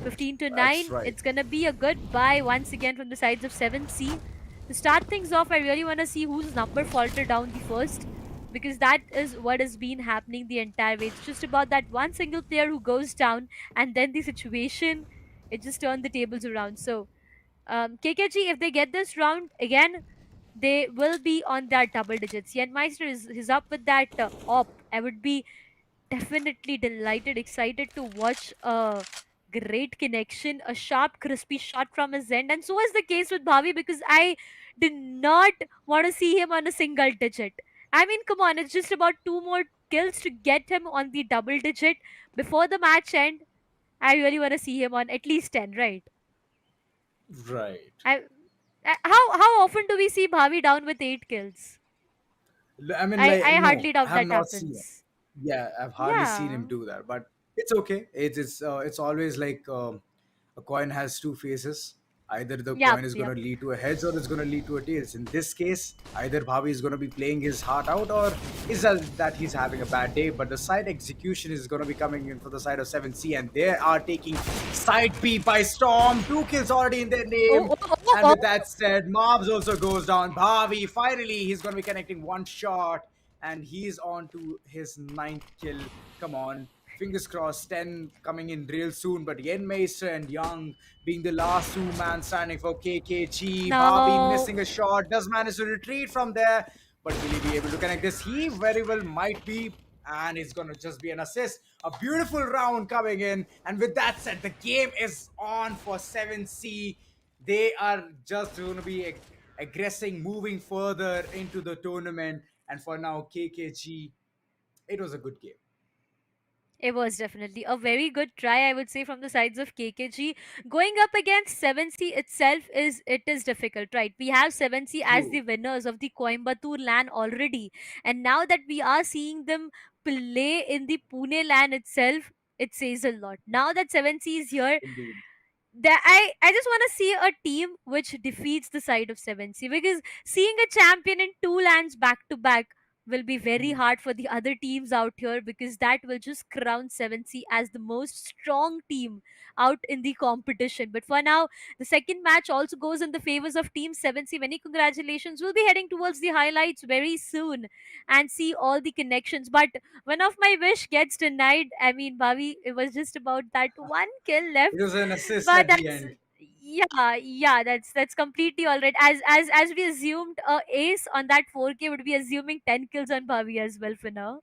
Speaker 4: 15 to
Speaker 5: That's
Speaker 4: 9.
Speaker 5: right.
Speaker 4: It's gonna be a good buy once again from the sides of 7C. To start things off, I really want to see whose number faltered down the first, because that is what has been happening the entire way. It's just about that one single player who goes down, and then the situation, it just turned the tables around. So, KKG, if they get this round again, they will be on their double digits. Yenmeister is up with that op. I would be definitely delighted, excited to watch a great connection, a sharp, crispy shot from his end. And so is the case with Bhavi, because I did not want to see him on a single digit. I mean, come on, it's just about 2 more kills to get him on the double digit before the match end. I really want to see him on at least 10, right?
Speaker 5: Right.
Speaker 4: I, how often do we see Bhavi down with 8 kills?
Speaker 5: I mean,
Speaker 4: I
Speaker 5: like,
Speaker 4: hardly
Speaker 5: no, I
Speaker 4: doubt
Speaker 5: have
Speaker 4: that
Speaker 5: not seen it.
Speaker 4: happens.
Speaker 5: Yeah, I've hardly seen him
Speaker 4: Yeah.
Speaker 5: do that, but it's okay. It's always like a coin has two faces. Either the
Speaker 4: Yep.
Speaker 5: coin is going
Speaker 4: Yep.
Speaker 5: to lead to a heads or it's going to lead to a tails. In this case, either Bhavi is going to be playing his heart out or is that he's having a bad day. But the side execution is going to be coming in for the side of 7C, and they are taking side B by storm. 2 kills already in their
Speaker 4: Oh,
Speaker 5: name.
Speaker 4: oh, oh,
Speaker 5: And
Speaker 4: oh.
Speaker 5: with that said, Mobs also goes down. Bhavi, finally, he's going to be connecting one shot and he's on to his ninth kill. Come on. Fingers crossed, 10 coming in real soon. But Yen Meister and Young being the last two man standing for KKG. Barbie
Speaker 4: No.
Speaker 5: missing a shot, does manage to retreat from there. But will he be able to connect this? He very well might be. And it's going to just be an assist. A beautiful round coming in. And with that said, the game is on for 7C. They are just going to be aggressing, moving further into the tournament. And for now, KKG, it was a good game.
Speaker 4: It was definitely a very good try, I would say, from the sides of KKG. Going up against 7C itself is difficult, right? We have 7C as the
Speaker 5: True,
Speaker 4: winners of the Coimbatore LAN already, and now that we are seeing them play in the Pune LAN itself, it says a lot. Now that 7C is here,
Speaker 5: indeed.
Speaker 4: that I just want to see a team which defeats the side of 7C, because seeing a champion in 2 lands back to back will be very
Speaker 5: Mhm.
Speaker 4: hard for the other teams out here, because that will just crown 7C as the most strong team out in the competition. But for now, the second match also goes in the favors of team 7C. Many congratulations. We'll be heading towards the highlights very soon and see all the connections. But one of my wish gets denied. I mean, Bhavi, it was just about that one kill left,
Speaker 5: It was an assist
Speaker 4: but
Speaker 5: at the
Speaker 4: that's,
Speaker 5: end.
Speaker 4: yeah, that's completely all right. As we assumed ace on that 4K, would be assuming 10 kills on Bhavi as well for now.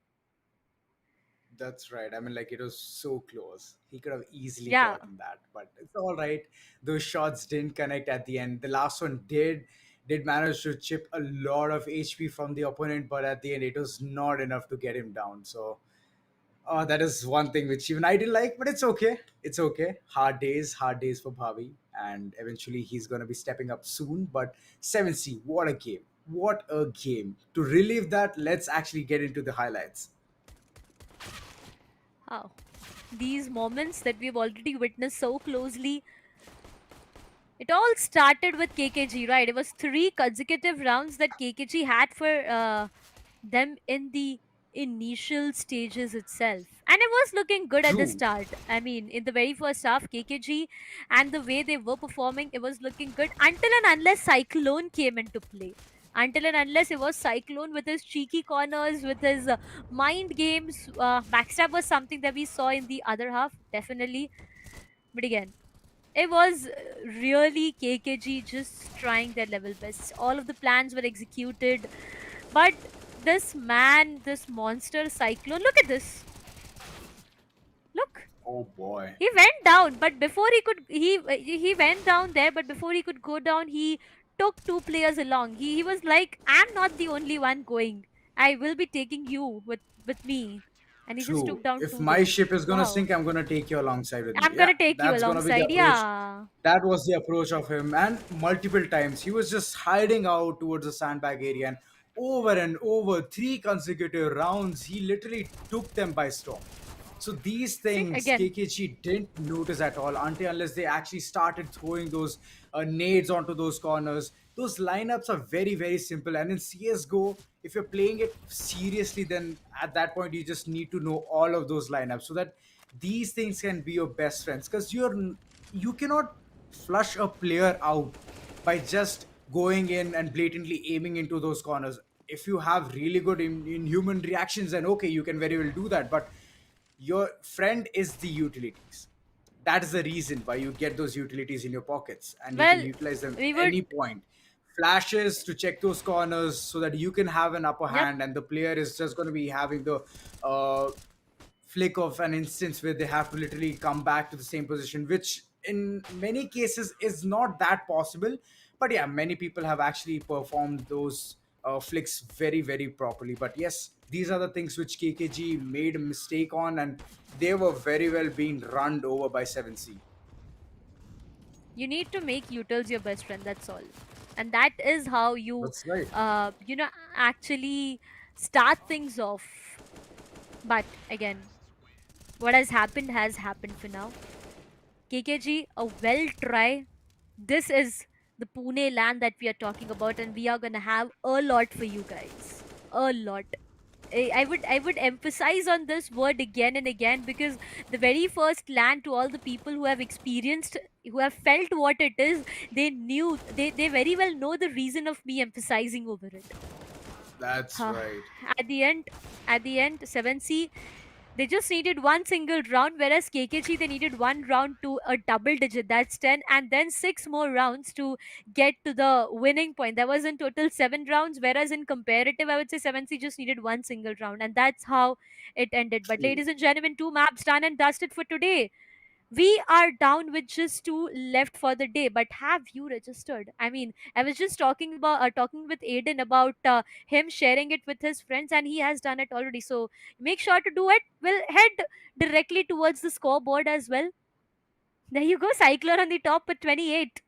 Speaker 5: That's right. I mean, like, it was so close. He could have easily
Speaker 4: Yeah.
Speaker 5: gotten that, but it's all right. Those shots didn't connect at the end. The last one did manage to chip a lot of HP from the opponent, but at the end, it was not enough to get him down. So, that is one thing which even I didn't like, but it's okay. It's okay. Hard days for Bhavi, and eventually he's gonna be stepping up soon. But 7C, what a game! What a game! To relive that, let's actually get into the highlights.
Speaker 4: Wow. These moments that we've already witnessed so closely, It all started with KKG, right? It was three consecutive rounds that KKG had for them in the initial stages itself. And it was looking good at the
Speaker 5: True.
Speaker 4: start. I mean, in the very first half, KKG and the way they were performing, it was looking good until and unless Cyclone came into play. Until and unless it was Cyclone with his cheeky corners, with his mind games. Backstab was something that we saw in the other half, definitely. But again, it was really KKG just trying their level best. All of the plans were executed, but this man, this monster Cyclone, look at this. Look,
Speaker 5: Oh boy.
Speaker 4: he went down, but before he could, he went down there, but before he could go down, he took two players along. He was like, "I'm not the only one going. I will be taking you with me," and he just
Speaker 5: True.
Speaker 4: took down
Speaker 5: If
Speaker 4: two
Speaker 5: my
Speaker 4: guys.
Speaker 5: ship is gonna
Speaker 4: Wow,
Speaker 5: sink, I'm gonna take you alongside with me.
Speaker 4: I'm
Speaker 5: Yeah,
Speaker 4: gonna take you
Speaker 5: that's gonna be the
Speaker 4: alongside.
Speaker 5: approach.
Speaker 4: Yeah.
Speaker 5: That was the approach of him, and multiple times he was just hiding out towards the sandbag area, and over three consecutive rounds, he literally took them by storm. So these
Speaker 4: See
Speaker 5: things
Speaker 4: again.
Speaker 5: KKG didn't notice at all until unless they actually started throwing those nades onto those corners. Those lineups are very very simple, and in CS:GO, if you're playing it seriously, then at that point you just need to know all of those lineups so that these things can be your best friends. Because you cannot flush a player out by just going in and blatantly aiming into those corners. If you have really good in human reactions, then okay, you can very well do that. But your friend is the utilities. That is the reason why you get those utilities in your pockets and you can
Speaker 4: Well,
Speaker 5: utilize them
Speaker 4: we would.
Speaker 5: any point. Flashes to check those corners so that you can have an upper
Speaker 4: Yep.
Speaker 5: hand, and the player is just going to be having the flick of an instance where they have to literally come back to the same position, which in many cases is not that possible. But yeah, many people have actually performed those flicks very very properly. But yes, these are the things which KKG made a mistake on, and they were very well being run over by 7C.
Speaker 4: You need to make utils your best friend. That's all, and that is how you,
Speaker 5: That's right.
Speaker 4: you know, actually start things off. But again, what has happened for now. KKG, a well try. This is the Pune land that we are talking about, and we are gonna have a lot for you guys. A lot. I would emphasize on this word again and again because the very first land, to all the people who have experienced, who have felt what it is, they very well know the reason of me emphasizing over it.
Speaker 5: That's
Speaker 4: Huh.
Speaker 5: right.
Speaker 4: At the end, at the end, 7C, they just needed one single round, whereas KKG they needed one round to a double digit. That's 10, and then six more rounds to get to the winning point. That was in total seven rounds, whereas in comparative, I would say 7C just needed one single round, and that's how it ended. But
Speaker 5: True.
Speaker 4: ladies and gentlemen, two maps done and dusted for today. We are down with just two left for the day, but have you registered? I mean, I was just talking with Aiden about him sharing it with his friends, and he has done it already. So make sure to do it. We'll head directly towards the scoreboard as well. There you go, Cyclone on the top with 28.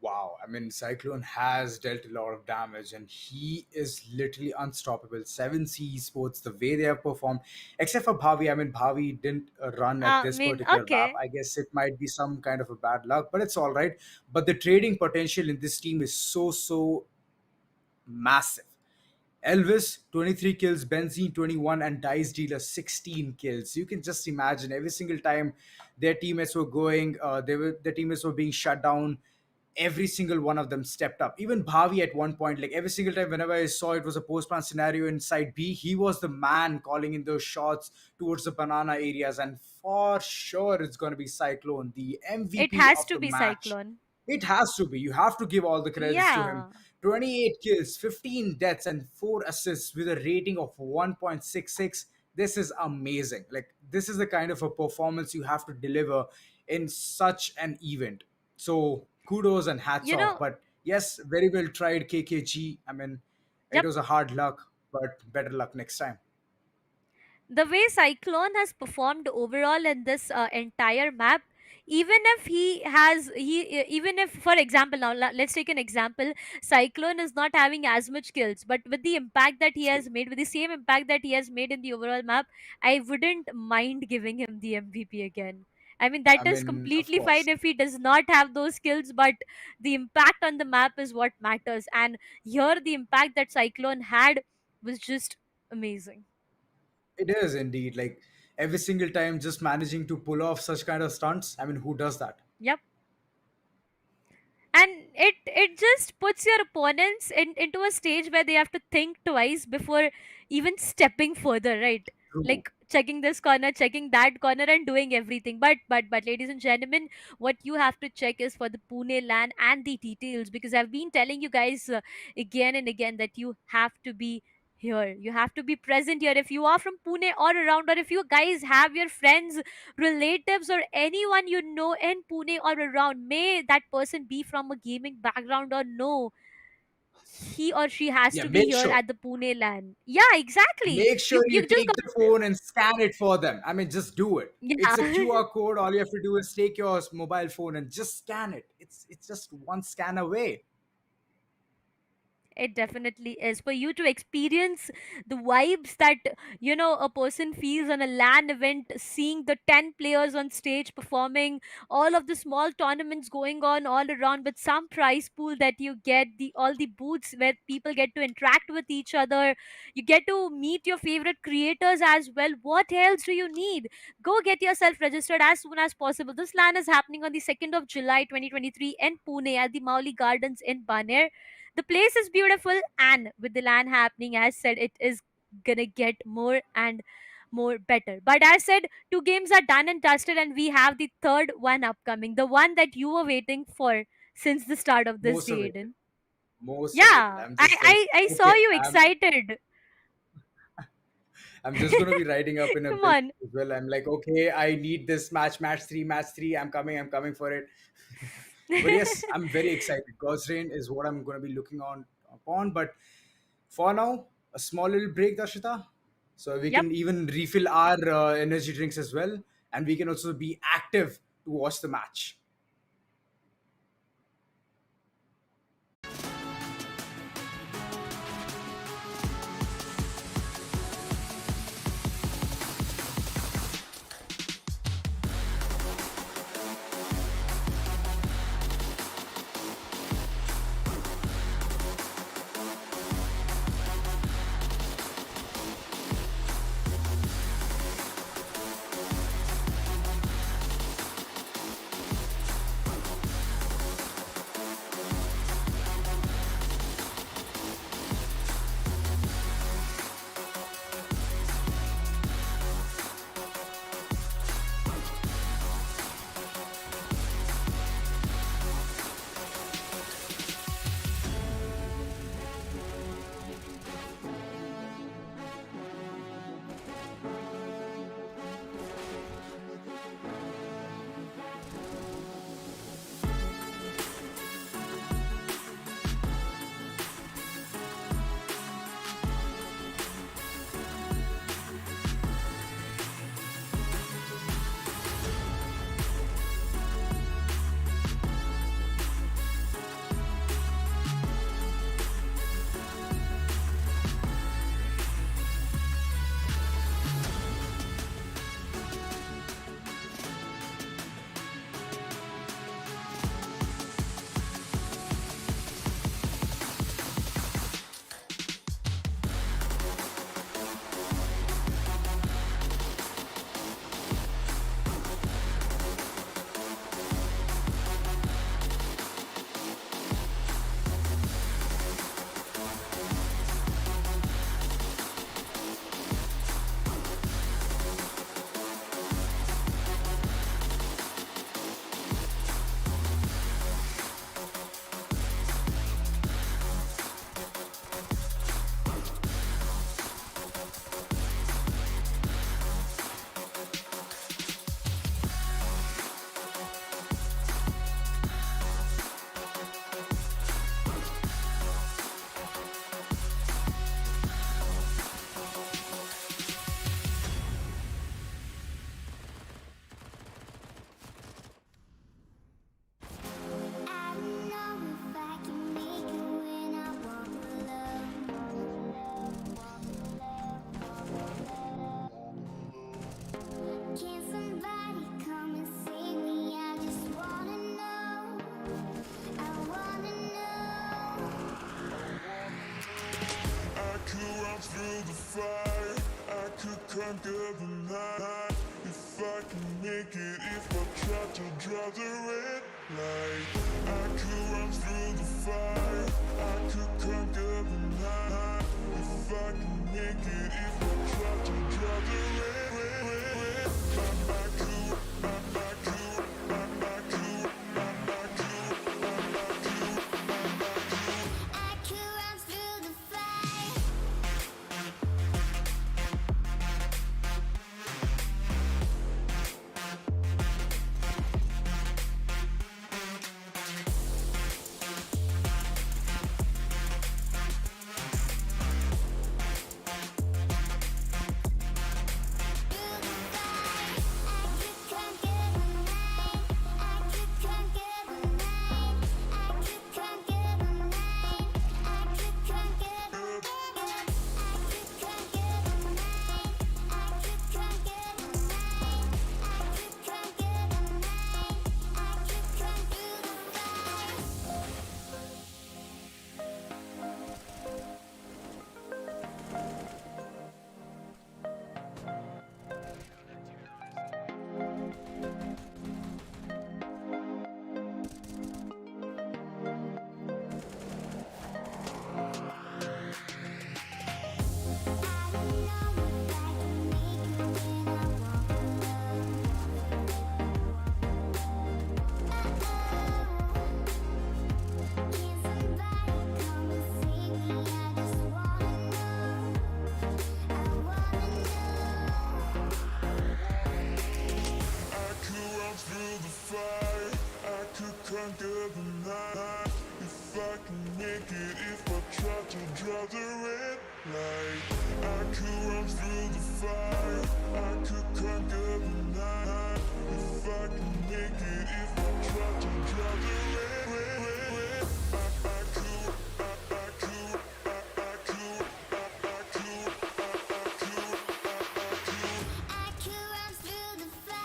Speaker 5: Wow, I mean, Cyclone has dealt a lot of damage and he is literally unstoppable. 7C Esports, the way they have performed, except for Bhavi. I mean, Bhavi didn't run at
Speaker 4: I
Speaker 5: this
Speaker 4: mean,
Speaker 5: particular map.
Speaker 4: okay.
Speaker 5: I guess it might be some kind of a bad luck, but it's all right. But the trading potential in this team is so massive. Elvis, 23 kills, Benzene, 21, and Dice Dealer, 16 kills. You can just imagine every single time their teammates were going, their teammates were being shut down. Every single one of them stepped up. Even Bhavi at one point, like every single time, whenever I saw it was a post plan scenario in side B, he was the man calling in those shots towards the banana areas. And for sure, it's going to be Cyclone, the
Speaker 4: It
Speaker 5: MVP
Speaker 4: has
Speaker 5: of
Speaker 4: to
Speaker 5: the
Speaker 4: be
Speaker 5: match.
Speaker 4: Cyclone.
Speaker 5: It has to be. You have to give all the credits to him.
Speaker 4: Yeah.
Speaker 5: 28 kills, 15 deaths, and 4 assists with a rating of 1.66. This is amazing. Like, this is the kind of a performance you have to deliver in such an event. So, kudos and hats
Speaker 4: You
Speaker 5: off.
Speaker 4: know,
Speaker 5: But yes, very well tried, KKG. I mean, it
Speaker 4: yep.
Speaker 5: was a hard luck, but better luck next time.
Speaker 4: The way Cyclone has performed overall in this entire map, even if even if, for example, now let's take an example. Cyclone is not having as much kills, but with the impact that he
Speaker 5: True.
Speaker 4: has made, with the same impact that he has made in the overall map, I wouldn't mind giving him the MVP again. I mean, that
Speaker 5: I
Speaker 4: is
Speaker 5: mean, of
Speaker 4: completely
Speaker 5: course.
Speaker 4: fine if he does not have those skills, but the impact on the map is what matters. And here, the impact that Cyclone had was just amazing.
Speaker 5: It is indeed like every single time just managing to pull off such kind of stunts. I mean, who does that?
Speaker 4: Yep. And it just puts your opponents into a stage where they have to think twice before even stepping further, right?
Speaker 5: True.
Speaker 4: Like checking this corner, checking that corner, and doing everything. But ladies and gentlemen, what you have to check is for the Pune LAN and the details, because I've been telling you guys again and again that you have to be here, you have to be present here. If you are from Pune or around, or if you guys have your friends, relatives, or anyone you know in Pune or around, may that person be from a gaming background or no, he or she has
Speaker 5: Yeah,
Speaker 4: to be
Speaker 5: make
Speaker 4: here
Speaker 5: sure.
Speaker 4: at the Pune LAN. Yeah, exactly.
Speaker 5: Make sure
Speaker 4: You
Speaker 5: you
Speaker 4: just
Speaker 5: take
Speaker 4: got
Speaker 5: the phone and scan it for them. I mean, just do it. It's
Speaker 4: yeah.
Speaker 5: a QR code. All you have to do is take your mobile phone and just scan it. It's just one scan away.
Speaker 4: It definitely is for you to experience the vibes that a person feels on a LAN event, seeing the 10 players on stage performing, all of the small tournaments going on all around with some prize pool that you get, the all the booths where people get to interact with each other, you get to meet your favorite creators as well. What else do you need? Go get yourself registered as soon as possible. This LAN is happening on the 2nd of July 2023 in Pune at the Mauli Gardens in Baner. The place is beautiful, and with the LAN happening, as said, it is gonna get more and more better. But as said, two games are done and dusted, and we have the third one upcoming, the one that you were waiting for since the start of this
Speaker 5: Most
Speaker 4: day,
Speaker 5: awaited.
Speaker 4: Aiden.
Speaker 5: Most awaited.
Speaker 4: Yeah,
Speaker 5: I'm
Speaker 4: i
Speaker 5: just like,
Speaker 4: i, I saw
Speaker 5: okay,
Speaker 4: you
Speaker 5: I'm
Speaker 4: excited.
Speaker 5: I'm just gonna be writing up in a
Speaker 4: Come
Speaker 5: bit
Speaker 4: on.
Speaker 5: as well. I'm like, okay, I need this match three. I'm coming for it. But yes, I'm very excited. God's Rain is what I'm gonna be looking on upon. But for now, a small little break, Darshita, so we
Speaker 4: Yep.
Speaker 5: can even refill our energy drinks as well, and we can also be active to watch the match.
Speaker 1: try to draw the red light. I could run through the fire, I could conquer the night. If I can make it, if I try to draw the red, I could, I could, I could, I could,
Speaker 2: I could run through the fire.
Speaker 1: conquer the night. If I can make it, if I try to draw the red light, I could run through the fire, I could conquer the night. If I can make it, if I try to draw the red, I could, I could, I could, I could,
Speaker 2: I could run through the fire.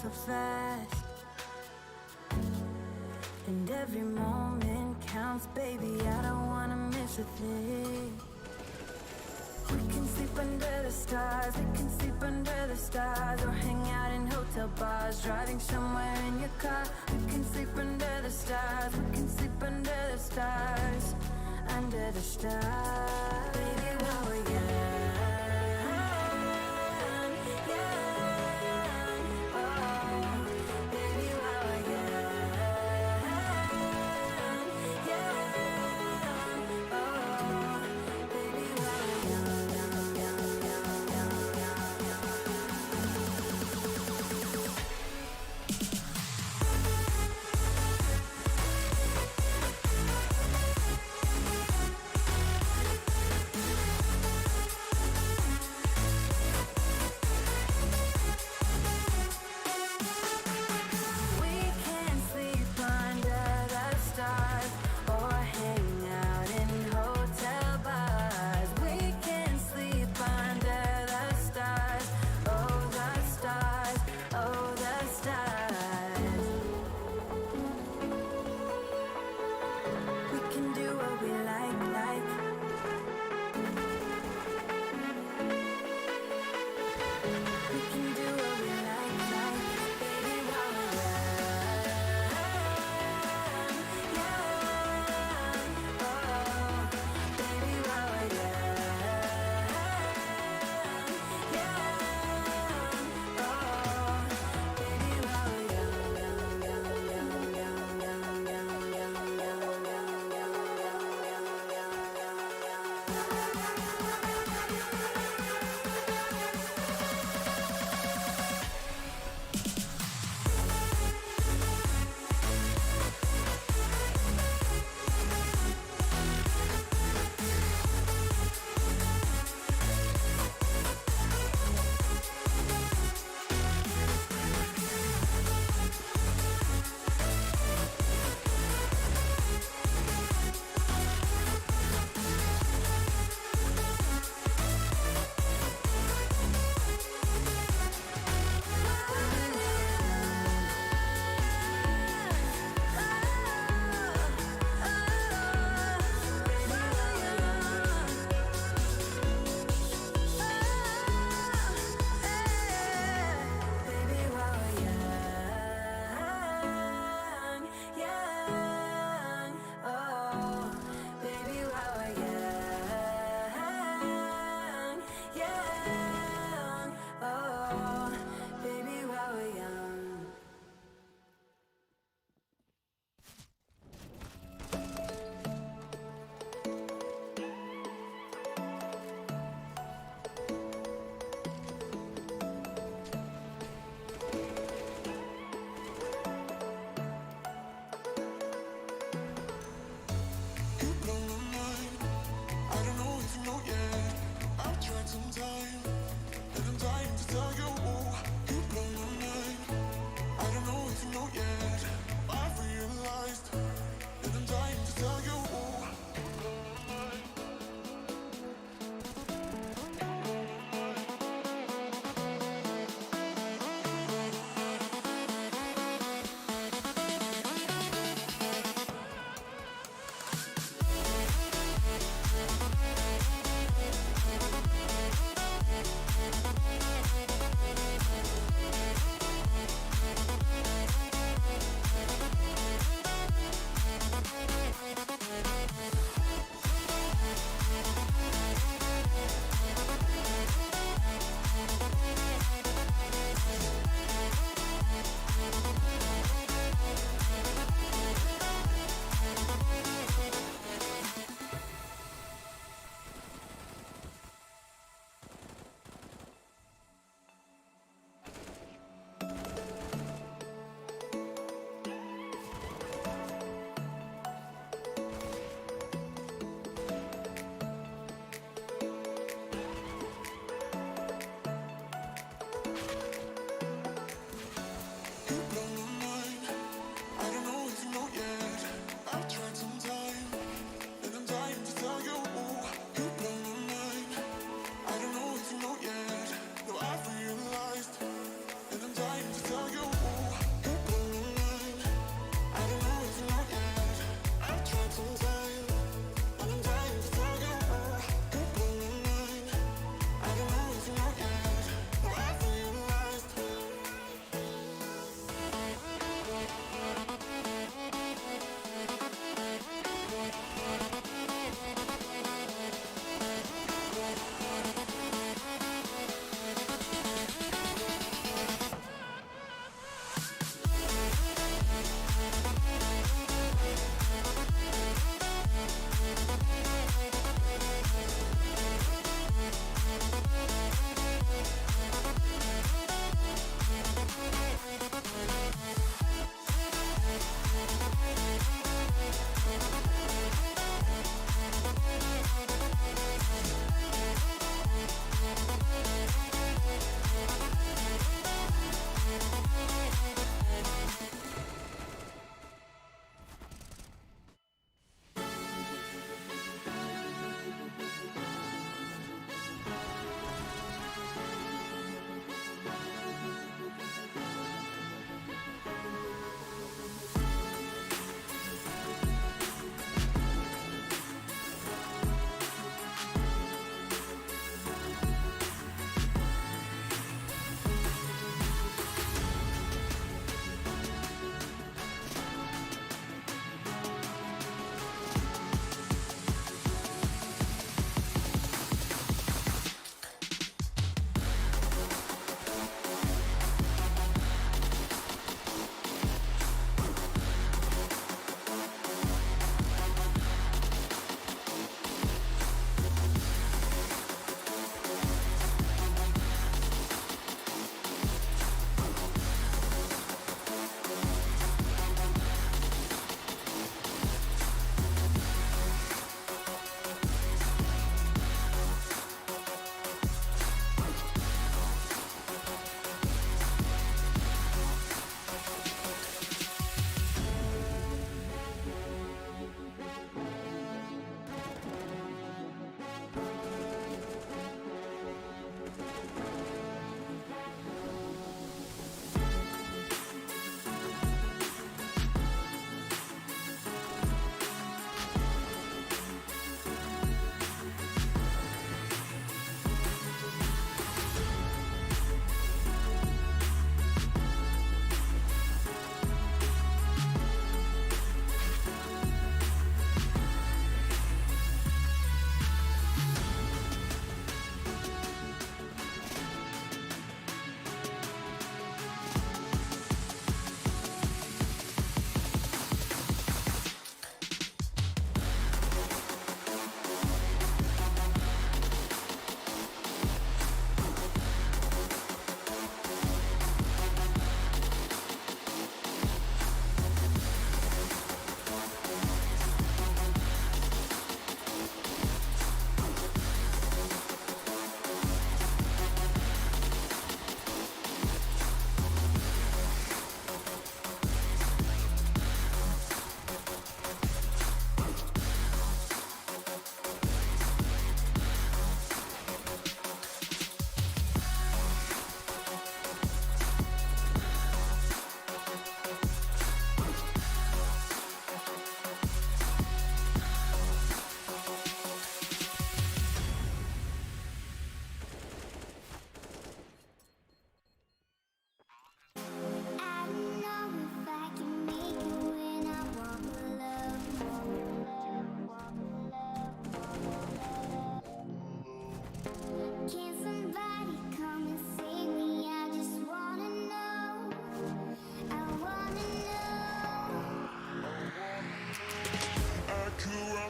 Speaker 6: so fast. And every moment counts, baby, I don't wanna miss a thing. We can sleep under the stars, we can sleep under the stars, or hang out in hotel bars, driving somewhere in your car. We can sleep under the stars, we can sleep under the stars, under the stars. Baby, while we're young, oh, baby, while we're young, oh, baby, while we're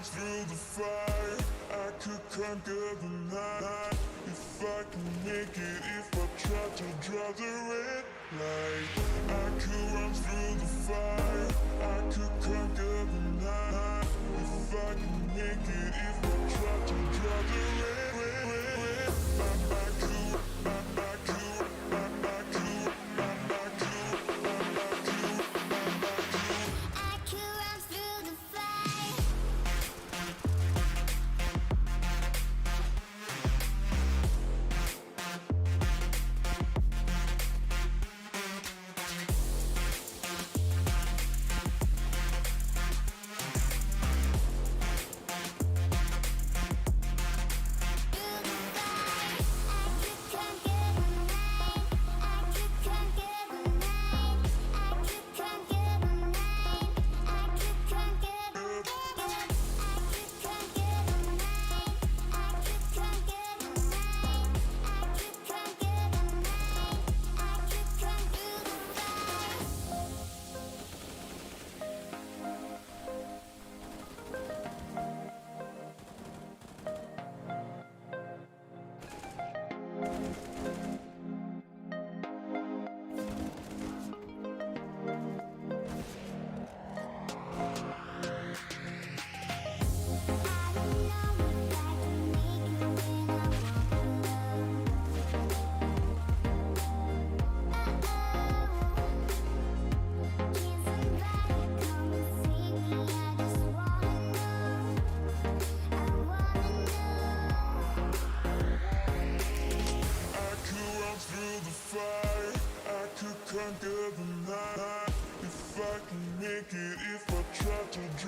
Speaker 1: through the fire, I could conquer the night. If I can make it, if I try to draw the red light, I could run through the fire, I could conquer the night. If I can make it, if I try to draw the red, I could, I could, I could, I could,
Speaker 2: I could run through the fire.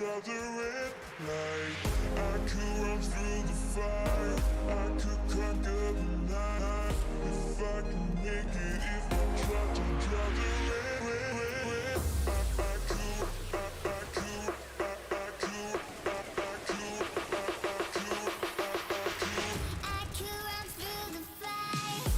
Speaker 1: drive the red light. I could run through the fire, I could conquer the night. If I can make it, if I try to drive the red. I could
Speaker 2: run through the fire.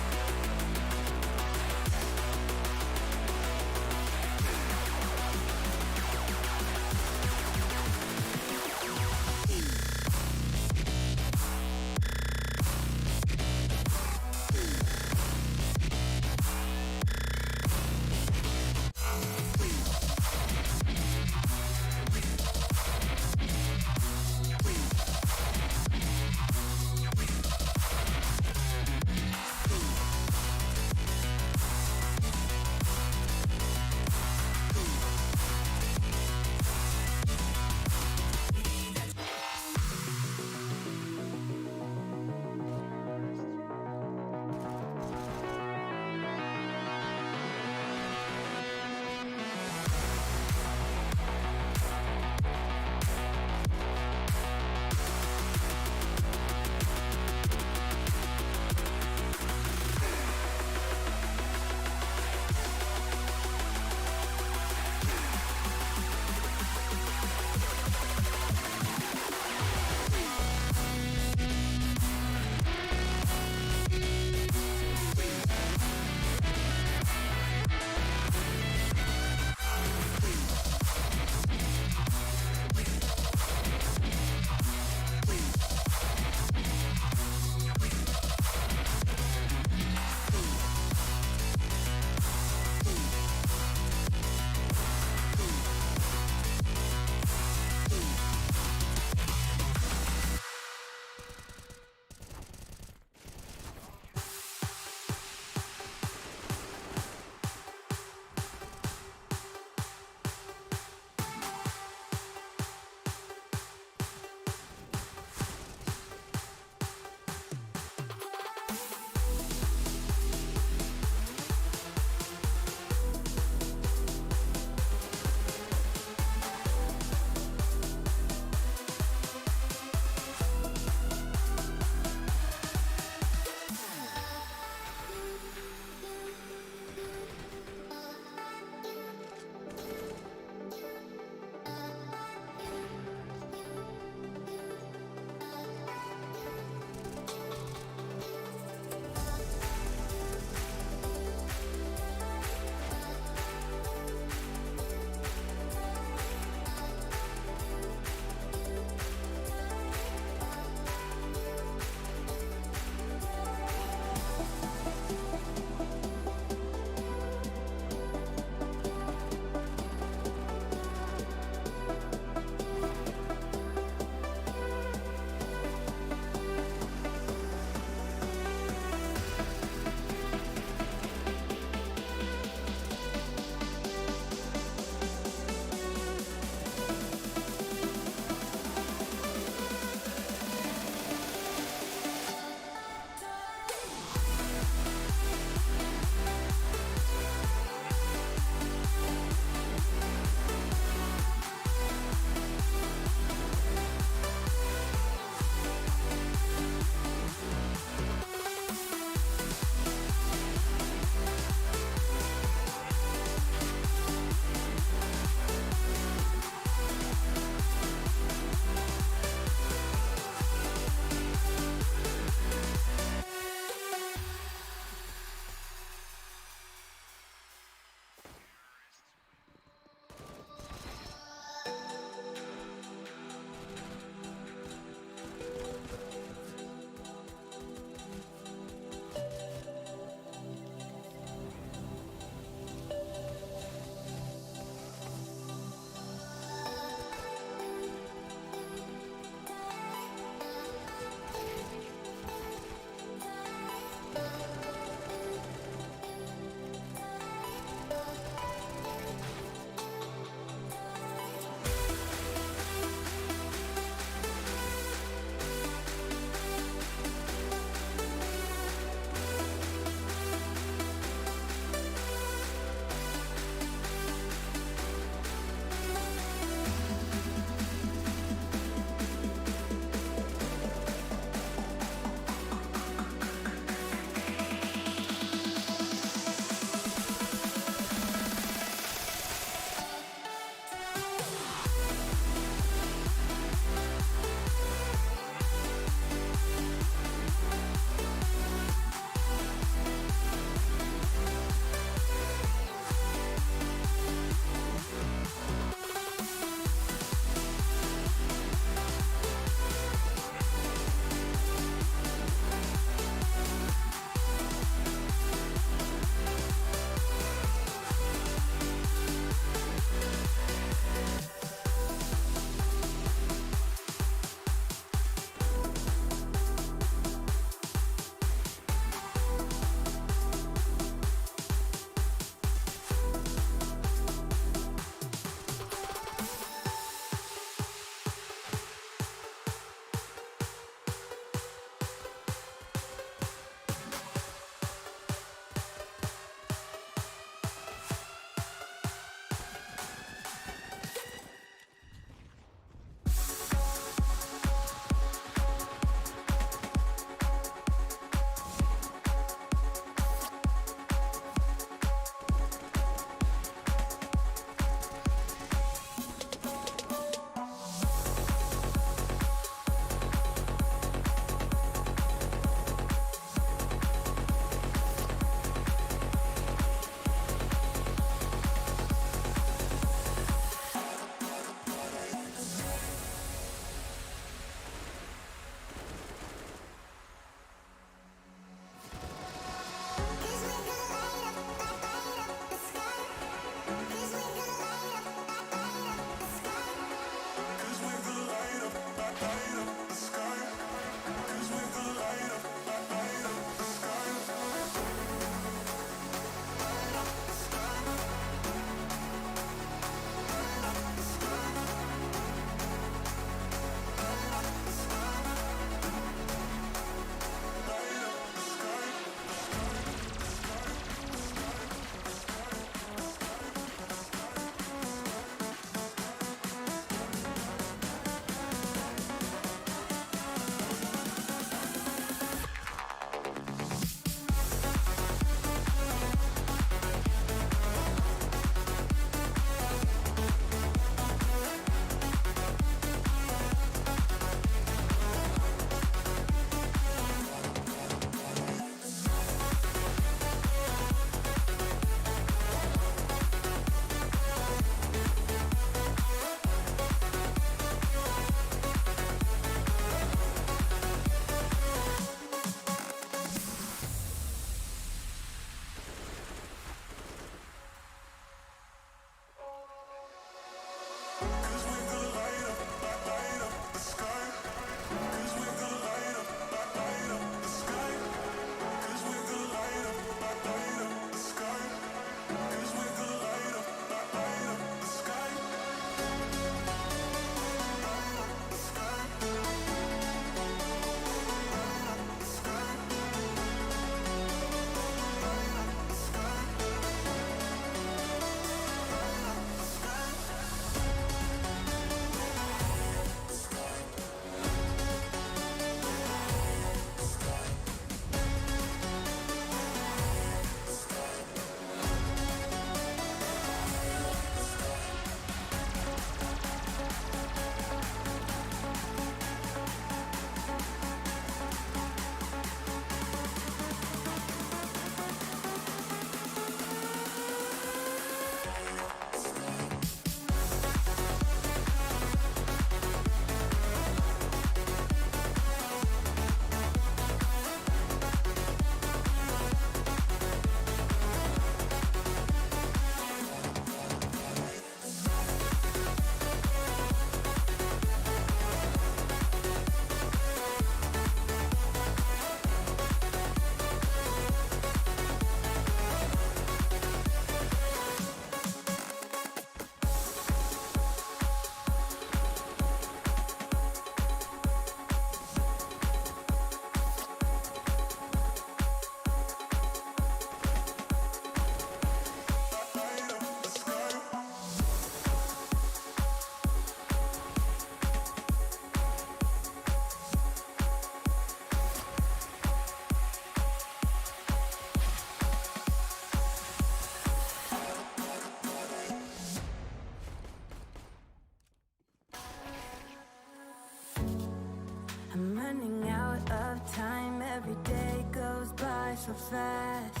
Speaker 6: so fast.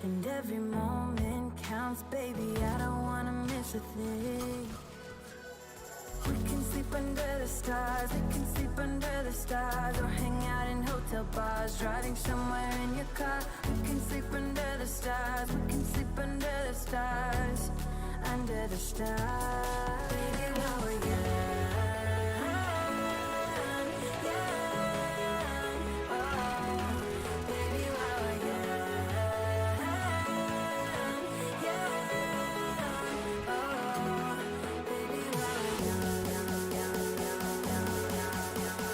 Speaker 6: And every moment counts, baby, I don't wanna miss a thing. We can sleep under the stars, we can sleep under the stars, or hang out in hotel bars, driving somewhere in your car. We can sleep under the stars, we can sleep under the stars, under the stars. Baby, while we're young, young, oh, baby, while we're young, young, oh, baby, while we're young, young, young, young, young, young, young.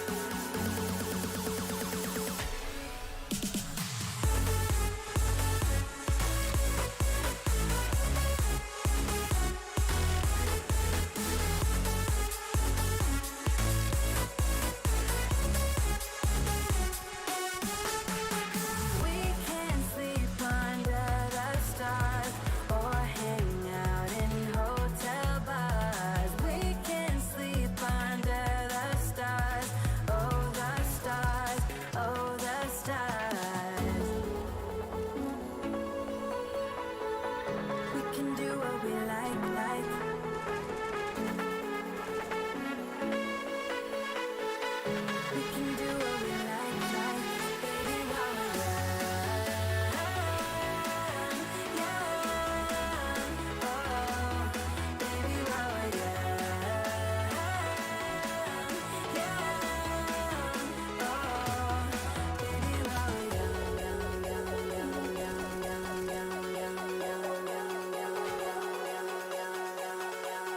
Speaker 6: We can sleep under the stars or hang out in hotel bars. We can sleep under the stars, oh the stars, oh the stars. We can do what we like. We can do what we like, baby, while we're young, young, oh, baby, while we're young, young, oh, baby, while we're young, young, young, young, young, young, young, young, young, young, young, young, young, young.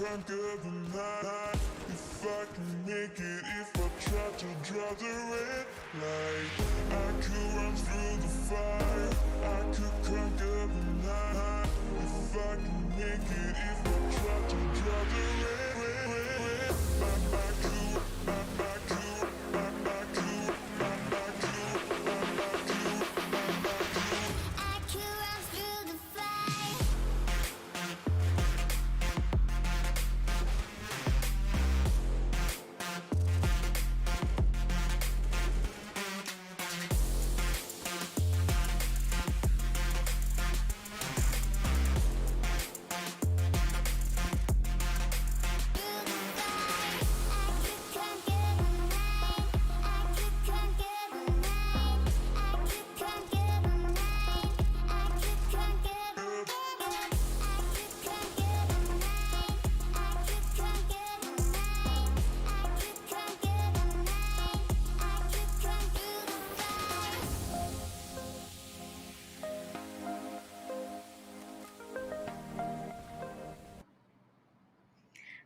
Speaker 1: conquer the night. If I can make it, if I try to draw the red light, I could run through the fire, I could conquer the night. If I can make it, if I try to draw the red, I could, I could, I could, I could,
Speaker 2: I could run through the fire.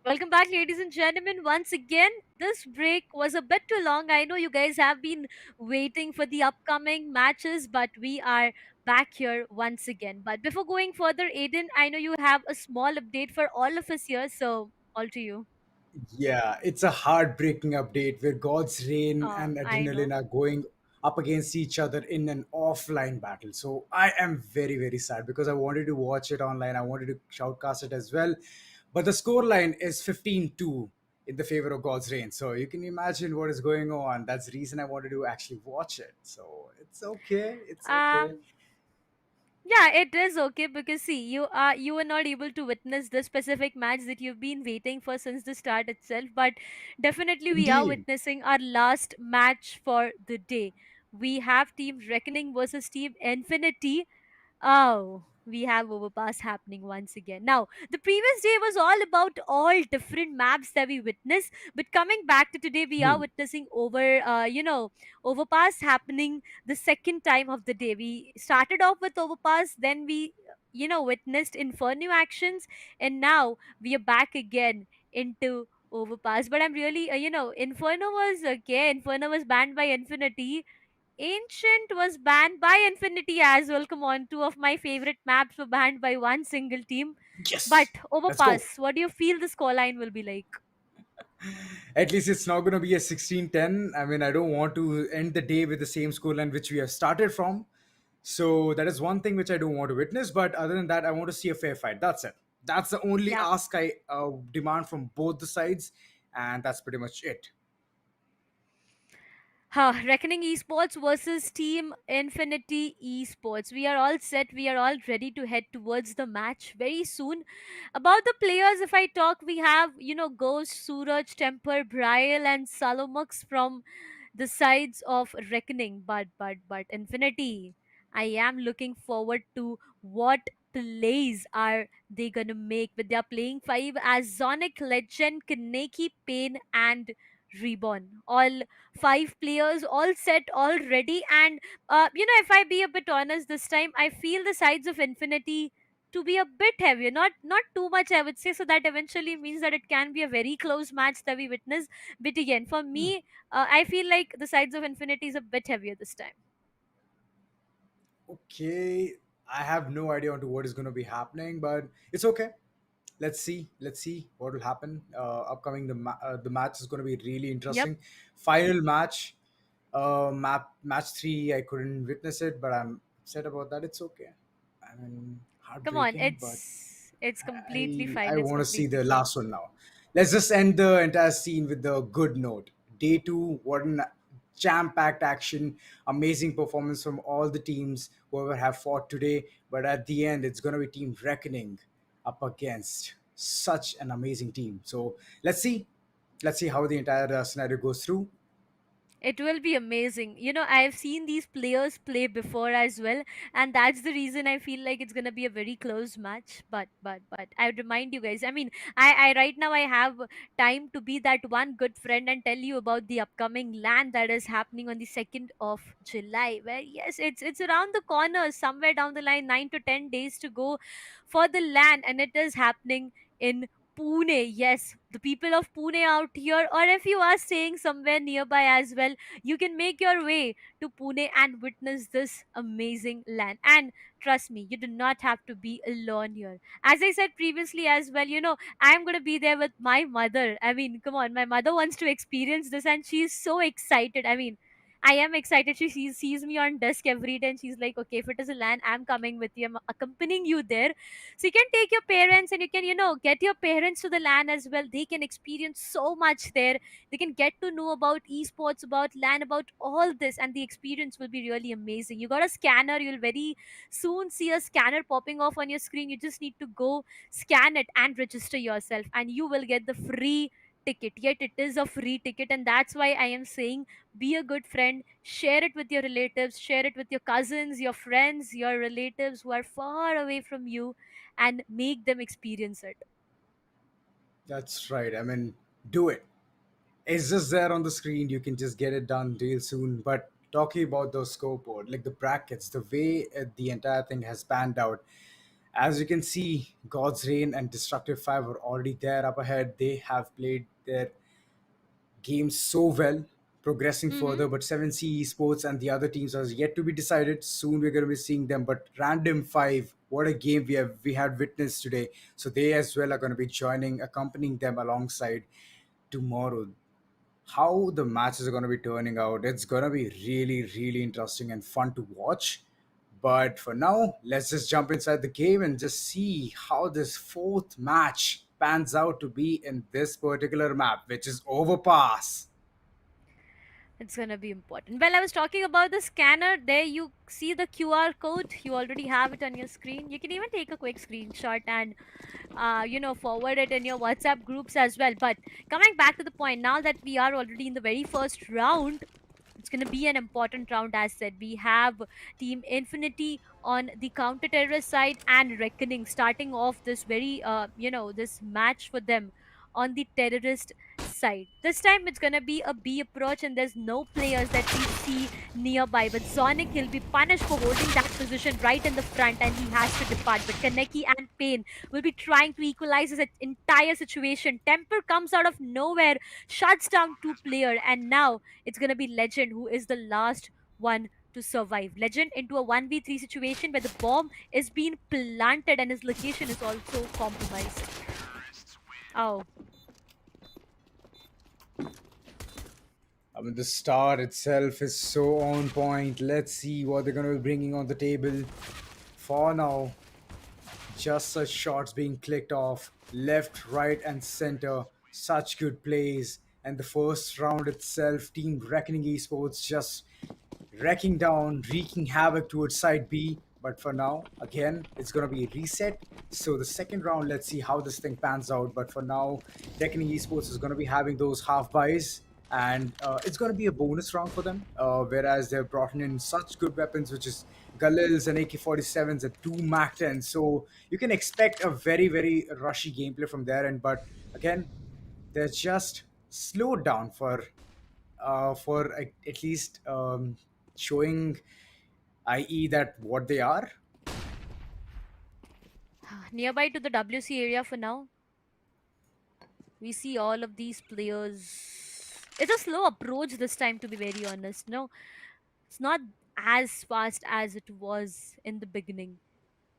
Speaker 4: Welcome back, ladies and gentlemen. Once again, this break was a bit too long. I know you guys have been waiting for the upcoming matches, but we are back here once again. But before going further, Aiden, I know you have a small update for all of us here, so all to you.
Speaker 5: Yeah, it's a heartbreaking update where God's Rain and
Speaker 4: I know.
Speaker 5: Adrenaline are going up against each other in an offline battle. So I am very, very sad because I wanted to watch it online. I wanted to shoutcast it as well. But the scoreline is 15-2 in the favor of God's Rain. So you can imagine what is going on. That's the reason I wanted to actually watch it. So it's okay. It's okay.
Speaker 4: Um, Yeah, it is okay because see, you were not able to witness the specific match that you've been waiting for since the start itself, but definitely we are
Speaker 5: Indeed.
Speaker 4: witnessing our last match for the day. We have Team Reckoning versus Team Infinity. Oh, we have overpass happening once again. Now, the previous day was all about all different maps that we witnessed, but coming back to today, we are
Speaker 5: Hmm.
Speaker 4: witnessing overpass happening the second time of the day. We started off with overpass, then we, witnessed Inferno actions, and now we are back again into overpass. But I'm really, Inferno was okay. Inferno was banned by Infinity. Ancient was banned by Infinity as well. Come on, two of my favorite maps were banned by one single team. But
Speaker 5: Yes. Let's go.
Speaker 4: Overpass, what do you feel the scoreline will be like?
Speaker 5: At least it's not going to be a 16-10. I mean, I don't want to end the day with the same scoreline which we have started from. So that is one thing which I don't want to witness. But other than that, I want to see a fair fight. That's it. That's the only
Speaker 4: Yeah.
Speaker 5: ask I demand from both the sides. And that's pretty much it.
Speaker 4: Reckoning Esports versus Team Infinity Esports. We are all set. We are all ready to head towards the match very soon. About the players, if I talk, we have, Ghost, Suraj, Temper, Brial, and Salomux from the sides of Reckoning. But Infinity, I am looking forward to what plays are they gonna make with their playing five as Zonic, Legend, Kaneki, Pain, and Reborn. All five players all set already, and if I be a bit honest this time, I feel the sides of Infinity to be a bit heavier, not too much, I would say, so that eventually means that it can be a very close match that we witness. But again, for
Speaker 5: Hmm.
Speaker 4: me, I feel like the sides of Infinity is a bit heavier this time.
Speaker 5: Okay. I have no idea onto what is going to be happening, but it's okay. Let's see what will happen upcoming. The match is going to be really
Speaker 4: Yep.
Speaker 5: interesting. Final match, match 3, I couldn't witness it, but I'm upset about that. It's okay. I mean,
Speaker 4: Come on,
Speaker 5: heartbreaking, but
Speaker 4: it's completely
Speaker 5: I
Speaker 4: fine. It's
Speaker 5: want to see
Speaker 4: completely
Speaker 5: the
Speaker 4: fine.
Speaker 5: last one now. Let's just end the entire scene with the good note. Day 2, what an jam-packed action, amazing performance from all the teams whoever have fought today. But at the end, it's gonna be Team Reckoning up against such an amazing team. So let's see how the entire scenario goes through.
Speaker 4: It will be amazing. I've seen these players play before as well, and that's the reason I feel like it's gonna be a very close match. But I would remind you guys. I mean, I right now I have time to be that one good friend and tell you about the upcoming LAN that is happening on the 2nd of July. Where yes, it's around the corner, somewhere down the line, 9 to 10 days to go for the LAN, and it is happening in Pune, yes, the people of Pune out here, or if you are staying somewhere nearby as well, you can make your way to Pune and witness this amazing land. And trust me, you do not have to be alone here. As I said previously as well, I'm going to be there with my mother. I mean, come on, my mother wants to experience this and she's so excited. I mean, I am excited. She sees me on desk every day and she's like, okay, if it is a LAN, I'm coming with you. I'm accompanying you there. So you can take your parents and you can, get your parents to the LAN as well. They can experience so much there. They can get to know about esports, about LAN, about all this, and the experience will be really amazing. You got a scanner, you'll very soon see a scanner popping off on your screen. You just need to go scan it and register yourself, and you will get the free ticket. Yet it is a free ticket, and that's why I am saying be a good friend, share it with your relatives, share it with your cousins, your friends, your relatives who are far away from you, and make them experience it.
Speaker 5: That's right. I mean, do it. It's just there on the screen. You can just get it done real soon. But talking about the scoreboard, like the brackets, the way the entire thing has panned out, as you can see, God's Reign and Destructive 5 are already there up ahead. They have played their game so well, progressing
Speaker 4: Mm-hmm.
Speaker 5: further. But 7C Esports and the other teams are yet to be decided. Soon we're going to be seeing them. But Random 5, what a game we had witnessed today. So they as well are going to be joining, accompanying them alongside tomorrow. How the matches are going to be turning out, it's going to be really, really interesting and fun to watch. But for now, let's just jump inside the game and just see how this fourth match pans out to be in this particular map, which is Overpass.
Speaker 4: It's gonna be important. Well, I was talking about the scanner. There you see the QR code. You already have it on your screen. You can even take a quick screenshot and forward it in your WhatsApp groups as well. But coming back to the point, now that we are already in the very first round, it's going to be an important round. As said, we have Team Infinity on the counter terrorist side and Reckoning starting off this very this match for them on the terrorist side. This time it's going to be a B approach and there's no players that we see nearby. But Sonic, he'll be punished for holding that position right in the front and he has to depart. But Kaneki and Pain will be trying to equalize this entire situation. Temper comes out of nowhere, shuts down two player, and now it's gonna be Legend who is the last one to survive. Legend into a 1v3 situation where the bomb is being planted and his location is also compromised. Oh,
Speaker 5: I mean, the start itself is so on point. Let's see what they're going to be bringing on the table. For now, just such shots being clicked off left, right, and center. Such good plays. And the first round itself, Team Reckoning Esports just wrecking down, wreaking havoc towards side B. But for now, again, it's going to be reset. So the second round, let's see how this thing pans out. But for now, Reckoning Esports is going to be having those half buys. And it's going to be a bonus round for them. Whereas they've brought in such good weapons, which is Galils and AK-47s and two Mac-10s. So you can expect a very, very rushy gameplay from there. And but again, they're just slowed down for at least showing, i.e., that what they are.
Speaker 4: nearby to the WC area for now. We see all of these players. It's a slow approach this time, to be very honest. No, it's not as fast as it was in the beginning.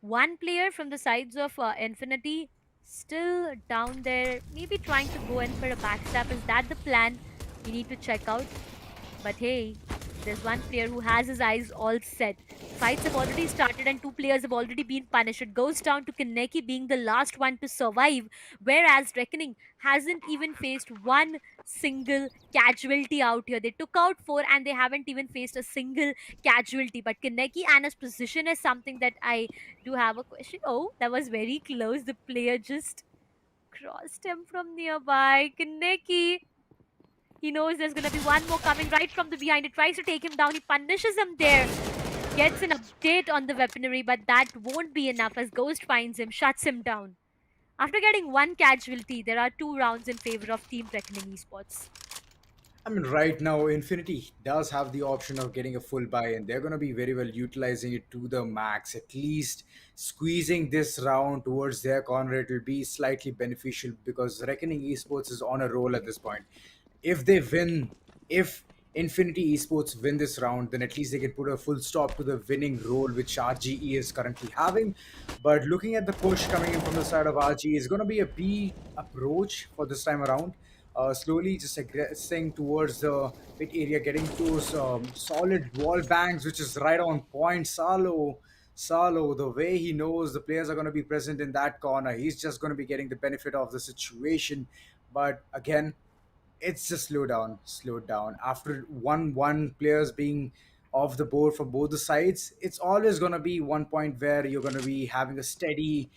Speaker 4: One player from the sides of Infinity still down there, maybe trying to go in for a backstab. Is that the plan? We need to check out. But hey, there's one player who has his eyes all set. Fights have already started and two players have already been punished. It goes down to Kaneki being the last one to survive, whereas Reckoning hasn't even faced one single casualty out here. They took out four and they haven't even faced a single casualty. But Kaneki and his position is something that I do have a question. Oh, that was very close. The player just crossed him from nearby. Kaneki, he knows there's gonna be one more coming right from the behind. He tries to take him down. He punishes him there. Gets an update on the weaponry, but that won't be enough as Ghost finds him, shuts him down. After getting one casualty, there are two rounds in favor of Team Reckoning Esports.
Speaker 5: I mean, right now, Infinity does have the option of getting a full buy, and they're going to be very well utilizing it to the max. At least squeezing this round towards their corner, it will be slightly beneficial because Reckoning Esports is on a roll at this point. If they win, if Infinity Esports win this round, then at least they can put a full stop to the winning role which RGE is currently having. But looking at the push coming in from the side of RGE, is going to be a B approach for this time around, slowly just aggressing towards the pit area, getting those solid wall bangs, which is right on point. Salo, the way he knows the players are going to be present in that corner, he's just going to be getting the benefit of the situation. But again, it's just slowed down. After 1-1 players being off the board for both the sides, it's always going to be one point where you're going to be having a steady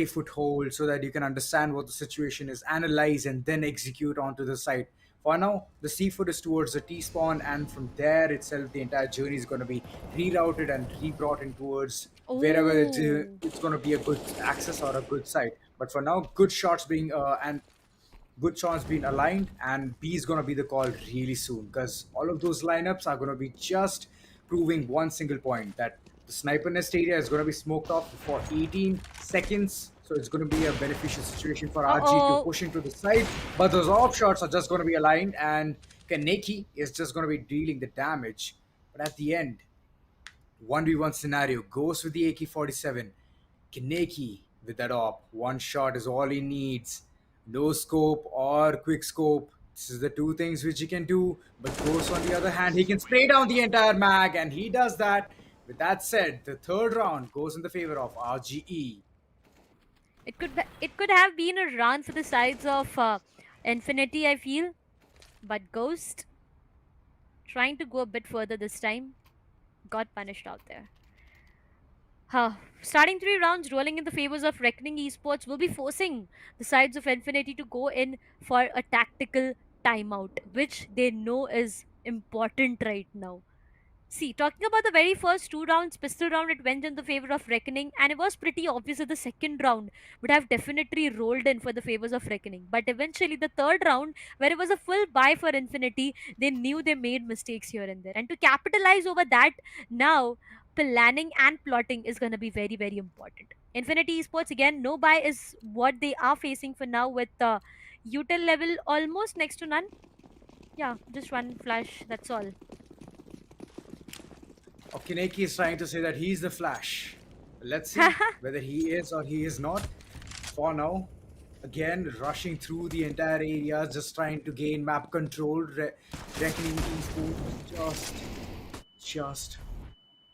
Speaker 5: foothold so that you can understand what the situation is, analyze, and then execute onto the side. For now, the seafood is towards the T-spawn, and from there itself, the entire journey is going to be rerouted and re-brought in towards wherever
Speaker 4: Oh.
Speaker 5: it's going to be a good access or a good site. But for now, good shots being and good chance being aligned, and B is going to be the call really soon because all of those lineups are going to be just proving one single point that the sniper nest area is going to be smoked off for 18 seconds. So it's going to be a beneficial situation for RG to
Speaker 4: Uh-oh.
Speaker 5: push into the side, but those off shots are just going to be aligned, and Kaneki is just going to be dealing the damage. But at the end, 1v1 scenario goes with the AK-47. Kaneki with that op. One shot is all he needs. No scope or quick scope. This is the two things which he can do. But Ghost, on the other hand, he can spray down the entire mag, and he does that. With that said, the third round goes in the favor of RGE.
Speaker 4: It could have been a run for the sides of Infinity, I feel, but Ghost trying to go a bit further this time got punished out there. Huh. Starting 3 rounds rolling in the favors of Reckoning Esports will be forcing the sides of Infinity to go in for a tactical timeout, which they know is important right now. See, talking about the very first 2 rounds, pistol round, it went in the favor of Reckoning, and it was pretty obvious that the second round would have definitely rolled in for the favors of Reckoning. But eventually, the third round, where it was a full buy for Infinity, they knew they made mistakes here and there. And to capitalize over that, now planning and plotting is going to be very, very important. Infinity Esports, again, no buy is what they are facing for now with the util level almost next to none. Yeah, just one flash, that's all.
Speaker 5: Kaneki is trying to say that he's the Flash. Let's see whether he is or he is not. For now, again, rushing through the entire area, just trying to gain map control. Reckoning Esports just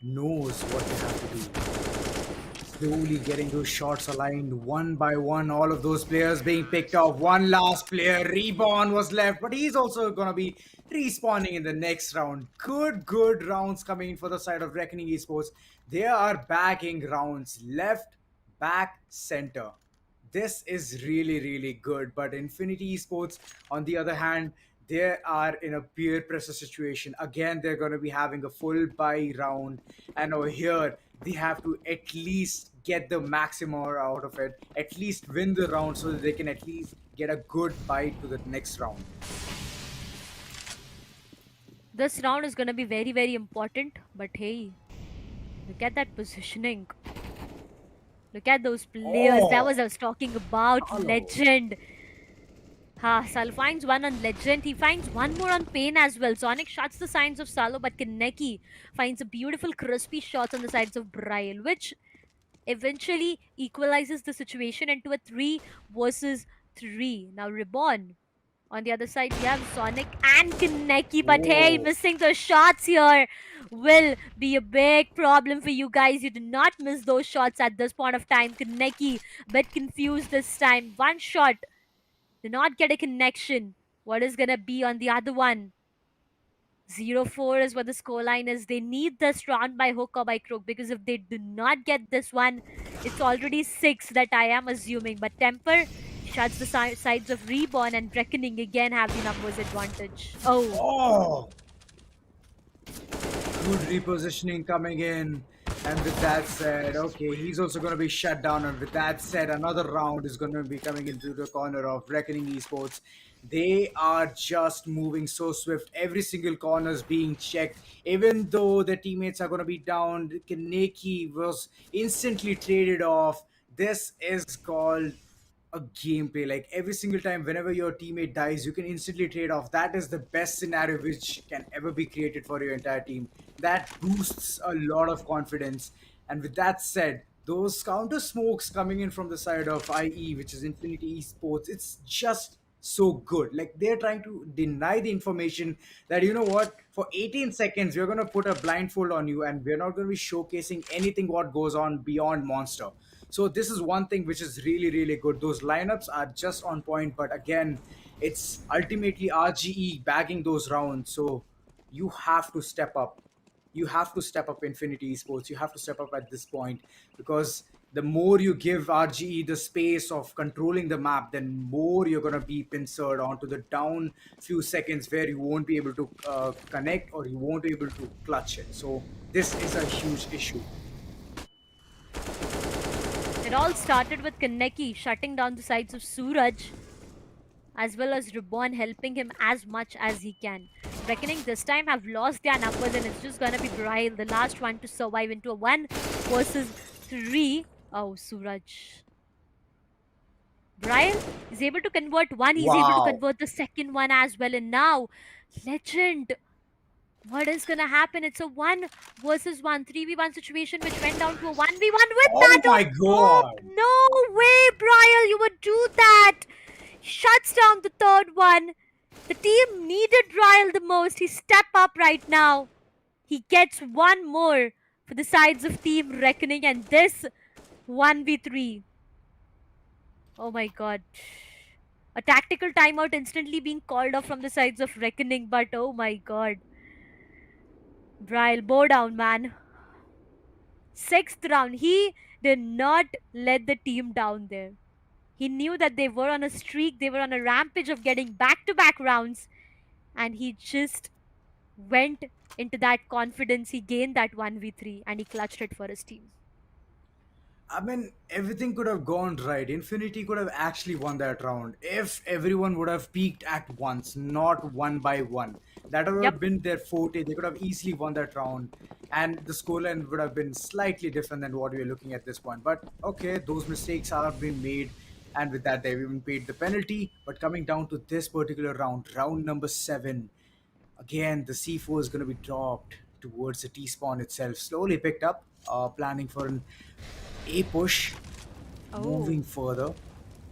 Speaker 5: knows what they have to do. Slowly getting those shots aligned one by one, all of those players being picked off. One last player, Reborn, was left, but he's also going to be respawning in the next round. Good rounds coming in for the side of Reckoning Esports. They are bagging rounds left, back, center. This is really good. But Infinity Esports, on the other hand, they are in a peer pressure situation. Again, they're going to be having a full buy round, and over here, they have to at least get the maximum out of it, at least win the round so that they can at least get a good bite to the next round.
Speaker 4: This round is going to be very, very important. But hey, look at that positioning. Look at those players. That
Speaker 5: Oh,
Speaker 4: was I was talking about.
Speaker 5: hello.
Speaker 4: Legend. Ha, Salo finds one on Legend. He finds one more on Pain as well. Sonic shuts the signs of Salo, but Kaneki finds a beautiful crispy shots on the sides of Braille, which eventually equalizes the situation into a 3 versus 3. Now Reborn. On the other side, we have Sonic and Kaneki, but hey,
Speaker 5: Whoa.
Speaker 4: missing the shots here will be a big problem for you guys. You do not miss those shots at this point of time. Kaneki, bit confused this time. One shot, did not get a connection. What is gonna be on the other one? 0-4 is what the scoreline is. They need this round by hook or by crook because if they do not get this one, it's already 6 that I am assuming. But Temper shuts the sides of Reborn, and Reckoning again have the numbers advantage. Oh,
Speaker 5: Oh, good repositioning coming in. And with that said, okay, he's also going to be shut down. And with that said, another round is going to be coming into the corner of Reckoning Esports. They are just moving so swift. Every single corner is being checked. Even though the teammates are going to be down, Kaneki was instantly traded off. This is called a gameplay. Like every single time, whenever your teammate dies, you can instantly trade off. That is the best scenario which can ever be created for your entire team. That boosts a lot of confidence. And with that said, those counter smokes coming in from the side of IE, which is Infinity Esports, it's just so good. Like they're trying to deny the information that, you know what, for 18 seconds we're going to put a blindfold on you and we're not going to be showcasing anything what goes on beyond Monster. So this is one thing which is really really good. Those lineups are just on point, but again, it's ultimately RGE bagging those rounds. So you have to step up. You have to step up Infinity Esports. You have to step up at this point, because the more you give RGE the space of controlling the map, then more you're going to be pincered onto the down few seconds where you won't be able to connect, or you won't be able to clutch it. So this is a huge issue.
Speaker 4: It all started with Kaneki shutting down the sides of Suraj, as well as Reborn helping him as much as he can. Reckoning this time have lost their numbers, and it's just gonna be Braille, the last one to survive into a 1 versus 3. Oh, Suraj. Braille is able to convert one, he's able to
Speaker 5: Wow.
Speaker 4: convert the second one as well, and now Legend. What is gonna happen? It's a 1 versus 1, 3v1 situation which went down to a 1v1 with
Speaker 5: Oh
Speaker 4: that
Speaker 5: my
Speaker 4: on top.
Speaker 5: god.
Speaker 4: No way, Brian, you would do that. Shuts down the third one. The team needed Ryle the most. He step up right now. He gets one more for the sides of Team Reckoning, and this 1v3. Oh my god. A tactical timeout instantly being called off from the sides of Reckoning, but oh my god. Bryle, bow down, man. Sixth round. He did not let the team down there. He knew that they were on a streak, they were on a rampage of getting back to back rounds, and he just went into that confidence. He gained that 1v3 and he clutched it for his team.
Speaker 5: I mean, everything could have gone right. Infinity could have actually won that round if everyone would have peaked at once, not one by one. That would
Speaker 4: Yep.
Speaker 5: have been their forte. They could have easily won that round, and the scoreline would have been slightly different than what we are looking at this point. But okay, those mistakes are being made, and with that, they've even paid the penalty. But coming down to this particular round, round number 7, again, the C4 is going to be dropped towards the T spawn itself, slowly picked up, planning for an A push, moving
Speaker 4: Oh.
Speaker 5: further,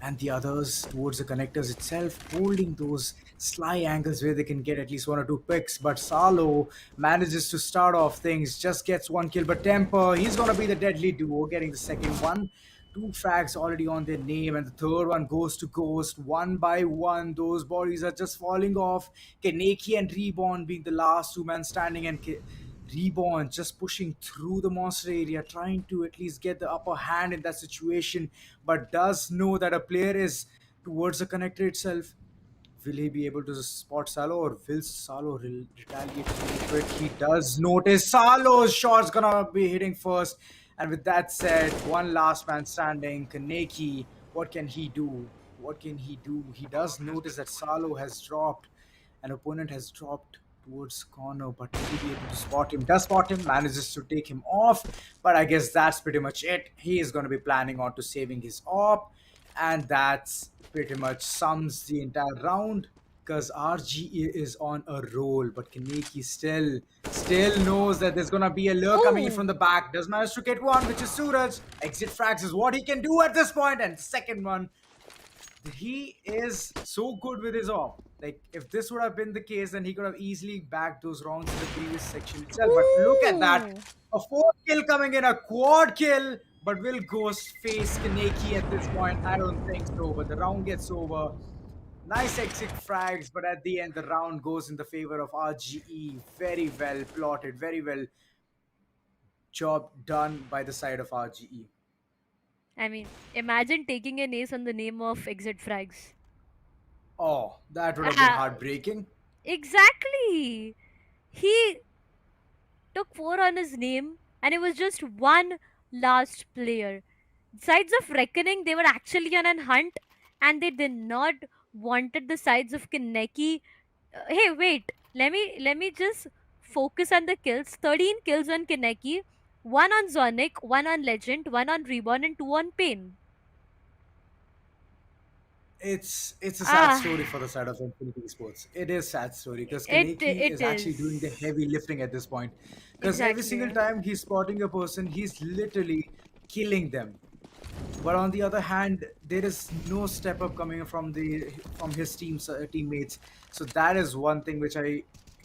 Speaker 5: and the others towards the connectors itself, holding those sly angles where they can get at least one or two picks. But Salo manages to start off things, just gets one kill. But Temper, he's gonna be the deadly duo, getting the second one. Two frags already on their name, and the third one goes to Ghost. One by one, those bodies are just falling off. Kaneki and Reborn being the last two men standing, and Reborn just pushing through the monster area, trying to at least get the upper hand in that situation, but does know that a player is towards the connector itself. Will he be able to spot Salo, or will Salo retaliate really quick? He does notice Salo's shot's gonna be hitting first. And with that said, one last man standing, Kaneki. What can he do? What can he do? He does notice that Salo has dropped. An opponent has dropped towards corner, but will he be able to spot him? Does spot him, manages to take him off. But I guess that's pretty much it. He is going to be planning on to saving his op, and that's pretty much sums the entire round, because RGE is on a roll, but Kaneki still knows that there's gonna be a lure coming in from
Speaker 4: Oh.
Speaker 5: the back. Does manage to get one, which is Suraj. Exit frags is what he can do at this point, and the second one, he is so good with his off. Like if this would have been the case, then he could have easily bagged those rounds in the previous section itself. But look at that,
Speaker 4: Ooh.
Speaker 5: a fourth kill coming in, a quad kill. But will Ghost face Kaneki at this point? I don't think so. But the round gets over. Nice exit frags, but at the end, the round goes in the favor of RGE. Very well plotted, very well job done by the side of RGE.
Speaker 4: I mean, imagine taking an ace on the name of Exit Frags.
Speaker 5: Oh, that would have been
Speaker 4: Ah,
Speaker 5: heartbreaking.
Speaker 4: exactly. He took 4 on his name. and it was just one last player. Sides of Reckoning, they were actually on an hunt, and they did not wanted the sides of Kaneki. Hey, wait, let me just focus on the kills. 13 kills on Kaneki, one on Zonic, one on Legend, one on Reborn, and two on Pain.
Speaker 5: It's a sad
Speaker 4: Ah,
Speaker 5: story for the side of Infinity Esports. It is sad story because Kaneki
Speaker 4: it
Speaker 5: is actually doing the
Speaker 4: is
Speaker 5: heavy lifting at this point. Because every single
Speaker 4: exactly.
Speaker 5: time he's spotting a person, he's literally killing them. But on the other hand, there is no step up coming from his teammates. So that is one thing which I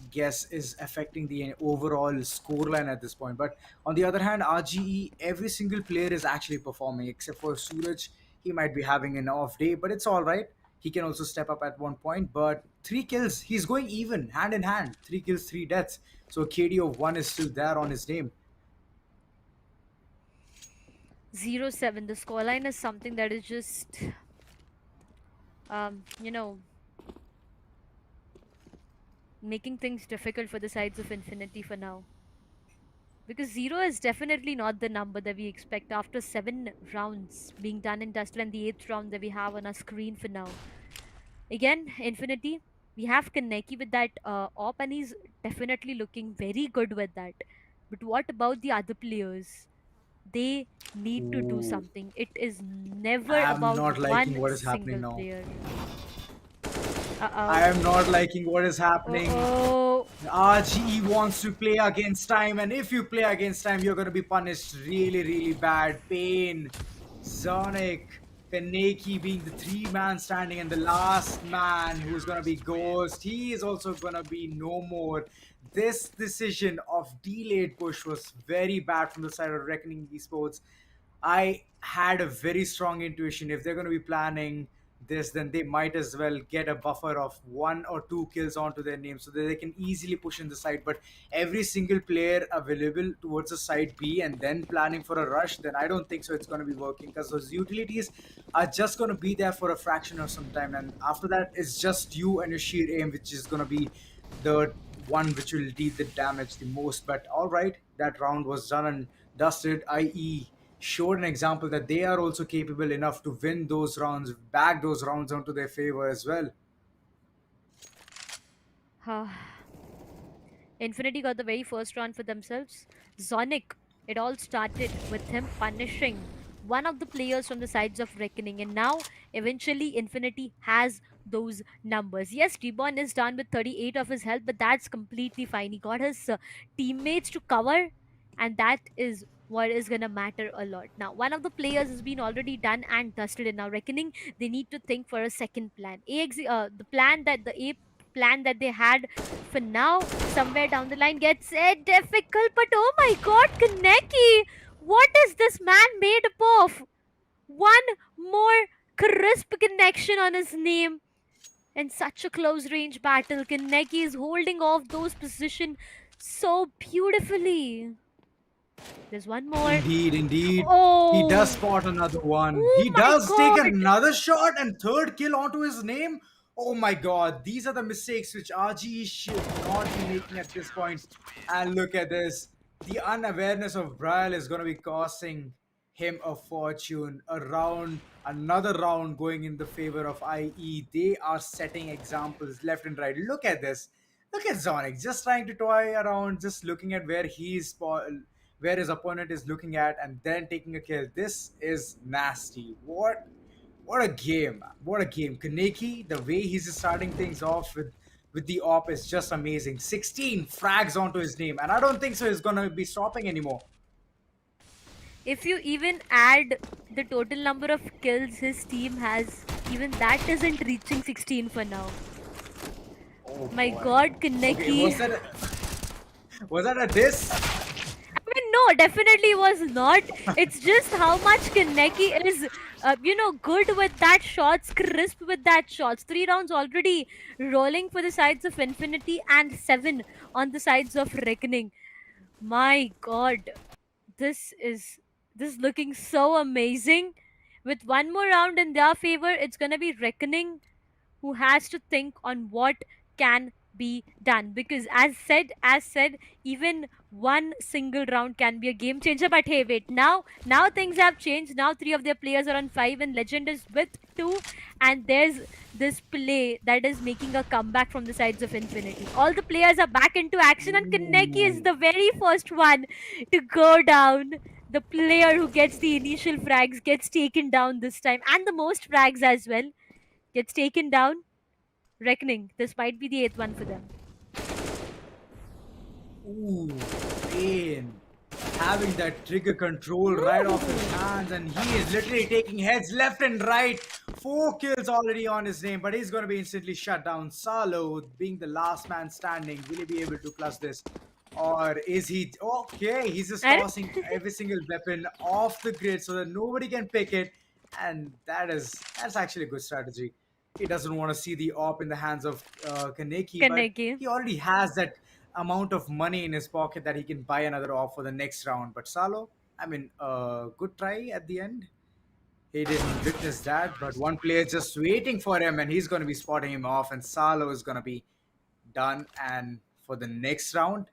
Speaker 5: guess is affecting the overall scoreline at this point. But on the other hand, RGE, every single player is actually performing except for Suraj. He might be having an off day, but it's all right. He can also step up at one point. But 3 kills, he's going even hand in hand. 3 kills, 3 deaths. So KD of one is still there on his name.
Speaker 4: 0-7. The scoreline is something that is just um, you know, making things difficult for the sides of Infinity for now. Because 0 is definitely not the number that we expect after 7 rounds being done and dusted, and the 8th round that we have on our screen for now. Again, Infinity, we have Kaneki with that op, and he's definitely looking very good with that. But what about the other players? They need to do
Speaker 5: Ooh,
Speaker 4: something. It is never
Speaker 5: I'm
Speaker 4: about
Speaker 5: not liking
Speaker 4: one
Speaker 5: what is happening
Speaker 4: single
Speaker 5: now.
Speaker 4: player.
Speaker 5: I
Speaker 4: Uh-oh.
Speaker 5: am not liking what is happening.
Speaker 4: Uh-oh.
Speaker 5: RGE wants to play against time, and if you play against time, you're going to be punished really, really bad. Pain, Sonic, Kaneki being the three-man standing, and the last man who's going to be Ghost. He is also going to be no more. This decision of delayed push was very bad from the side of Reckoning Esports. I had a very strong intuition. If they're going to be planning this, then they might as well get a buffer of 1 or 2 kills onto their name so that they can easily push in the side. But every single player available towards the side B and then planning for a rush, then I don't think so it's going to be working because those utilities are just going to be there for a fraction of some time. And after that, it's just you and your sheer aim, which is going to be the one which will deal the damage the most. But all right, that round was done and dusted, i.e., showed an example that they are also capable enough to win those rounds, back those rounds onto their favor as well.
Speaker 4: Infinity got the very first round for themselves. Zonic, it all started with him punishing one of the players from the sides of Reckoning, and now eventually Infinity has those numbers. Yes, Reborn is down with 38 of his health, but that's completely fine. He got his teammates to cover, and that is what is gonna matter a lot. Now, one of the players has been already done and dusted, and now Reckoning, they need to think for a second plan. The plan that the A plan that they had for now, somewhere down the line, gets it difficult. But oh my god, Kaneki! What is this man made up of? One more crisp connection on his name. In such a close range battle, Kaneki is holding off those position so beautifully. There's one more.
Speaker 5: Indeed, indeed. He does
Speaker 4: Oh!
Speaker 5: spot another one.
Speaker 4: Oh
Speaker 5: He
Speaker 4: my
Speaker 5: does take
Speaker 4: god!
Speaker 5: another shot and third kill onto his name. Oh my god, these are the mistakes which RGE should not be making at this point. And look at this. The unawareness of Brian is going to be costing him a fortune. Another round going in the favor of IE. They are setting examples left and right. Look at this. Look at Sonic just trying to toy around, just looking at where his opponent is looking at, and then taking a kill. This is nasty. What a game! What a game! Kaneki, the way he's starting things off with the op is just amazing. 16 frags onto his name, and I don't think so he's gonna be stopping anymore.
Speaker 4: If you even add the total number of kills his team has, even that isn't reaching 16 for now.
Speaker 5: Oh
Speaker 4: My
Speaker 5: boy.
Speaker 4: god,
Speaker 5: Okay,
Speaker 4: Kaneki.
Speaker 5: was that a diss?
Speaker 4: I mean, no, definitely was not. It's just how much Kaneki is, good with that shots, crisp with that shots. 3 rounds already rolling for the sides of Infinity and 7 on the sides of Reckoning. My god, this is this is looking so amazing. With one more round in their favor, it's gonna be Reckoning who has to think on what can be done, because as said, even one single round can be a game changer. But hey, wait, now things have changed. Now three of their players are on five and Legend is with two, and there's this play that is making a comeback from the sides of Infinity. All the players are back into action, and Kaneki is
Speaker 5: Ooh.
Speaker 4: the very first one to go down. The player who gets the initial frags gets taken down this time, and the most frags as well gets taken down. Reckoning. This might be the eighth one for them.
Speaker 5: Ooh, pain. Having that trigger control right off his hands, and he is literally taking heads left and right. 4 kills already on his name, but he's going to be instantly shut down. Salo, being the last man standing, will he be able to plus this? Or is he okay? He's just
Speaker 4: And
Speaker 5: tossing every single weapon off the grid so that nobody can pick it, and that's actually a good strategy. He doesn't want to see the op in the hands of Kaneki, but
Speaker 4: Kaneki.
Speaker 5: he already has that amount of money in his pocket that he can buy another off for the next round. But Salo, I mean, good try at the end. He didn't witness that, but one player just waiting for him, and he's going to be spotting him off, and Salo is going to be done. And for the next round,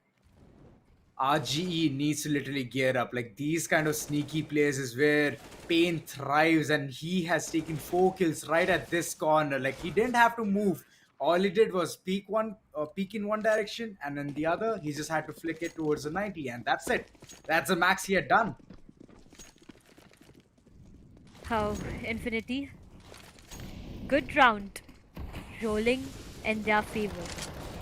Speaker 5: RGE needs to literally gear up. Like these kind of sneaky plays is where Pain thrives, and he has taken 4 kills right at this corner. Like he didn't have to move. All he did was peek in one direction, and then the other, he just had to flick it towards the 90, and that's it. That's the max he had done.
Speaker 4: How Infinity. Good round. Rolling in their favor.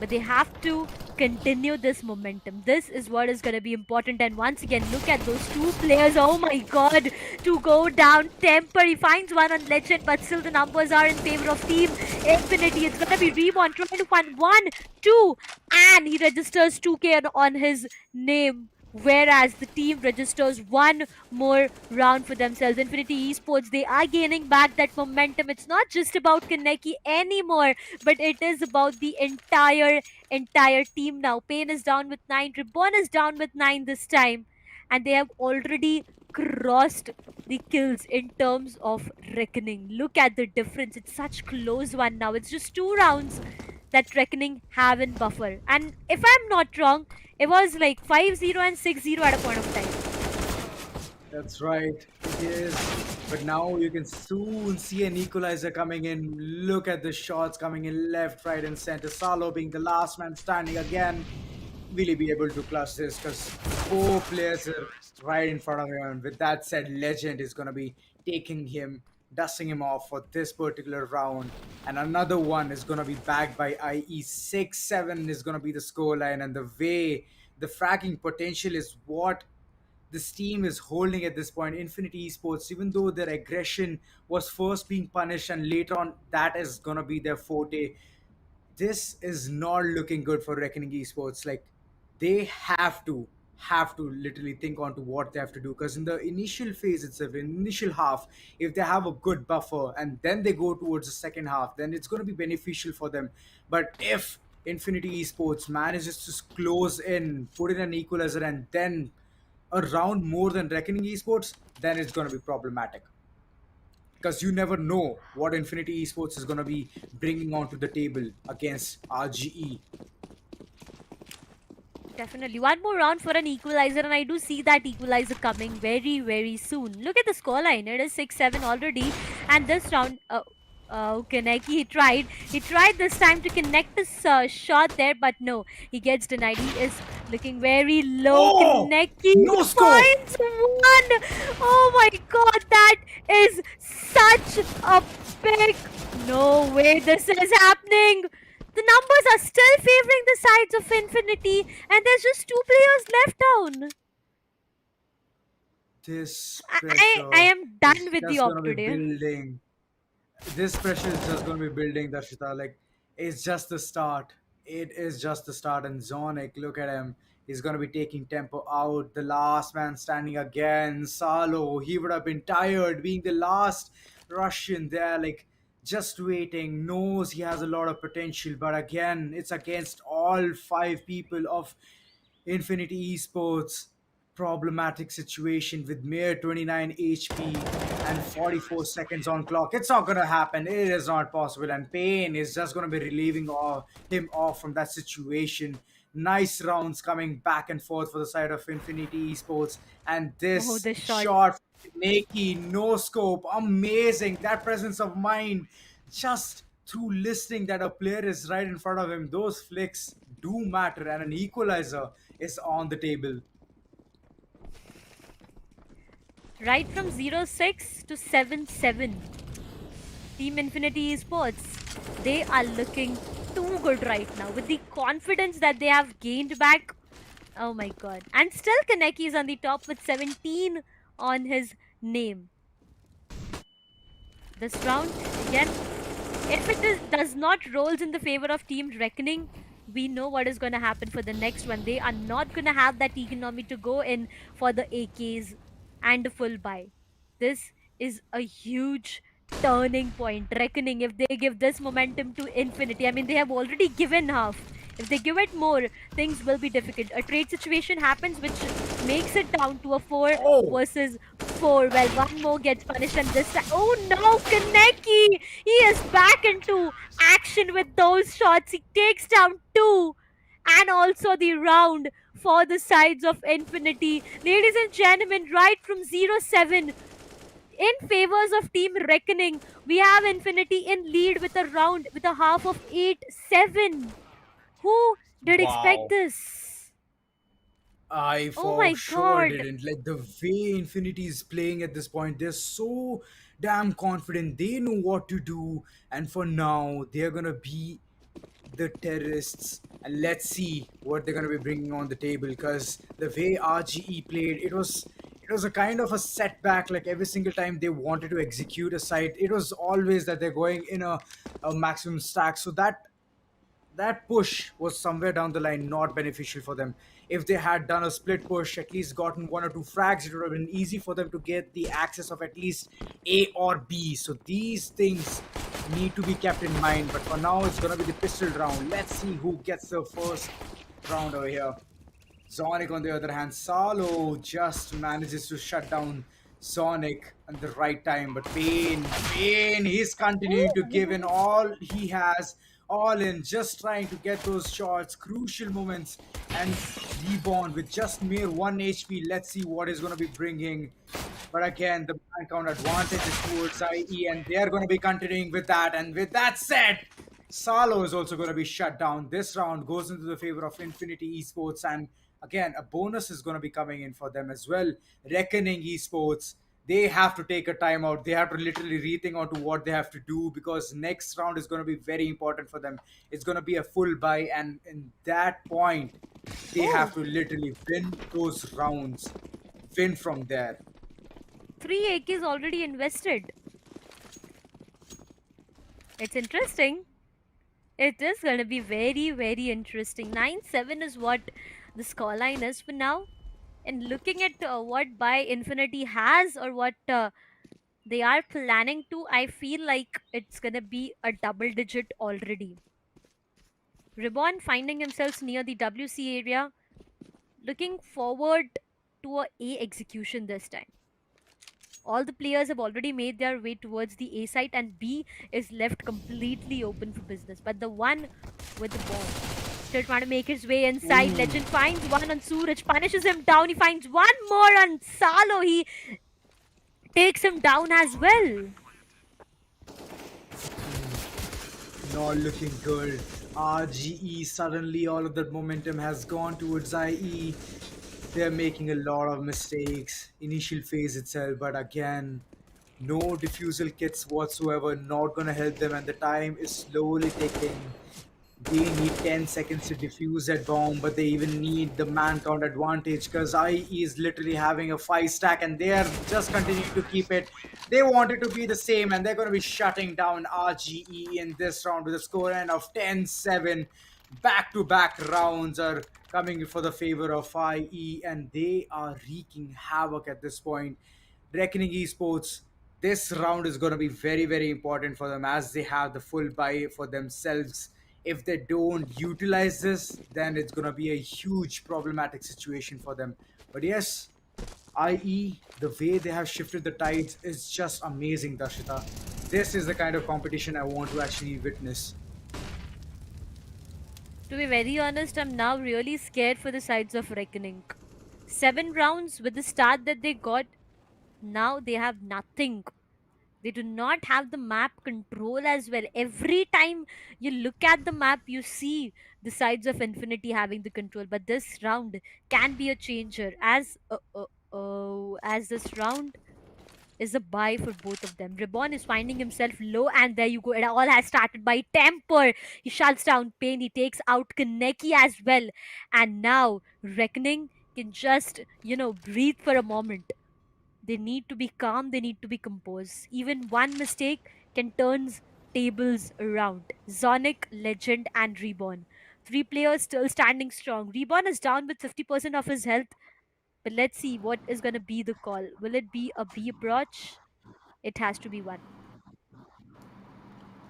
Speaker 4: But they have to continue this momentum. This is what is going to be important. And once again, look at those two players. Oh my god. To go down. Temper. He finds one on Legend, but still the numbers are in favor of Team Infinity. It's going to be Reborn trying to find 1, 2, and he registers 2K on his name. Whereas the team registers one more round for themselves. Infinity Esports, they are gaining back that momentum. It's not just about Kaneki anymore, but it is about the entire team now. Pain is down with 9, Reborn is down with 9 this time, and they have already crossed the kills in terms of reckoning. Look at the difference. It's such close one now. It's just 2 rounds that reckoning have in buffer. And if I'm not wrong, it was like 5-0 and 6-0 at a point of time.
Speaker 5: That's right, it is. But now you can soon see an equalizer coming in. Look at the shots coming in left, right, and center. Salo being the last man standing again. Will he be able to clutch this? Because 4 players are right in front of him. And with that said, Legend is going to be taking him, dusting him off for this particular round. And another one is going to be backed by IE. 6-7 is going to be the scoreline. And the way the fracking potential is what this team is holding at this point. Infinity Esports, even though their aggression was first being punished and later on that is gonna be their forte, this is not looking good for Reckoning Esports. Like they have to literally think on to what they have to do, because in the initial phase itself, in initial half, if they have a good buffer and then they go towards the second half, then it's going to be beneficial for them. But if Infinity Esports manages to close in, put in an equalizer, and then a round more than Reckoning Esports, then it's going to be problematic, because you never know what Infinity Esports is going to be bringing onto the table against RGE.
Speaker 4: Definitely. One more round for an equalizer, and I do see that equalizer coming very, very soon. Look at the scoreline. It is 6-7 already. And this round, Kaneki, he tried this time to connect his shot there, but no, he gets denied. He is looking very low.
Speaker 5: Oh!
Speaker 4: Kaneki
Speaker 5: No scope!
Speaker 4: finds one. Oh my god, that is such a big. No way this is happening. The numbers are still favoring the sides of Infinity, and there's just 2 players left down.
Speaker 5: This
Speaker 4: I
Speaker 5: pressure
Speaker 4: am
Speaker 5: is
Speaker 4: done with the
Speaker 5: just
Speaker 4: op
Speaker 5: going to be
Speaker 4: today.
Speaker 5: building. This pressure is just going to be building, Darshita. Like, it's just the start. It is just the start. And Zonic, look at him. He's going to be taking tempo out. The last man standing again. Salo, he would have been tired being the last Russian there. Like, just waiting. Knows he has a lot of potential. But again, it's against all 5 people of Infinity Esports. problematic situation with mere 29 HP and 44 seconds on clock. It's not going to happen. It is not possible. And Payne is just going to be relieving him off from that situation. Nice rounds coming back and forth for the side of Infinity Esports. And
Speaker 4: Oh,
Speaker 5: this
Speaker 4: this shot.
Speaker 5: shot, Nakey, no scope, amazing. That presence of mind, just through listening that a player is right in front of him, those flicks do matter. And an equalizer is on the table.
Speaker 4: Right from 0-6 to 7-7. Team Infinity Esports, they are looking too good right now with the confidence that they have gained back. Oh my god. And still Kaneki is on the top with 17 on his name. This round, again, if does not rolls in the favor of Team Reckoning, we know what is going to happen for the next one. They are not going to have that economy to go in for the AKs and a full buy. This is a huge turning point. Reckoning, if they give this momentum to Infinity, I mean, they have already given half. If they give it more, things will be difficult. A trade situation happens which makes it down to a 4
Speaker 5: Oh,
Speaker 4: versus 4. Well, one more gets punished and this time. Oh no, Kaneki! He is back into action with those shots. He takes down 2 and also the round for the sides of Infinity. Ladies and gentlemen, right from 0-7 in favors of Team Reckoning, we have Infinity in lead with a round with a half of 8-7. Who did expect
Speaker 5: wow.
Speaker 4: this?
Speaker 5: I
Speaker 4: Oh
Speaker 5: for
Speaker 4: my
Speaker 5: sure
Speaker 4: god.
Speaker 5: didn't. Like the way Infinity is playing at this point, they're so damn confident. They know what to do. And for now, they're going to be the terrorists. And let's see what they're going to be bringing on the table. Because the way RGE played, it was a kind of a setback. Like every single time they wanted to execute a site, it was always that they're going in a maximum stack. So that push was somewhere down the line not beneficial for them. If they had done a split push, at least gotten one or two frags, it would have been easy for them to get the access of at least A or B. So these things need to be kept in mind. But for now, it's going to be the pistol round. Let's see who gets the first round over here. Sonic, on the other hand, Salo just manages to shut down Sonic at the right time. But Payne, he's continuing to give in all he has, all in, just trying to get those shots, crucial moments, and reborn with just mere 1 HP. Let's see what is going to be bringing. But again, the man count advantage is towards IE, and they are going to be continuing with that. And with that said, Salo is also going to be shut down. This round goes into the favor of Infinity Esports, and again, a bonus is going to be coming in for them as well. Reckoning Esports, they have to take a timeout. They have to literally rethink onto what they have to do because next round is going to be very important for them. It's going to be a full buy, and in that point, they
Speaker 4: Oh,
Speaker 5: have to literally win those rounds, win from there.
Speaker 4: 3 AKs already invested. It's interesting. It is going to be very, very interesting. 9-7 is what the scoreline is for now. And looking at what Buy Infinity has or what they are planning to, I feel like it's going to be a double digit already. Ribbon finding himself near the WC area, looking forward to a execution this time. All the players have already made their way towards the A site, and B is left completely open for business. But the one with the bomb still trying to make his way inside.
Speaker 5: Ooh.
Speaker 4: Legend finds one on Suraj, punishes him down. He finds one more on Salo. He takes him down as well.
Speaker 5: Not looking good. RGE, suddenly all of that momentum has gone towards IE. They're making a lot of mistakes. Initial phase itself, but again, no diffusal kits whatsoever, not gonna help them, and the time is slowly ticking. They need 10 seconds to defuse that bomb, but they even need the man count advantage because IE is literally having a 5 stack and they are just continuing to keep it. They want it to be the same, and they're going to be shutting down RGE in this round with a score end of 10-7. Back to back rounds are coming for the favor of IE, and they are wreaking havoc at this point. Reckoning Esports, this round is going to be very, very important for them as they have the full buy for themselves If they don't utilize this, then it's going to be a huge problematic situation for them. But yes, i.e., the way they have shifted the tides is just amazing, Darshita. This is the kind of competition I want to actually witness.
Speaker 4: To be very honest, I'm now really scared for the sides of Reckoning. 7 rounds with the start that they got, now they have nothing. They do not have the map control as well. Every time you look at the map, you see the sides of Infinity having the control. But this round can be a changer. As this round is a buy for both of them. Ribbon is finding himself low, and there you go. It all has started by Temper. He shuts down Pain. He takes out Kaneki as well. And now Reckoning can just, breathe for a moment. They need to be calm, they need to be composed. Even one mistake can turn tables around. Zonic, Legend, and Reborn. Three players still standing strong. Reborn is down with 50% of his health, but let's see what is going to be the call. Will it be a B approach? It has to be one.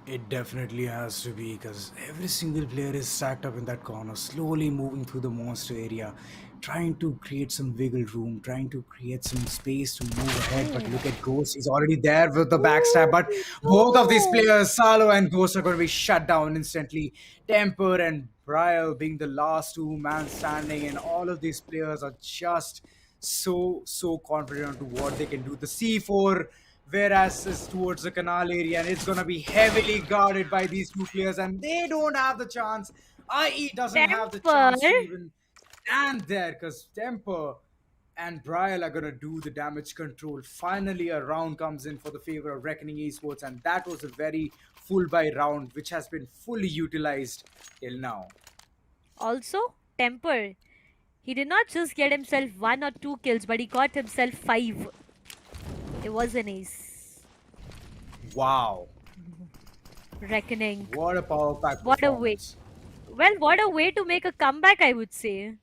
Speaker 5: It definitely has to be because every single player is stacked up in that corner, slowly moving through the monster area, trying to create some wiggle room, trying to create some space to move ahead. But look at Ghost, he's already there with the backstab. But
Speaker 4: Oh,
Speaker 5: both of these
Speaker 4: no!
Speaker 5: players, Salo and Ghost, are going to be shut down instantly. Temper and Brial being the last two man standing, and all of these players are just so confident to what they can do. The C4 whereas is towards the canal area, and it's going to be heavily guarded by these two players, and they don't have the chance. IE doesn't have the
Speaker 4: Temper!
Speaker 5: chance to even stand there because Temper and Brial are going to do the damage control. Finally, a round comes in for the favor of Reckoning Esports, and that was a very full buy round which has been fully utilized till now.
Speaker 4: Also, Temper. He did not just get himself 1 or 2 kills, but he got himself 5. It was an ace.
Speaker 5: Wow,
Speaker 4: Reckoning.
Speaker 5: what a power pack
Speaker 4: What a way.
Speaker 5: performance.
Speaker 4: Well, what a way to make a comeback, I would say.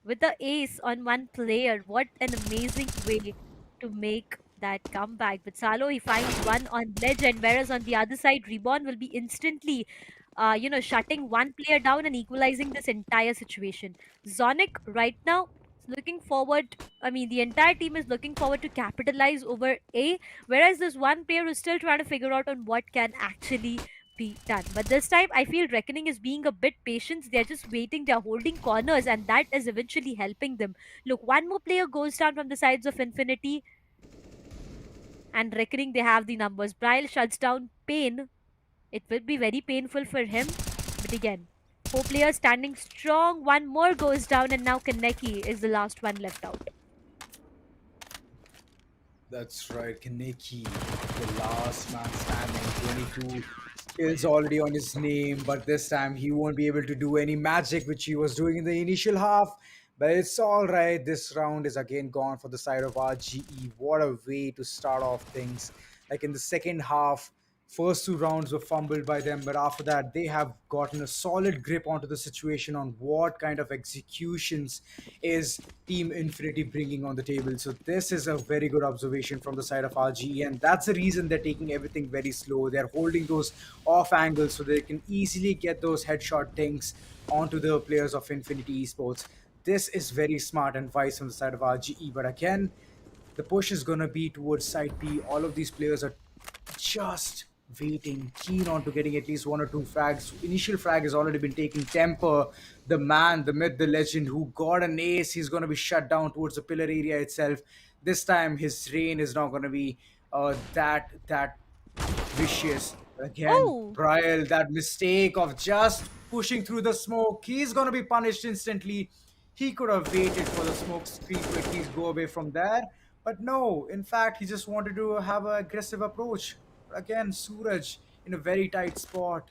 Speaker 4: With the ace on one player, what an amazing way to make that comeback. With Salo, he finds one on Legend, whereas on the other side, Reborn will be instantly, shutting one player down and equalizing this entire situation. Zonic right now is looking forward. I mean, the entire team is looking forward to capitalize over A, whereas there's one player who's still trying to figure out on what can actually be done. But this time, I feel Reckoning is being a bit patient. They're just waiting, they're holding corners, and that is eventually helping them. Look, one more player goes down from the sides of Infinity, and Reckoning, they have the numbers. Bryle shuts down Pain. It will be very painful for him, but again, 4 players standing strong. One more goes down, and now Kaneki is the last one left out.
Speaker 5: That's right, Kaneki, the last man standing, 22 kills already on his name, but this time he won't be able to do any magic which he was doing in the initial half. But it's all right. This round is again gone for the side of RGE. What a way to start off things. Like in the second half, first 2 rounds were fumbled by them, but after that, they have gotten a solid grip onto the situation on what kind of executions is Team Infinity bringing on the table. So this is a very good observation from the side of RGE, and that's the reason they're taking everything very slow. They're holding those off angles so they can easily get those headshot things onto the players of Infinity Esports. This is very smart and wise from the side of RGE, but again, the push is going to be towards side B. All of these players are just waiting, keen on to getting at least 1 or 2 frags. Initial frag has already been taken. Temper, the man, the myth, the legend who got an ace, he's going to be shut down towards the pillar area itself. This time, his reign is not going to be that vicious. Again,
Speaker 4: Oh,
Speaker 5: Brial, that mistake of just pushing through the smoke, he's going to be punished instantly. He could have waited for the smoke screen to at least go away from there. But no, in fact, he just wanted to have an aggressive approach. Again, Suraj in a very tight spot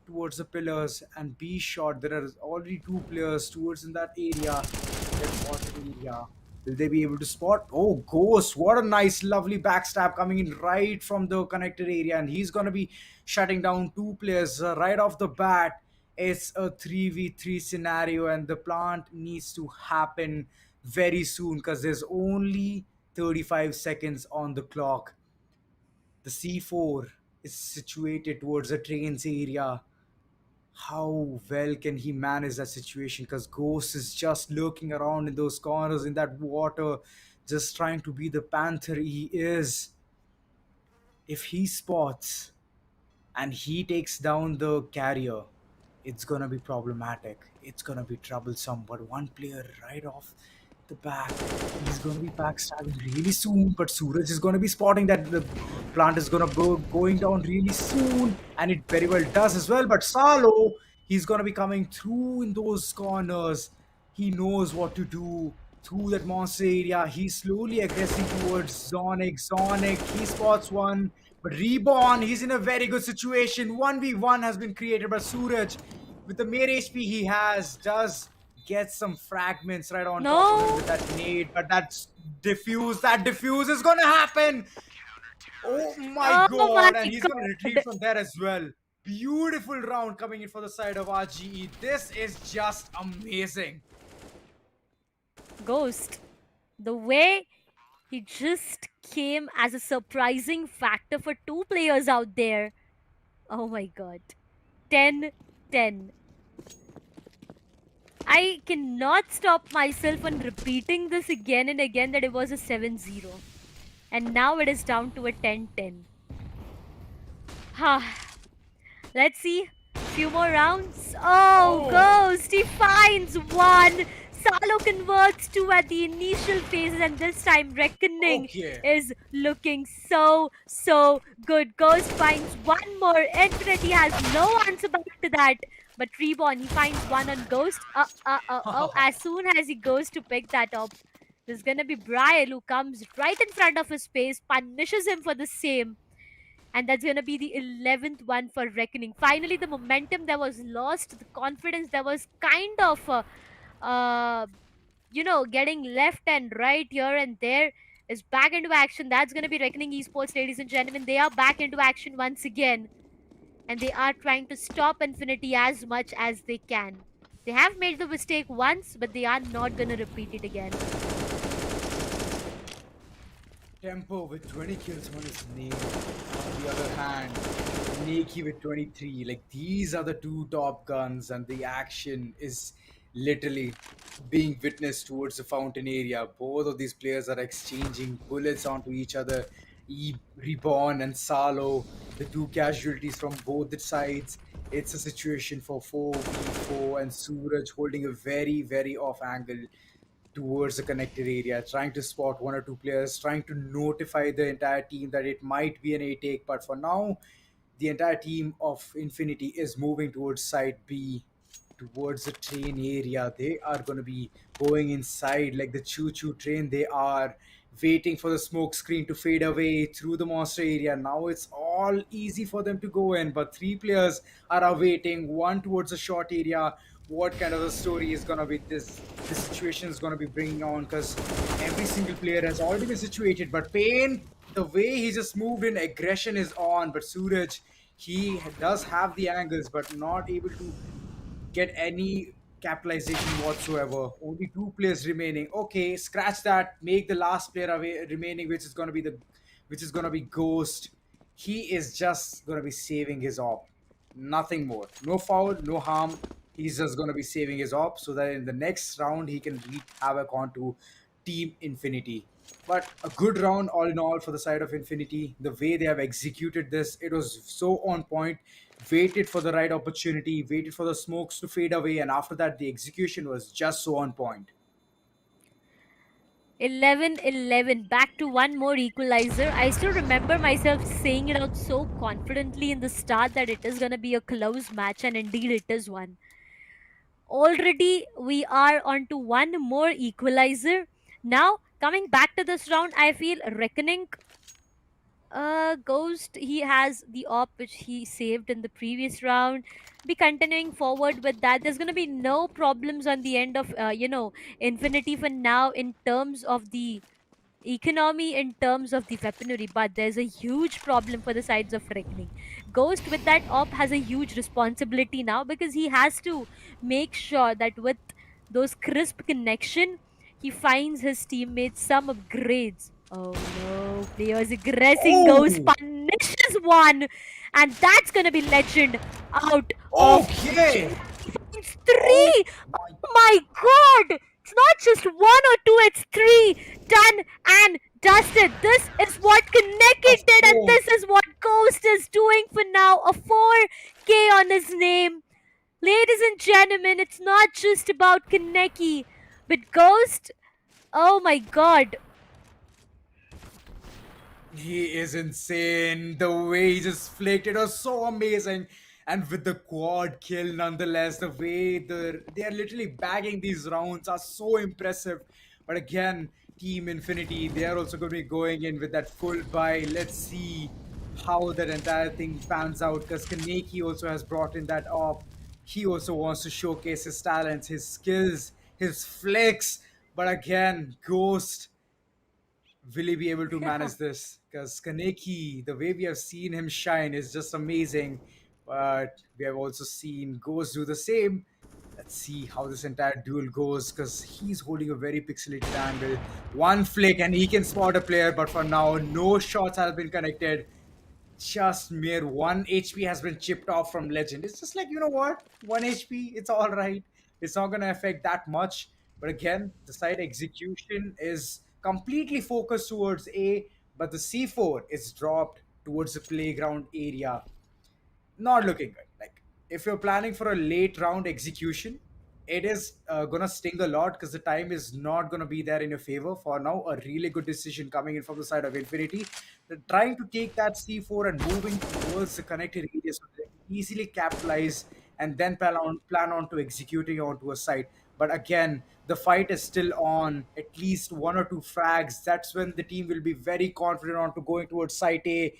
Speaker 5: towards the pillars and B shot. There are already 2 players towards in that area, that bottom area. Will they be able to spot? Oh, Ghost! What a nice, lovely backstab coming in right from the connected area, and he's gonna be shutting down 2 players right off the bat. It's a 3v3 scenario, and the plant needs to happen very soon because there's only 35 seconds on the clock. The C4 is situated towards the trains area. How well can he manage that situation? Because Ghost is just lurking around in those corners in that water, just trying to be the panther he is. If he spots and he takes down the carrier, it's gonna be problematic. It's gonna be troublesome. But one player right off the back, he's gonna be backstabbing really soon. But Suraj is gonna be spotting that the plant is gonna go going down really soon, and it very well does as well. But Salo, he's gonna be coming through in those corners. He knows what to do through that monster area. He's slowly aggressing towards Zonic. Zonic, he spots one. But Reborn, he's in a very good situation. 1v1 has been created by Suraj. With the mere HP he has, does get some fragments right on top of him
Speaker 4: No.
Speaker 5: with that nade. But that diffuse is gonna happen. Oh my
Speaker 4: Oh my
Speaker 5: god, and he's gonna retreat
Speaker 4: god.
Speaker 5: from there as well. Beautiful round coming in for the side of RGE. This is just amazing.
Speaker 4: Ghost. The way he just came as a surprising factor for two players out there. Oh my god. 10-10. I cannot stop myself on repeating this again and again that it was a 7-0. And now it is down to a 10-10. Let's see. Few more rounds. Oh, Ghost! He finds one! Salo converts two at the initial phases, and this time Reckoning
Speaker 5: Okay.
Speaker 4: is looking so good. Ghost finds one more. Infinity has no answer back to that. But Reborn, he finds one on Ghost. As soon as he goes to pick that up, there's gonna be Brian who comes right in front of his face, punishes him for the same. And that's going to be the 11th one for Reckoning. Finally, the momentum that was lost, the confidence that was kind of, getting left and right here and there is back into action. That's going to be Reckoning Esports, ladies and gentlemen. They are back into action once again. And they are trying to stop Infinity as much as they can. They have made the mistake once, but they are not going to repeat it again.
Speaker 5: Tempo with 20 kills on his name. On the other hand, Neki with 23. Like, these are the two top guns, and the action is literally being witnessed towards the fountain area. Both of these players are exchanging bullets onto each other. Reborn and Salo, the two casualties from both the sides. It's a situation for 4v4, and Suraj holding a very off angle towards the connected area, trying to spot one or two players, trying to notify the entire team that it might be an A take. But for now, the entire team of Infinity is moving towards side B, towards the train area. They are going to be going inside like the choo choo train. They are waiting for the smoke screen to fade away through the monster area. Now it's all easy for them to go in, but three players are awaiting, one towards the short area. What kind of a story is going to be this situation is going to be bringing on, because every single player has already been situated. But Pain, the way he just moved in, aggression is on. But Suraj, he does have the angles, but not able to get any capitalization whatsoever. Only two players remaining. Okay, scratch that. Make the last player away remaining, which is gonna be Ghost. He is just gonna be saving his op. Nothing more. No foul, no harm. He's just gonna be saving his op so that in the next round he can wreak havoc onto Team Infinity. But a good round all in all for the side of Infinity. The way they have executed this, it was so on point. Waited for the right opportunity, waited for the smokes to fade away, and after that, the execution was just so on point.
Speaker 4: 11-11, back to one more equalizer. I still remember myself saying it out so confidently in the start that it is going to be a close match, and indeed it is one. Already we are on to one more equalizer. Now, coming back to this round, I feel Reckoning Ghost, he has the op which he saved in the previous round. Be continuing forward with that. There's gonna be no problems on the end of Infinity for now in terms of the economy, in terms of the weaponry, but there's a huge problem for the sides of Reckoning. Ghost with that op has a huge responsibility now, because he has to make sure that with those crisp connection, he finds his teammates some upgrades. Oh no, players aggressing, Ghost
Speaker 5: Oh,
Speaker 4: punished finishes one, and that's gonna be legend out of
Speaker 5: Okay.
Speaker 4: it's
Speaker 5: Oh
Speaker 4: three.
Speaker 5: my.
Speaker 4: Oh my god! It's not just one or two, it's three. Done and dusted. This is what
Speaker 5: A
Speaker 4: Kaneki did, and
Speaker 5: four.
Speaker 4: this is what Ghost is doing for now. A 4K on his name. Ladies and gentlemen, it's not just about Kaneki, but Ghost. Oh my god.
Speaker 5: He is insane. The way he just flicked it was so amazing. And with the quad kill nonetheless, the way they are literally bagging these rounds are so impressive. But again, Team Infinity, they are also going to be going in with that full buy. Let's see how that entire thing pans out because Kaneki also has brought in that up. He also wants to showcase his talents, his skills, his flicks. But again, Ghost, will he be able to manage this? Because Kaneki, the way we have seen him shine is just amazing. But we have also seen Ghost do the same. Let's see how this entire duel goes because he's holding a very pixelated angle. One flick and he can spot a player, but for now, no shots have been connected. Just mere 1 HP has been chipped off from Legend. It's just like, you know what? 1 HP, it's all right. It's not going to affect that much. But again, the side execution is completely focused towards A, but the C4 is dropped towards the playground area. Not looking good. Like, if you're planning for a late round execution, it is gonna sting a lot because the time is not gonna be there in your favor. For now, a really good decision coming in from the side of Infinity. They're trying to take that C4 and moving towards the connected area so they can easily capitalize and then plan on to executing onto a site. But again, the fight is still on. At least one or two frags. That's when the team will be very confident on to going towards site A.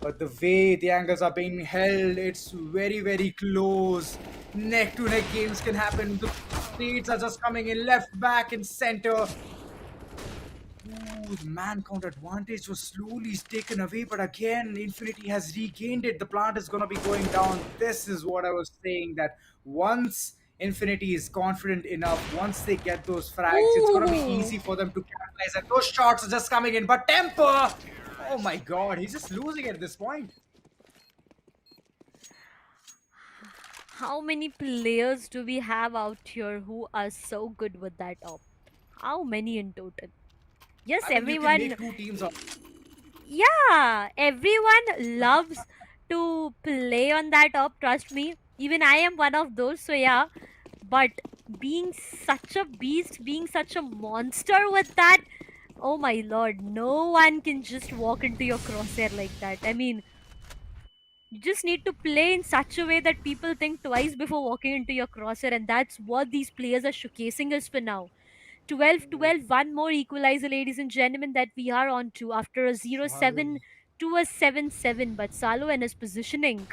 Speaker 5: But the way the angles are being held, it's very, very close. Neck to neck games can happen. The speeds are just coming in left, back, and center. Ooh, the man count advantage was slowly taken away, but again, Infinity has regained it. The plant is going to be going down. This is what I was saying that once Infinity is confident enough, once they get those frags, it's going to be
Speaker 4: Ooh.
Speaker 5: easy for them to capitalize. And those shots are just coming in. But Temper, oh my god, he's just losing at this point.
Speaker 4: How many players do we have out here who are so good with that op? How many in total? Yes,
Speaker 5: I mean, you can
Speaker 4: everyone.
Speaker 5: make two teams of.
Speaker 4: Yeah, everyone loves to play on that op, trust me. Even I am one of those, so yeah. But being such a beast, being such a monster with that, oh my lord, no one can just walk into your crosshair like that. I mean, you just need to play in such a way that people think twice before walking into your crosshair, and that's what these players are showcasing us for now. 12-12, one more equalizer, ladies and gentlemen, that we are on to after a 0-7 to a 7-7. But Salo and his positioning,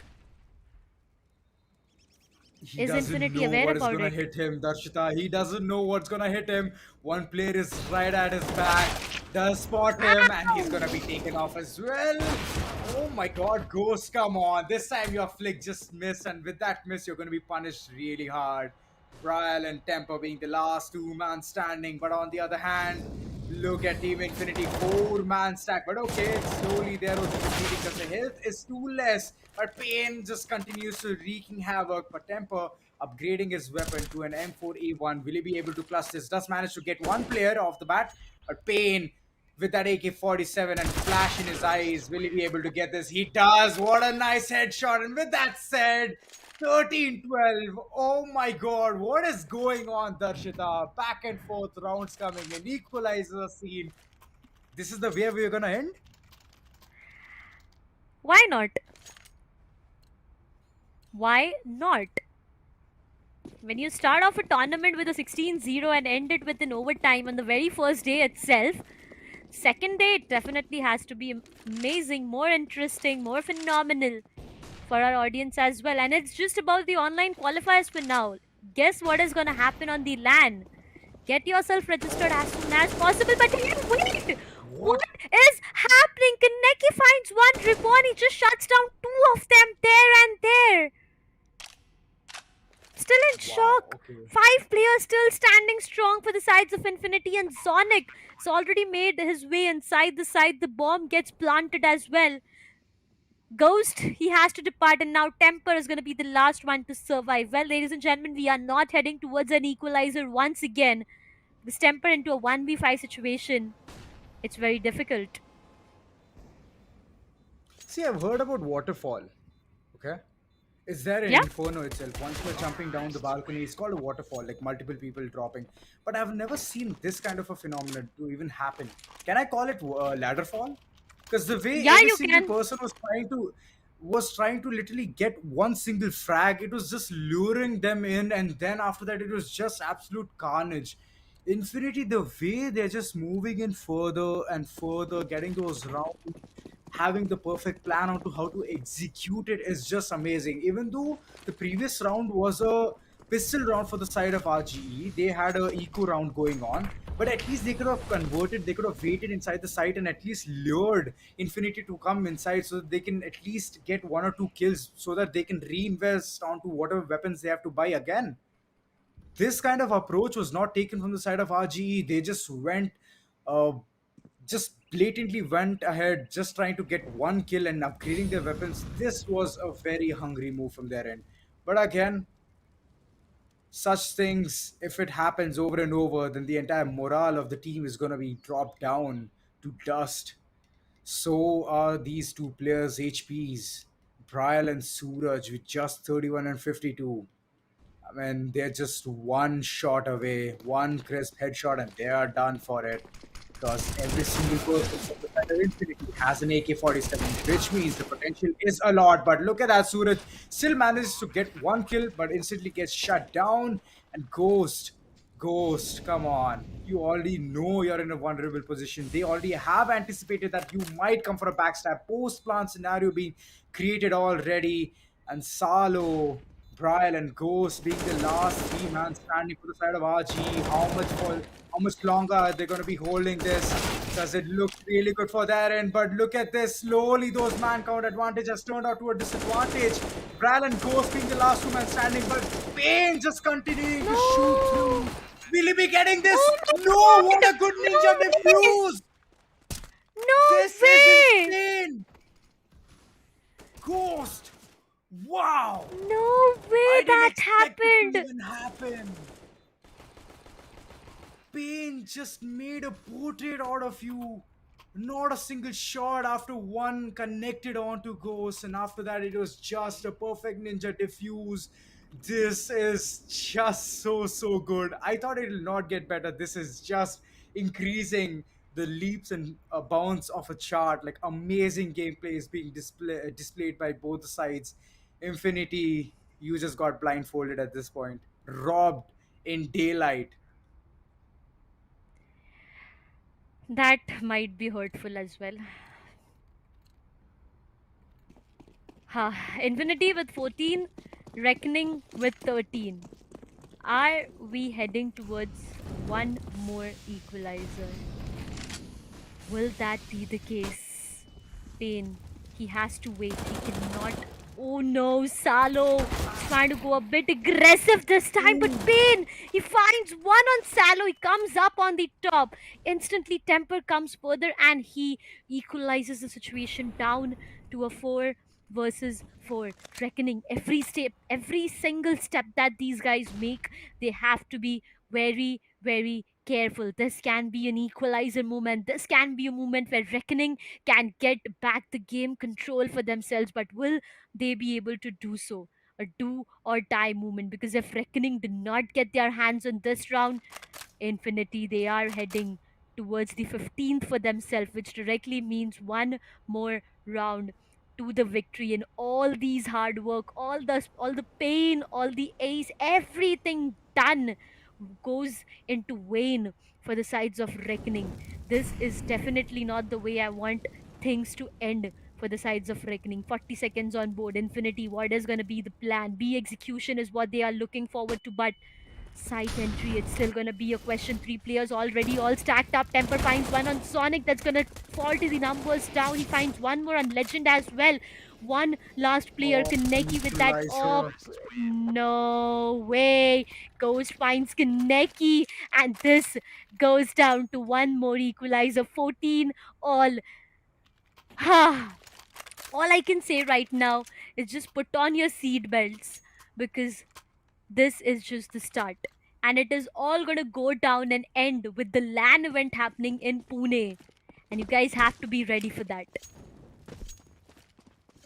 Speaker 5: He
Speaker 4: is
Speaker 5: doesn't
Speaker 4: Infinity
Speaker 5: know
Speaker 4: aware
Speaker 5: what is
Speaker 4: about
Speaker 5: gonna
Speaker 4: it?
Speaker 5: hit him, Darshita. He doesn't know what's gonna hit him. One player is right at his back, does spot him, and he's gonna be taken off as well. Oh my god, Ghost, come on. This time your flick just missed, and with that miss, you're gonna be punished really hard. Brian and Temper being the last two man standing, but on the other hand, look at Team Infinity, four-man stack. But okay, slowly they're also completing because the health is too less. But Pain just continues to wreaking havoc. But Temper upgrading his weapon to an M4A1. Will he be able to plus this? Does manage to get one player off the bat. But Pain with that AK-47 and flash in his eyes, will he be able to get this? He does. What a nice headshot. And with that said, 13-12. Oh my god, what is going on, Darshita? Back and forth rounds coming in. Equalizer scene. This is the way we're gonna end?
Speaker 4: Why not? Why not? When you start off a tournament with a 16-0 and end it with an overtime on the very first day itself, second day it definitely has to be amazing, more interesting, more phenomenal for our audience as well. And it's just about the online qualifiers for now. Guess what is going to happen on the LAN? Get yourself registered as soon as possible. But hey, wait!
Speaker 5: What?
Speaker 4: What is happening? Kaneki finds one Reborn. He just shuts down two of them there and there. Still in
Speaker 5: Wow,
Speaker 4: shock.
Speaker 5: okay.
Speaker 4: 5 players still standing strong for the sides of Infinity, and Sonic has already made his way inside the side. The bomb gets planted as well. Ghost, he has to depart, and now Temper is going to be the last one to survive. Well, ladies and gentlemen, we are not heading towards an equalizer once again. This Temper into a 1v5 situation, it's very difficult.
Speaker 5: See, I've heard about waterfall. Okay. It's there in
Speaker 4: Yeah?
Speaker 5: Inferno itself. Once you're jumping down the balcony, it's called a waterfall, like multiple people dropping. But I've never seen this kind of a phenomenon to even happen. Can I call it ladder fall? Because the way
Speaker 4: Yeah,
Speaker 5: every
Speaker 4: you
Speaker 5: single
Speaker 4: can.
Speaker 5: person was trying to literally get one single frag, it was just luring them in, and then after that, it was just absolute carnage. Infinity, the way they're just moving in further and further, getting those rounds, having the perfect plan on to how to execute it is just amazing. Even though the previous round was a pistol round for the side of RGE, they had a eco round going on, but at least they could have converted, they could have waited inside the site and at least lured Infinity to come inside so that they can at least get one or two kills so that they can reinvest onto whatever weapons they have to buy again. This kind of approach was not taken from the side of RGE. They uh, just blatantly went ahead, just trying to get one kill and upgrading their weapons. This was a very hungry move from their end. But again, such things, if it happens over and over, then the entire morale of the team is going to be dropped down to dust. So are these two players' HPs, Brian and Suraj, with just 31 and 52. I mean, they're just one shot away, one crisp headshot, and they are done for it. Because every single person from the side of Infinity has an AK-47, which means the potential is a lot. But look at that, Suraj still manages to get one kill, but instantly gets shut down. And Ghost, come on. You already know you're in a vulnerable position. They already have anticipated that you might come for a backstab. Post-plant scenario being created already. And Salo, Brian, and Ghost being the last three man standing for the side of RG. How much longer are they going to be holding this? Because it looks really good for their end. But look at this. Slowly, those man count advantage has turned out to a disadvantage. Brian and Ghost being the last two men standing. But Payne just continuing to shoot through.
Speaker 4: No!
Speaker 5: Will he be getting this?
Speaker 4: Oh
Speaker 5: No!
Speaker 4: my
Speaker 5: What
Speaker 4: god!
Speaker 5: a good ninja
Speaker 4: No way!
Speaker 5: defuse!
Speaker 4: No
Speaker 5: This is
Speaker 4: way!
Speaker 5: insane! Ghost! Wow!
Speaker 4: No way
Speaker 5: I didn't
Speaker 4: that
Speaker 5: expect it to
Speaker 4: happened!
Speaker 5: even happen. Pain just made a portrait out of you. Not a single shot after one connected onto Ghost, and after that, it was just a perfect ninja diffuse. This is just so good. I thought it will not get better. This is just increasing the leaps and bounds of a chart. Like amazing gameplay is being displayed by both the sides. Infinity, you just got blindfolded at this point, robbed in daylight.
Speaker 4: That might be hurtful as well. Infinity with 14, Reckoning with 13. Are we heading towards one more equalizer? Will that be the case? Pain. He has to wait. He cannot. Oh no, Salo is trying to go a bit aggressive this time, but Pain, he finds one on Salo. He comes up on the top. Instantly, Temper comes further and he equalizes the situation down to a 4 versus 4. Reckoning every step, every single step that these guys make, they have to be very careful. This can be an equalizer moment. This can be a moment where Reckoning can get back the game control for themselves, but will they be able to do so? A do or die moment, because if Reckoning do not get their hands on this round, Infinity, they are heading towards the 15th for themselves, which directly means one more round to the victory. And all these hard work, all the pain, all the ace, everything done goes into vain for the sides of Reckoning. This is definitely not the way I want things to end for the sides of Reckoning. 40 seconds on board. Infinity, what is going to be the plan? B execution is what they are looking forward to, but site entry, it's still gonna be a question. Three players already all stacked up. Temper finds one on Sonic, that's gonna fall to the numbers down. He finds one more on Legend as well. One last player,
Speaker 5: Oh,
Speaker 4: Kaneki with that op.
Speaker 5: neutralizer.
Speaker 4: No way. Ghost finds Kaneki, and this goes down to one more equalizer. 14 all. All I can say right now is just put on your seat belts, because this is just the start. And it is all gonna go down and end with the LAN event happening in Pune. And you guys have to be ready for that.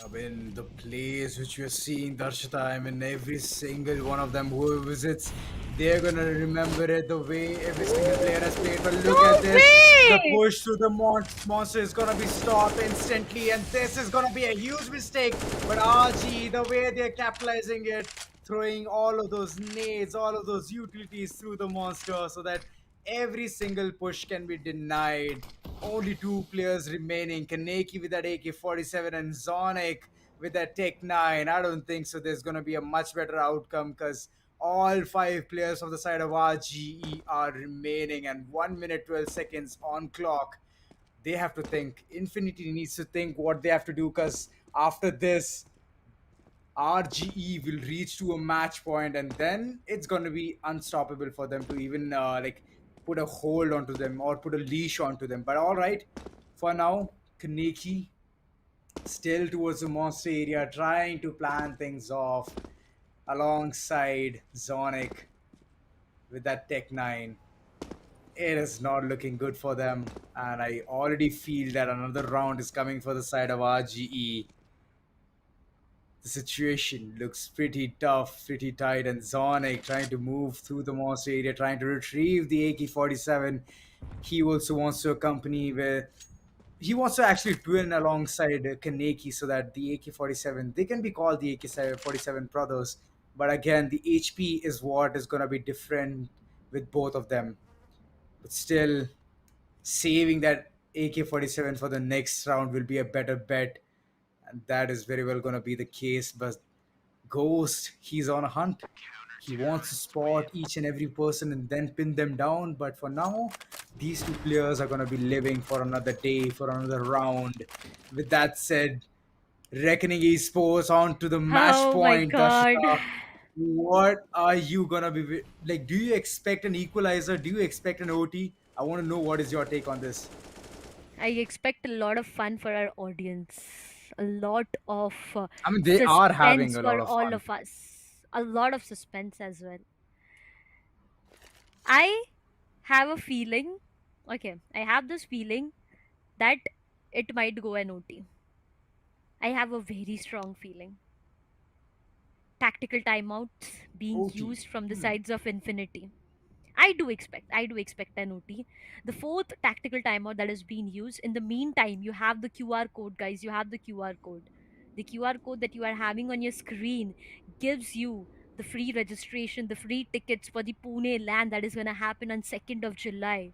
Speaker 5: I mean, the plays which we're seeing, Darshita, I mean, every single one of them who visits, they're gonna remember it the way every single player has played. But
Speaker 4: No
Speaker 5: look at this, the
Speaker 4: way!
Speaker 5: push through the monster is gonna be stopped instantly, and this is gonna be a huge mistake. But RG, the way they're capitalizing it, throwing all of those nades, all of those utilities through the monster, so that every single push can be denied. Only two players remaining. Kaneki with that AK-47 and Zonic with that Tech 9. I don't think so there's going to be a much better outcome, because all five players of the side of RGE are remaining, and 1 minute 12 seconds on clock. They have to think. Infinity needs to think what they have to do, because after this, RGE will reach to a match point, and then it's going to be unstoppable for them to even like put a hold onto them or put a leash onto them. But all right, for now, Kaneki still towards the monster area, trying to plan things off alongside Zonic with that Tech 9. It is not looking good for them, and I already feel that another round is coming for the side of RGE. The situation looks pretty tough, pretty tight, and Zonic trying to move through the monster area, trying to retrieve the AK-47. He also wants to accompany with. He wants to actually twin alongside Kaneki, so that the AK-47, they can be called the AK-47 brothers. But again, the HP is what is going to be different with both of them. But still, saving that AK-47 for the next round will be a better bet, and that is very well going to be the case. But Ghost, he's on a hunt. He wants to spot each and every person and then pin them down. But for now, these two players are going to be living for another day, for another round. With that said, Reckoning Esports on to the match
Speaker 4: Oh my
Speaker 5: point.
Speaker 4: god.
Speaker 5: Darshita, what are you going to be like? Do you expect an equalizer? Do you expect an OT? I want to know what is your take on this.
Speaker 4: I expect a lot of fun for our audience, a lot of
Speaker 5: I mean, they are having
Speaker 4: suspense
Speaker 5: a lot
Speaker 4: for
Speaker 5: of
Speaker 4: all
Speaker 5: fun.
Speaker 4: of us, a lot of suspense as well. I have a feeling, okay, I have this feeling that it might go an OT. I have a very strong feeling. Tactical timeouts being
Speaker 5: OT.
Speaker 4: used from the sides of Infinity. I do expect an OT. The fourth tactical timeout that is being used. In the meantime, you have the QR code, guys. You have the QR code. The QR code that you are having on your screen gives you the free registration, the free tickets for the Pune LAN that is going to happen on 2nd of July.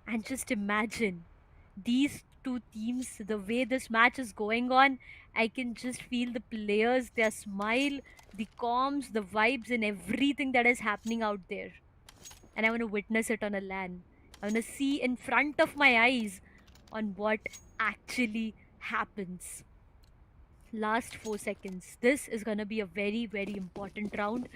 Speaker 4: And just imagine these two teams, the way this match is going on, I can just feel the players, their smile, the comms, the vibes, and everything that is happening out there. And I want to witness it on a LAN. I want to see in front of my eyes on what actually happens. Last 4 seconds. This is going to be a very, very important round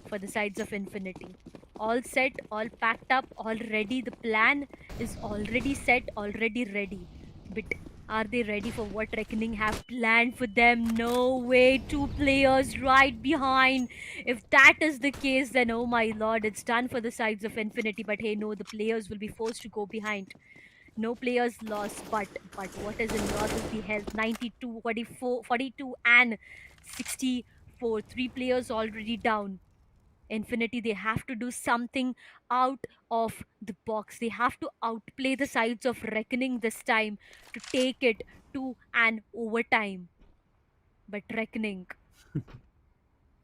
Speaker 4: for the sides of Infinity. All set, all packed up, all ready. The plan is already set, already ready. But are they ready for what Reckoning have planned for them? No way. Two players right behind. If that is the case, then oh my lord, it's done for the sides of Infinity. But hey, no, the players will be forced to go behind. No players lost, but what is in loss is the health. 92, 44, 42, and 64. Three players already down. Infinity, they have to do something out of the box. They have to outplay the sides of Reckoning this time to take it to an overtime. But Reckoning,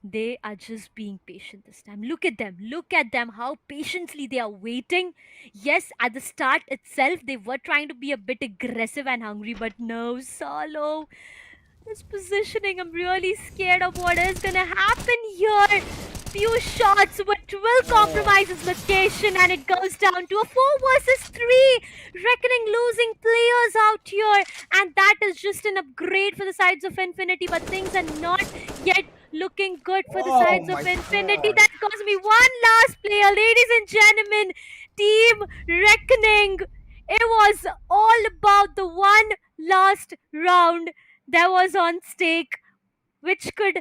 Speaker 4: they are just being patient this time. Look at them. Look at them. How patiently they are waiting. Yes, at the start itself, they were trying to be a bit aggressive and hungry, but no, Solo. This positioning, I'm really scared of what is gonna happen here. Few shots, but will compromise his location, and it goes down to a 4 versus 3. Reckoning losing players out here, and that is just an upgrade for the sides of Infinity, but things are not yet looking good for the
Speaker 5: Oh
Speaker 4: sides
Speaker 5: my
Speaker 4: of Infinity.
Speaker 5: god.
Speaker 4: That cost me one last player, ladies and gentlemen. Team Reckoning. It was all about the one last round. that was on stake, which could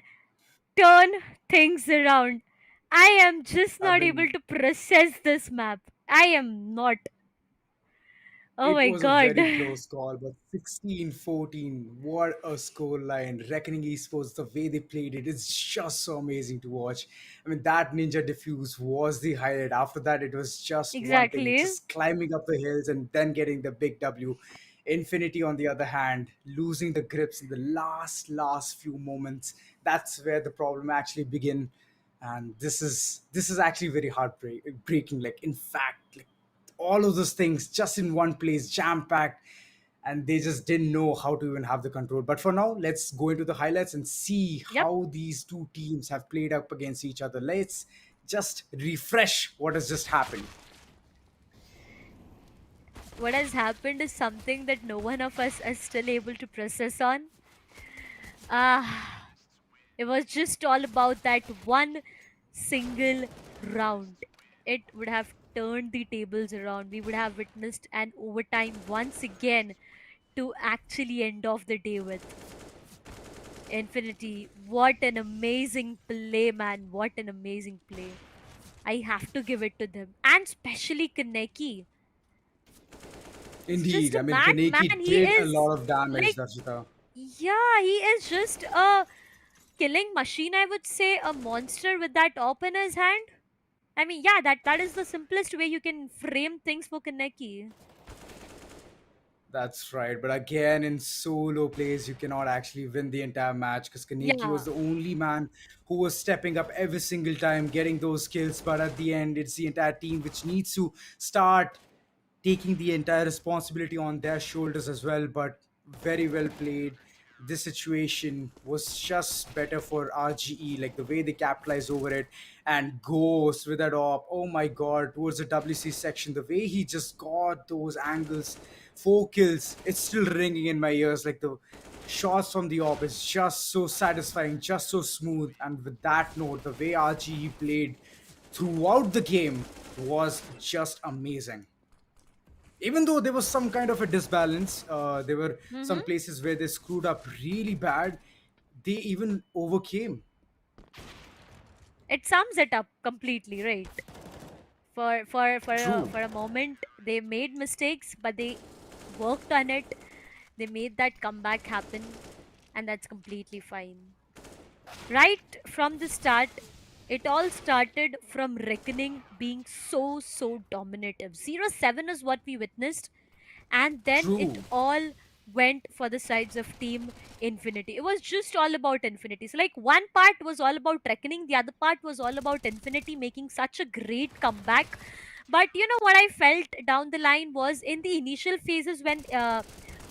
Speaker 4: turn things around. I am just
Speaker 5: I
Speaker 4: not
Speaker 5: mean,
Speaker 4: able to process this map. I am not. Oh
Speaker 5: it
Speaker 4: my
Speaker 5: was a
Speaker 4: god.
Speaker 5: very close call, but 16-14, what a score line. Reckoning Esports, the way they played it, it's just so amazing to watch. I mean, that Ninja Diffuse was the highlight. After that, it was just one thing,
Speaker 4: Exactly.
Speaker 5: just climbing up the hills and then getting the big W. Infinity, on the other hand, losing the grips in the last few moments. That's where the problem actually begin. And this is actually very heartbreaking. Like, in fact, like, all of those things just in one place, jam packed, and they just didn't know how to even have the control. But for now, let's go into the highlights and see
Speaker 4: Yep.
Speaker 5: how these two teams have played up against each other. Let's just refresh what has just happened.
Speaker 4: What has happened is something that no one of us is still able to process on. Ah, it was just all about that one single round. It would have turned the tables around. We would have witnessed an overtime once again to actually end off the day with. Infinity, what an amazing play, man. What an amazing play. I have to give it to them. And especially Kaneki. He's just
Speaker 5: Indeed,
Speaker 4: a
Speaker 5: I mean,
Speaker 4: madman.
Speaker 5: Kaneki
Speaker 4: He
Speaker 5: did a
Speaker 4: is
Speaker 5: lot of damage,
Speaker 4: like,
Speaker 5: Darshita.
Speaker 4: yeah, he is just a killing machine, I would say. A monster with that op in his hand. I mean, yeah, that is the simplest way you can frame things for Kaneki.
Speaker 5: That's right. But again, in solo plays, you cannot actually win the entire match because Kaneki was
Speaker 4: Yeah.
Speaker 5: the only man who was stepping up every single time, getting those kills. But at the end, it's the entire team which needs to start taking the entire responsibility on their shoulders as well. But very well played. This situation was just better for RGE, like the way they capitalized over it. And Ghost with that op, oh my god, towards the WC section, the way he just got those angles, 4 kills, it's still ringing in my ears. Like the shots from the op is just so satisfying, just so smooth. And with that note, the way RGE played throughout the game was just amazing. Even though there was some kind of a disbalance, there were
Speaker 4: Mm-hmm.
Speaker 5: some places where they screwed up really bad, they even overcame.
Speaker 4: It sums it up completely, right?
Speaker 5: True.
Speaker 4: For a moment, they made mistakes, but they worked on it. They made that comeback happen, and that's completely fine. Right from the start, it all started from Reckoning being so dominative. 0-7 is what we witnessed, and then it
Speaker 5: True.
Speaker 4: all went for the sides of Team Infinity. It was just all about Infinity. So, like, one part was all about Reckoning, the other part was all about Infinity making such a great comeback. But you know what I felt down the line was in the initial phases when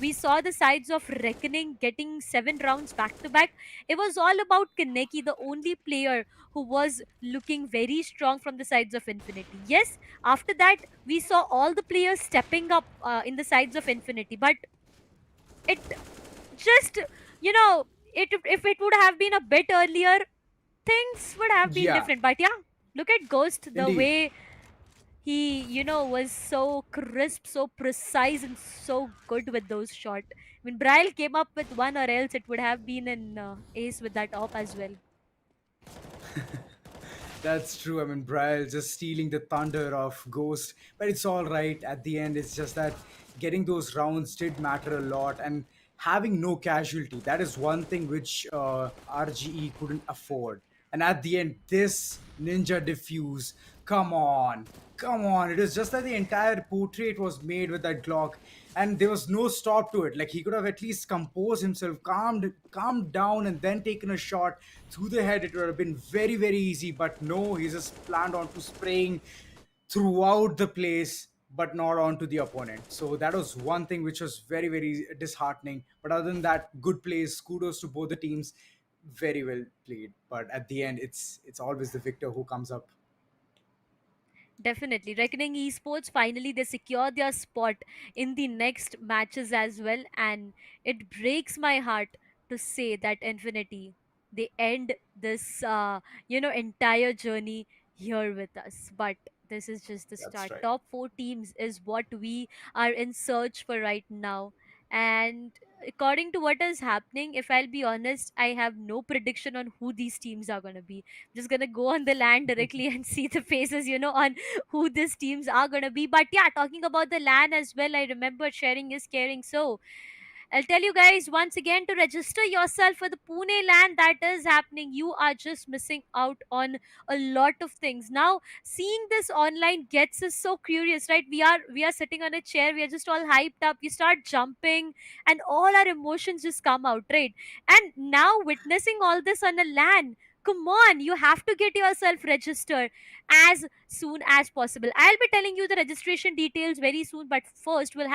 Speaker 4: we saw the sides of Reckoning getting 7 rounds back to back. It was all about Kaneki, the only player who was looking very strong from the sides of Infinity. Yes, after that, we saw all the players stepping up in the sides of Infinity, but it just, you know, if it would have been a bit earlier, things would have been
Speaker 5: Yeah,
Speaker 4: different. But yeah, look at Ghost, the
Speaker 5: indeed.
Speaker 4: way he, was so crisp, so precise, and so good with those shots. I mean, Braille came up with one, or else it would have been an ace with that op as well.
Speaker 5: That's true. I mean, Brian just stealing the thunder of Ghost, but it's all right. At the end, it's just that getting those rounds did matter a lot, and having no casualty. That is one thing which RGE couldn't afford. And at the end, this Ninja Diffuse, come on, come on. It is just that the entire portrait was made with that Glock, and there was no stop to it. Like, he could have at least composed himself, calmed down, and then taken a shot through the head. It would have been very easy. But no, he just planned on to spraying throughout the place, but not onto the opponent. So that was one thing which was very disheartening. But other than that, good plays. Kudos to both the teams. Very well played. But at the end, it's always the victor who comes up.
Speaker 4: Definitely. Reckoning Esports, finally, they secure their spot in the next matches as well. And it breaks my heart to say that Infinity, they end this, entire journey here with us. But this is just the
Speaker 5: That's
Speaker 4: start.
Speaker 5: right.
Speaker 4: Top 4 teams is what we are in search for right now. And according to what is happening, if I'll be honest, I have no prediction on who these teams are going to be. I'm just going to go on the LAN directly and see the faces, on who these teams are going to be. But yeah, talking about the LAN as well, I remember sharing is caring. So I'll tell you guys once again to register yourself for the Pune LAN that is happening. You are just missing out on a lot of things. Now, seeing this online gets us so curious, right? We are sitting on a chair, we are just all hyped up, we start jumping, and all our emotions just come out, right? And now witnessing all this on a LAN. Come on, you have to get yourself registered as soon as possible. I'll be telling you the registration details very soon, but first we'll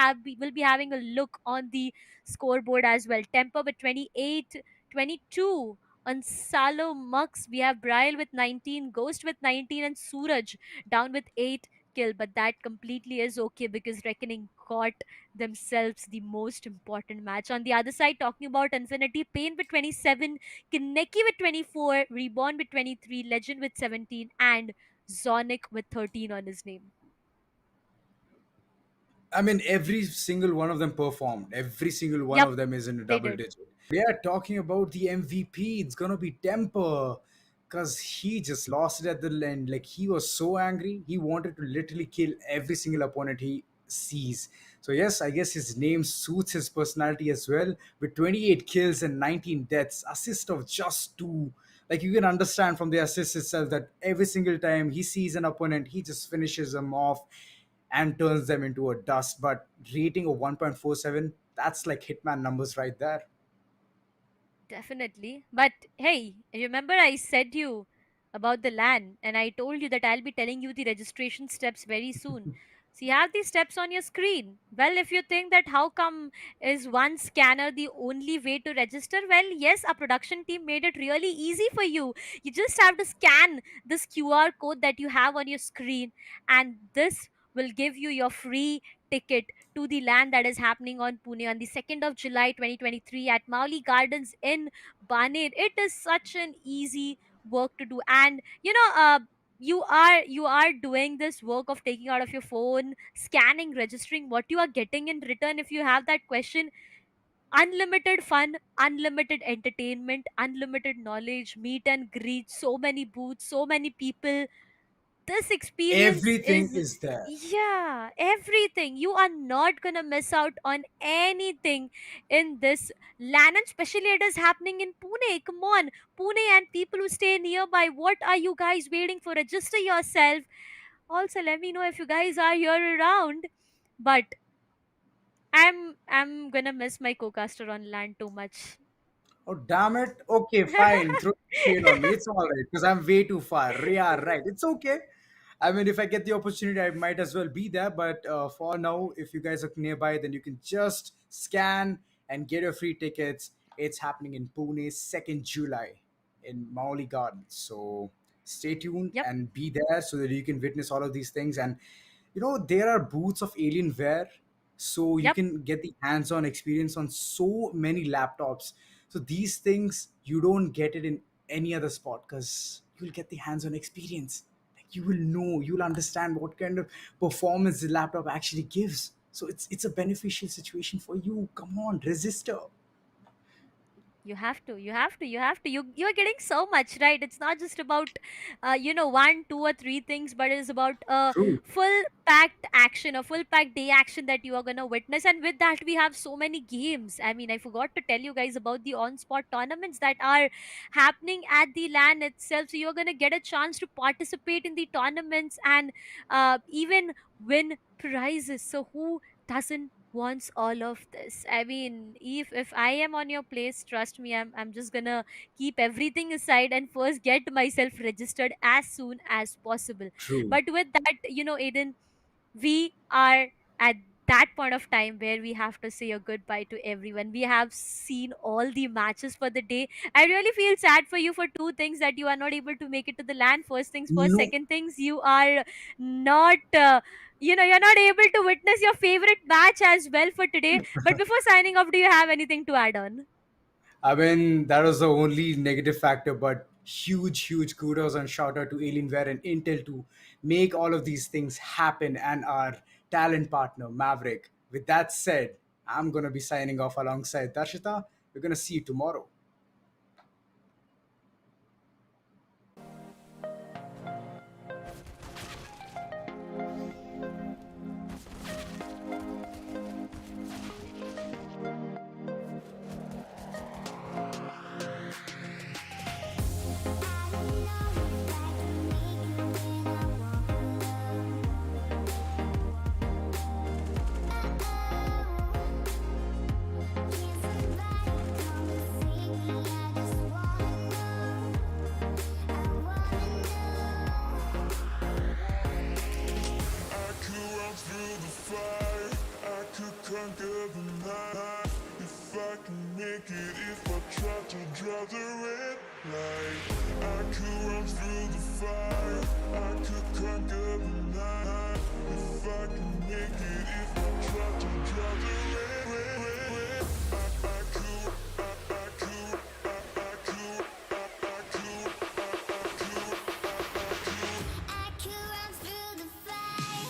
Speaker 4: be having a look on the scoreboard as well. Temper with 28, 22. On Salo Mux, we have Braille with 19, Ghost with 19, and Suraj down with 8 kill. But that completely is okay because Reckoning got themselves the most important match. On the other side, talking about Infinity, Pain with 27, Kineki with 24, Reborn with 23, Legend with 17, and Zonic with 13 on his name.
Speaker 5: I mean, every single one of them performed. Every single one
Speaker 4: Yep,
Speaker 5: of them is in a
Speaker 4: they
Speaker 5: double
Speaker 4: did.
Speaker 5: digit. We are talking about the MVP. It's gonna be Temper, because he just lost it at the end. Like, he was so angry. He wanted to literally kill every single opponent he sees. So yes, I guess his name suits his personality as well. With 28 kills and 19 deaths, assist of just two. Like, you can understand from the assist itself that every single time he sees an opponent, he just finishes them off and turns them into a dust. But rating of 1.47, that's like Hitman numbers right there.
Speaker 4: Definitely. But hey, remember I said you about the LAN and I told you that I'll be telling you the registration steps very soon. So you have these steps on your screen. Well, if you think that how come is one scanner the only way to register? Well, yes, our production team made it really easy for you. You just have to scan this QR code that you have on your screen, and this will give you your free ticket to the LAN that is happening on Pune on the 2nd of July 2023 at Mauli Gardens in Baner. It is such an easy work to do. And you are doing this work of taking out of your phone, scanning, registering what you are getting in return. If you have that question, unlimited fun, unlimited entertainment, unlimited knowledge, meet and greet, so many booths, so many people. This experience
Speaker 5: Everything
Speaker 4: is,
Speaker 5: is there.
Speaker 4: yeah, everything. You are not gonna miss out on anything in this land, and especially it is happening in Pune. Come on, Pune and people who stay nearby, what are you guys waiting for? Register yourself. Also, let me know if you guys are here around. But I'm gonna miss my co-caster on land too much.
Speaker 5: Oh, damn it. Okay, fine. Throw shade on me. It's all right because I'm way too far. Yeah, right. It's okay. I mean, if I get the opportunity, I might as well be there. But for now, if you guys are nearby, then you can just scan and get your free tickets. It's happening in Pune, 2nd July in Mauli Gardens. So stay tuned
Speaker 4: Yep,
Speaker 5: and be there so that you can witness all of these things. And there are booths of Alienware, so you
Speaker 4: yep.
Speaker 5: can get the hands-on experience on so many laptops. So these things you don't get it in any other spot because you'll get the hands-on experience. Like, you will know, you'll understand what kind of performance the laptop actually gives. So it's a beneficial situation for you. Come on, register.
Speaker 4: You have to. You're getting so much, right? It's not just about one, two, or three things, but it's about a
Speaker 5: True.
Speaker 4: full packed action, a full packed day action that you are gonna witness. And with that, we have so many games. I mean, I forgot to tell you guys about the on-spot tournaments that are happening at the LAN itself. So you're gonna get a chance to participate in the tournaments and even win prizes. So who doesn't wants all of this? I mean, if I am on your place, trust me, I'm just gonna keep everything aside and first get myself registered as soon as possible.
Speaker 5: True.
Speaker 4: But with that, Aiden, we are at that point of time where we have to say a goodbye to everyone. We have seen all the matches for the day. I really feel sad for you for two things: that you are not able to make it to the land. First things first.
Speaker 5: No,
Speaker 4: Second things, you are not. You're not able to witness your favorite match as well for today. But before signing off, do you have anything to add on?
Speaker 5: I mean, that was the only negative factor, but huge kudos and shout out to Alienware and Intel to make all of these things happen, and our talent partner, Maverick. With that said, I'm going to be signing off alongside Darshita. We're going to see you tomorrow.
Speaker 1: Conquer the night if I can make it. If I try to draw the red light, I could run through the fire. I could conquer the night if I can make it. If I try to draw the red, I could.
Speaker 2: I could run through the fire.